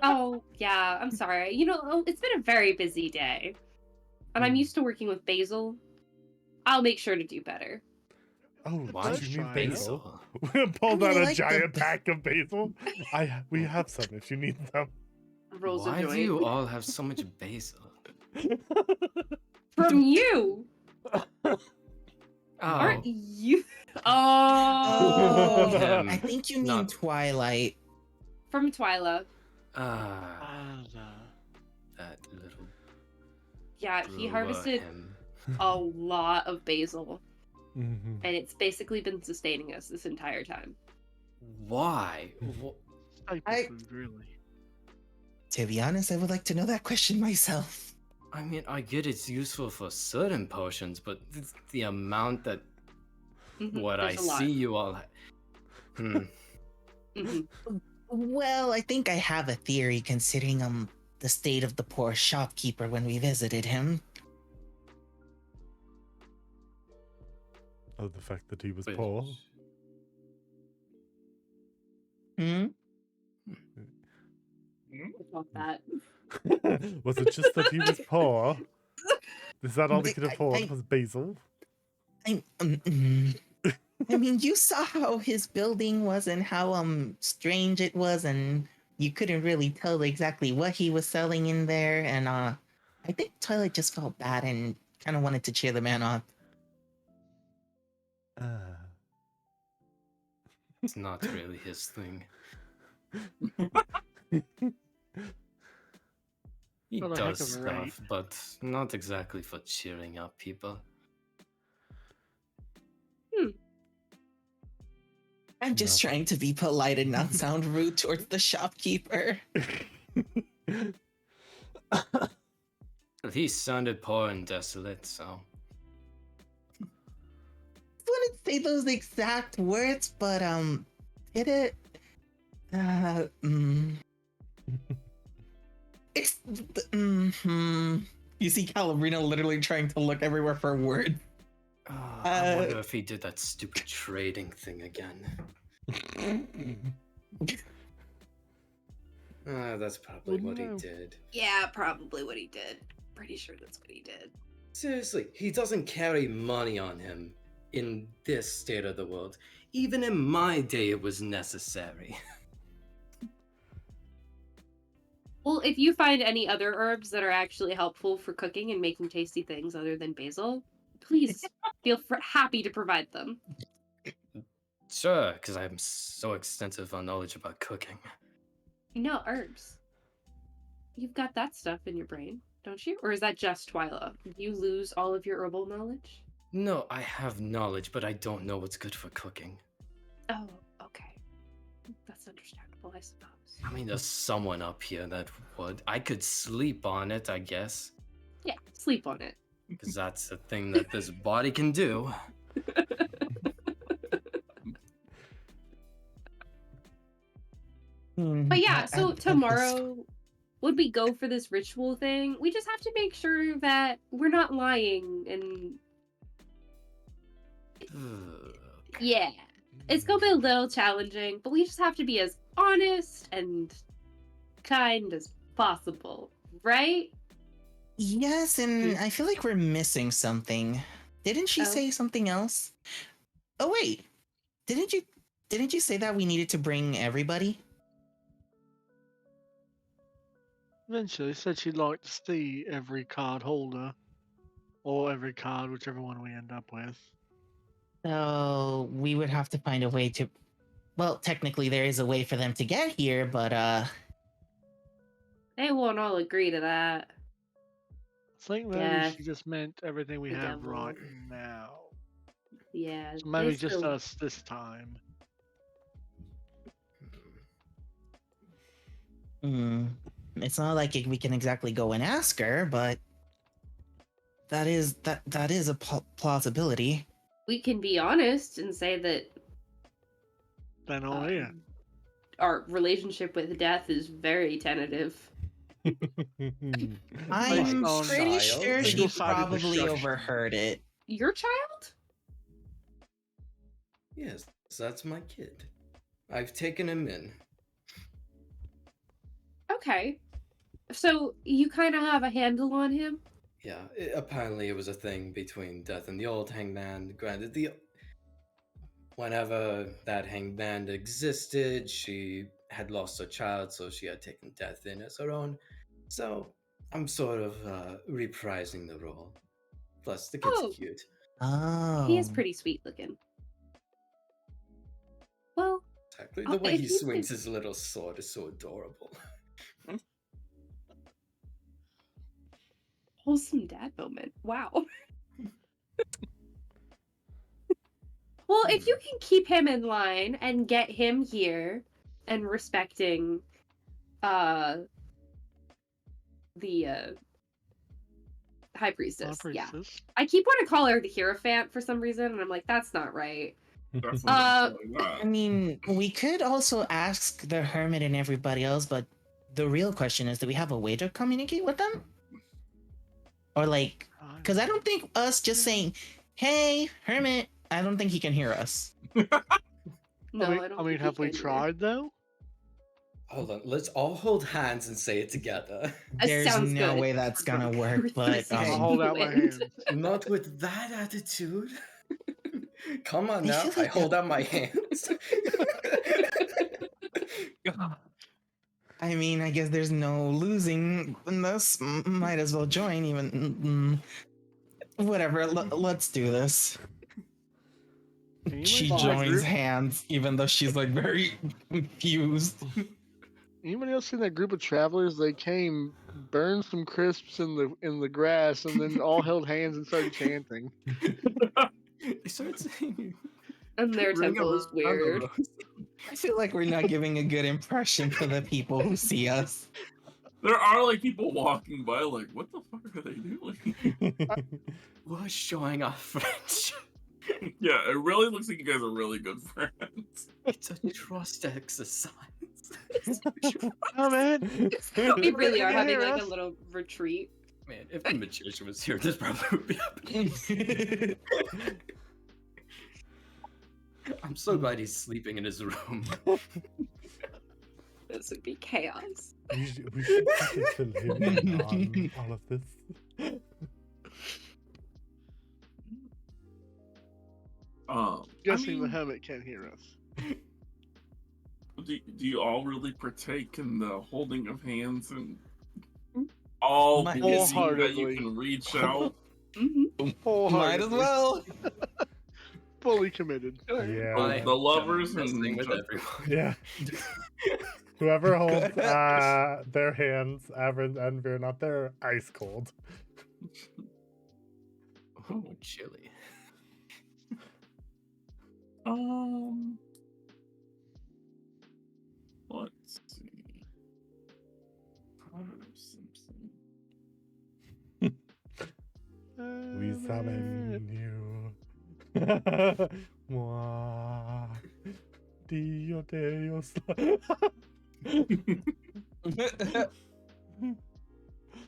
Oh, yeah, I'm sorry. It's been a very busy day. And I'm used to working with basil. I'll make sure to do better. Oh, Why did you need try it. basil? Basil? Pulled I out a like the giant ba- pack of basil. We have some if you need them. Rolls a Why do joint. you all have so much basil? From you! Oh, Aren't you? Oh, Him, I think you mean not- Twilight. From Twyla. That little Yeah, he brewer harvested him. a lot of basil. Mhm. And it's basically been sustaining us this entire time. Why? Staple I- food, really. To be honest, I would like to know that question myself. I mean, I get it's useful for certain potions, but the amount that what I There's a lot. see you all. Mhm. Well, I think I have a theory considering the state of the poor shopkeeper when we visited him. Oh, the fact that he was Wait. poor. Hmm? About that. Was it just that he was poor? Is that all he could I- afford I- was basil? I mean, you saw how his building was and how strange it was, and you couldn't really tell exactly what he was selling in there. And I think Twilight just felt bad and kind of wanted to cheer the man up. It's not really his thing. He Not a heck does of a rate. stuff, but not exactly for cheering up people. I'm just No. trying to be polite and not sound rude towards the shopkeeper. Well, he sounded poor and desolate, so. I wouldn't say those exact words, but did it? It's You see Calabrino literally trying to look everywhere for a word. I wonder if he did that stupid trading thing again. That's probably what he no. did. Yeah, probably what he did. Pretty sure that's what he did. Seriously, he doesn't carry money on him in this state of the world. Even in my day, it was necessary. Well, if you find any other herbs that are actually helpful for cooking and making tasty things other than basil, please feel happy to provide them. Sure, because I have so extensive knowledge about cooking. No, herbs. You've got that stuff in your brain, don't you? Or is that just Twyla? Do you lose all of your herbal knowledge? No, I have knowledge, but I don't know what's good for cooking. Oh, okay. That's understandable, I suppose. I mean, there's someone up here that would. I could sleep on it, I guess. Yeah, sleep on it. Because that's the thing that this body can do. But yeah, so tomorrow, when we go for this ritual thing, we just have to make sure that we're not lying and yeah. It's gonna be a little challenging, but we just have to be as honest and kind as possible, right? Yes, and I feel like we're missing something. Didn't she Oh. say something else? Oh wait, didn't you say that we needed to bring everybody? Eventually, said she'd like to see every card holder, or every card, whichever one we end up with. So we would have to find a way to. Well, technically there is a way for them to get here, but They won't all agree to that. I think maybe Yeah. she just meant everything we The have devil. right now. Yeah. So maybe they just still- us this time. it's not like we can exactly go and ask her, but that is a plausibility. We can be honest and say that Then all here. our relationship with death is very tentative. I'm on pretty style. sure she Single-sided probably destruction. overheard it. Your child? Yes, that's my kid. I've taken him in. Okay. So you kind of have a handle on him? Yeah, apparently it was a thing between Death and the old hangman. Granted, whenever that hangman existed, she had lost her child, so she had taken Death in as her own. So I'm sort of reprising the role. Plus, the kid's Oh. cute. He is Oh. pretty sweet looking. Well, Exactly. The way if he you swings can- his little sword is so adorable. wholesome dad moment. Wow. Well, if you can keep him in line and get him here and respecting the High Priestess. Yeah. Priestess. I keep wanting to call her the Hierophant for some reason, and I'm like, that's not right. Definitely Uh, something like I that. mean, we could also ask the hermit and everybody else, but the real question is, do we have a way to communicate with them? Or like, because I don't think us just saying, "Hey, hermit," I don't think he can hear us. No, I don't. I mean, think have he we can either. tried though? Hold on, let's all hold hands and say it together. There's sounds no good. way that's We're gonna drunk. work, We're but thirsty. I'll um, hold out my Wind. hands. Not with that attitude. Come on I now, feel I like hold out my hands. I mean, I guess there's no losing in this. Might as well join, even. Whatever, let's do this. Can you She mention that joins group? hands, even though she's like very confused. Anybody else seen that group of travelers? They came, burned some crisps in the grass, and then all held hands and started chanting. They started singing. And their Ring temple is around the weird. rose. I feel like we're not giving a good impression to the people who see us. There are like people walking by, like, what the fuck are they doing? We're showing our friendship. Yeah, it really looks like you guys are really good friends. It's a trust exercise. Oh man, We really are Can you having hear like a us? little retreat. Man, if the magician was here, this probably would be happening. I'm so glad he's sleeping in his room. This would be chaos. we should fill him in on all of this. guessing I the mean, hermit can't hear us. do you all really partake in the holding of hands and all Might- believe that you Wholeheartedly. can reach out? Mm-hmm. Might as Wholeheartedly. well. Fully committed. Yeah. I The lovers am messing and with just- everyone. Yeah. Whoever holds their hands, Avern and Veer, not they're ice cold. Oh, chilly. Let's see. Connor Simpson. We summon you. Moi. Dio Deus.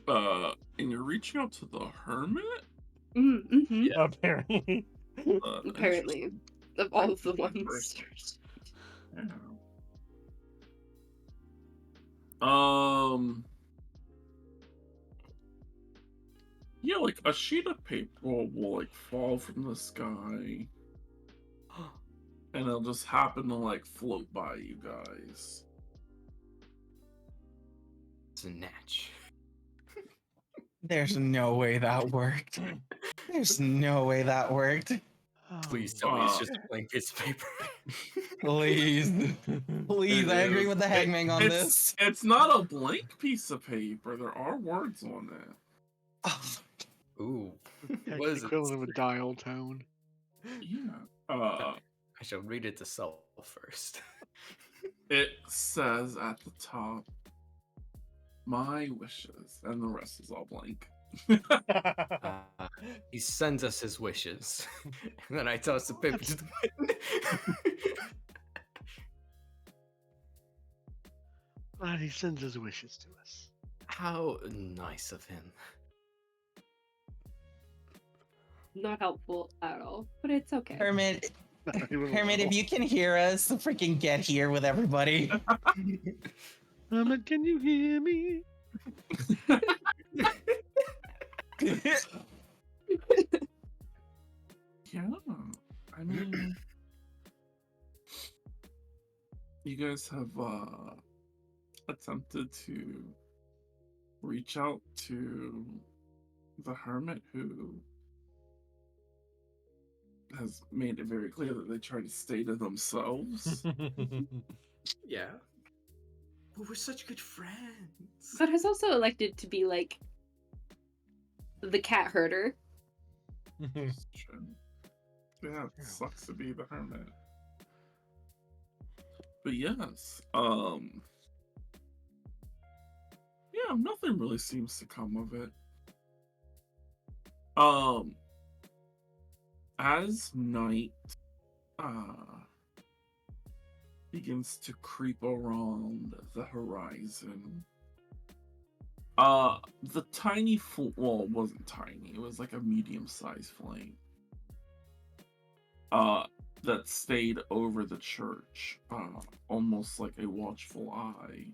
And you're reaching out to the hermit? Mm-hmm. Yeah. Apparently. Apparently, of all of the Interesting. ones. Yeah. Yeah, like a sheet of paper will like fall from the sky, and it'll just happen to like float by you guys. It's a natch. There's no way that worked. There's no way that worked. Please tell me it's just a blank piece of paper. Please. Please, It I agree is. with the hangman on It's- this. It's not a blank piece of paper. There are words on it. Oh, Ooh. Heck, What is the it? equivalent of a dial tone. Yeah. I shall read it to self first. It says at the top, "My wishes," and the rest is all blank. He sends us his wishes, and then I toss the paper to the wind. And he sends his wishes to us. How nice of him. Not helpful at all, but it's okay. Hermit, Hermit, if you can hear us, freaking get here with everybody. Hermit, can you hear me? Yeah, I mean, you guys have attempted to reach out to the hermit, who has made it very clear that they try to stay to themselves. Yeah. But we're such good friends. But has also elected to be like the cat herder. It's true. Yeah, it sucks to be the hermit. But yes, yeah, nothing really seems to come of it. As night begins to creep around the horizon, the tiny well, it wasn't tiny, it was like a medium-sized flame that stayed over the church, almost like a watchful eye,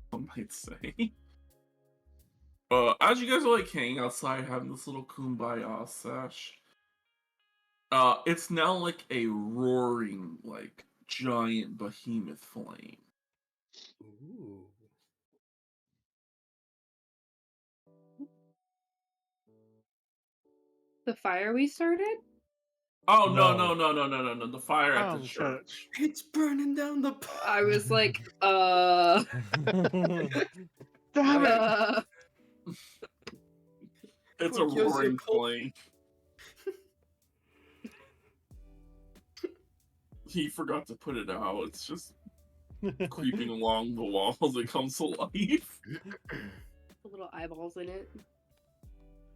some might say. As you guys are like hanging outside having this little kumbaya sesh, it's now like a roaring, like giant behemoth flame. Ooh. The fire we started? Oh No. no! The fire at the Oh, church. It's burning down the I was like, Damn it! It's a Quick, use your roaring flame. He forgot to put it out. It's just creeping along the walls. It comes to life. the little eyeballs in it.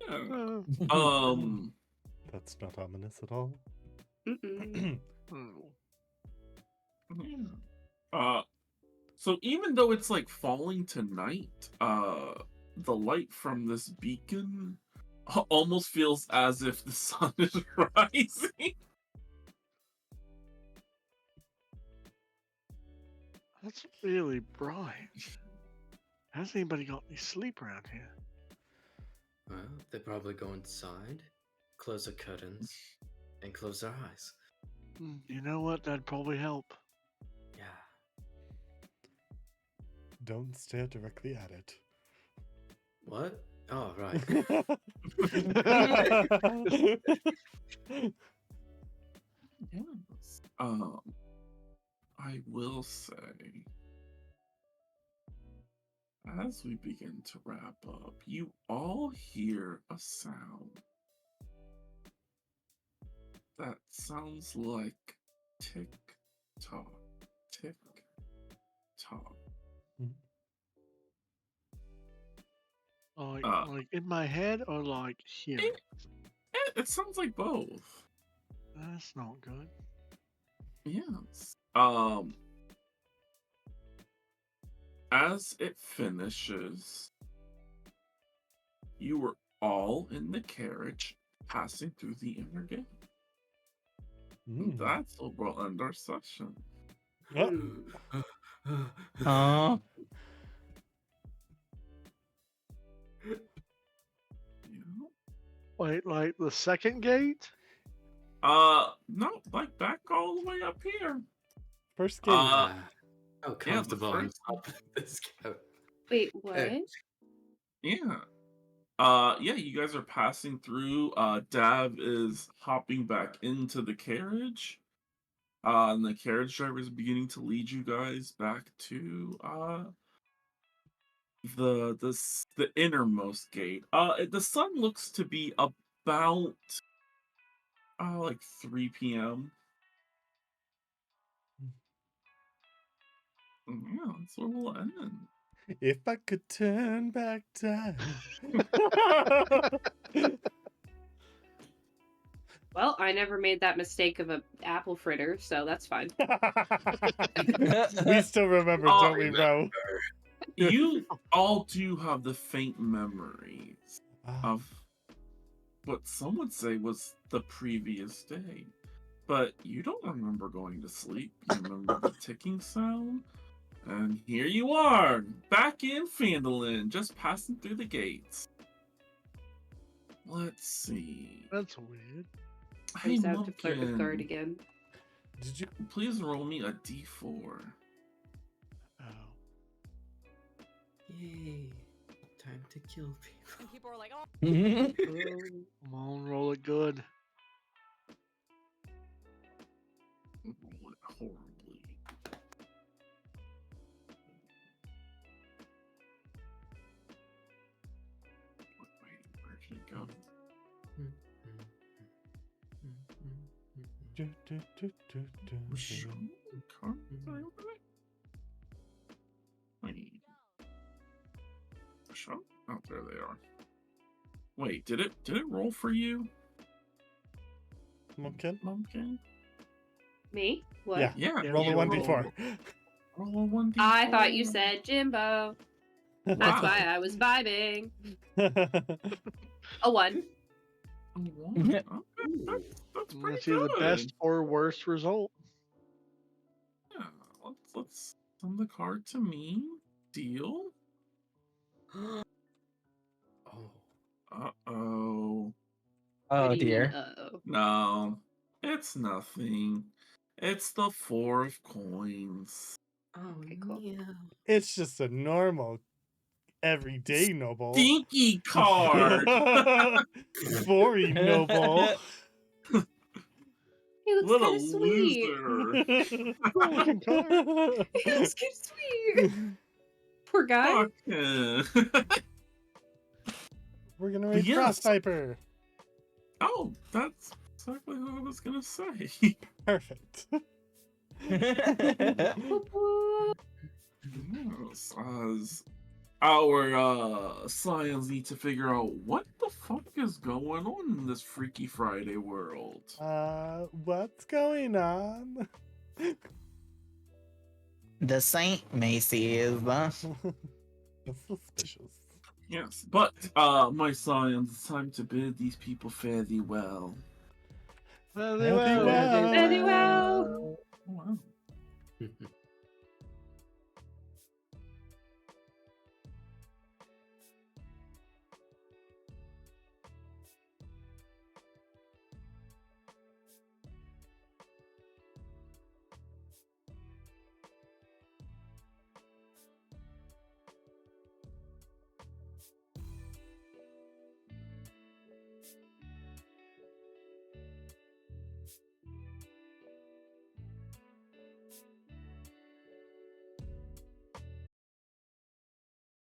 Yeah. Uh, That's not ominous at all. Mm-mm. Yeah. So even though it's like falling to night, the light from this beacon almost feels as if the sun is rising. That's really bright. Has anybody got any sleep around here? Well, they probably go inside, close the curtains, and close their eyes. You know what? That'd probably help. Yeah. Don't stare directly at it. What? Oh, right. Yes. I will say, as we begin to wrap up, you all hear a sound that sounds like tick tock, tick tock. Like in my head or like here? It sounds like both. That's not good. Yes. As it finishes, you were all in the carriage passing through the inner gate. And that's what will end our session. Huh? Yeah. Wait, like the second gate? No, like back all the way up here. First game. How Yeah, the comfortable on first. top of this couch. Wait, what? Yeah. Yeah, you guys are passing through. Dav is hopping back into the carriage. And the carriage driver is beginning to lead you guys back to the innermost gate. The sun looks to be about like 3 p.m. Yeah, that's where we'll end. If I could turn back time. Well, I never made that mistake of an apple fritter, so that's fine. We still remember, Oh, don't we, bro? You all do have the faint memories of what some would say was the previous day. But you don't remember going to sleep. You remember the ticking sound. And here you are, back in Phandalin, just passing through the gates. Let's see. That's weird. I just have to flirt with Guard Mumpkin, again. Did you? please roll me a d4. Oh. Yay. Time to kill people. And people are like, oh, Come on, roll it good. Roll it horribly. Where'd he go? Do, do, do, do, do, Sure. do. Cards are over there? Wait. Sure. Oh, there they are. Wait, did it roll for you, Mumpkin? Mumpkin? Me? What? Yeah. Yeah. Yeah, Roll a you 1d4. Roll a 1d4. I thought you said Jimbo. That's Wow. why I was vibing. A 1. A 1. Okay, that's pretty Let's see the good. best or worst result. Yeah, let's send the card to me. Deal. Oh. Uh-oh. Oh What do you mean, dear. uh-oh? No, it's nothing. It's the 4 of coins. Oh, Okay, cool. yeah. It's just a normal, everyday noble. Stinky card! Boring noble. He looks What a kind of sweet. loser! Looking card. He looks kind of sweet. Poor guy. Fuck him. We're gonna raid Yes. Frostviper. Oh, that's exactly what I was gonna say. Perfect. Whoop, whoop. Yes, as our scions need to figure out what the fuck is going on in this Freaky Friday world. What's going on? The Saint Macy's. That's suspicious. Yes, but my scions, it's time to bid these people fare thee well. Very Very well. well. Very well. Oh, wow.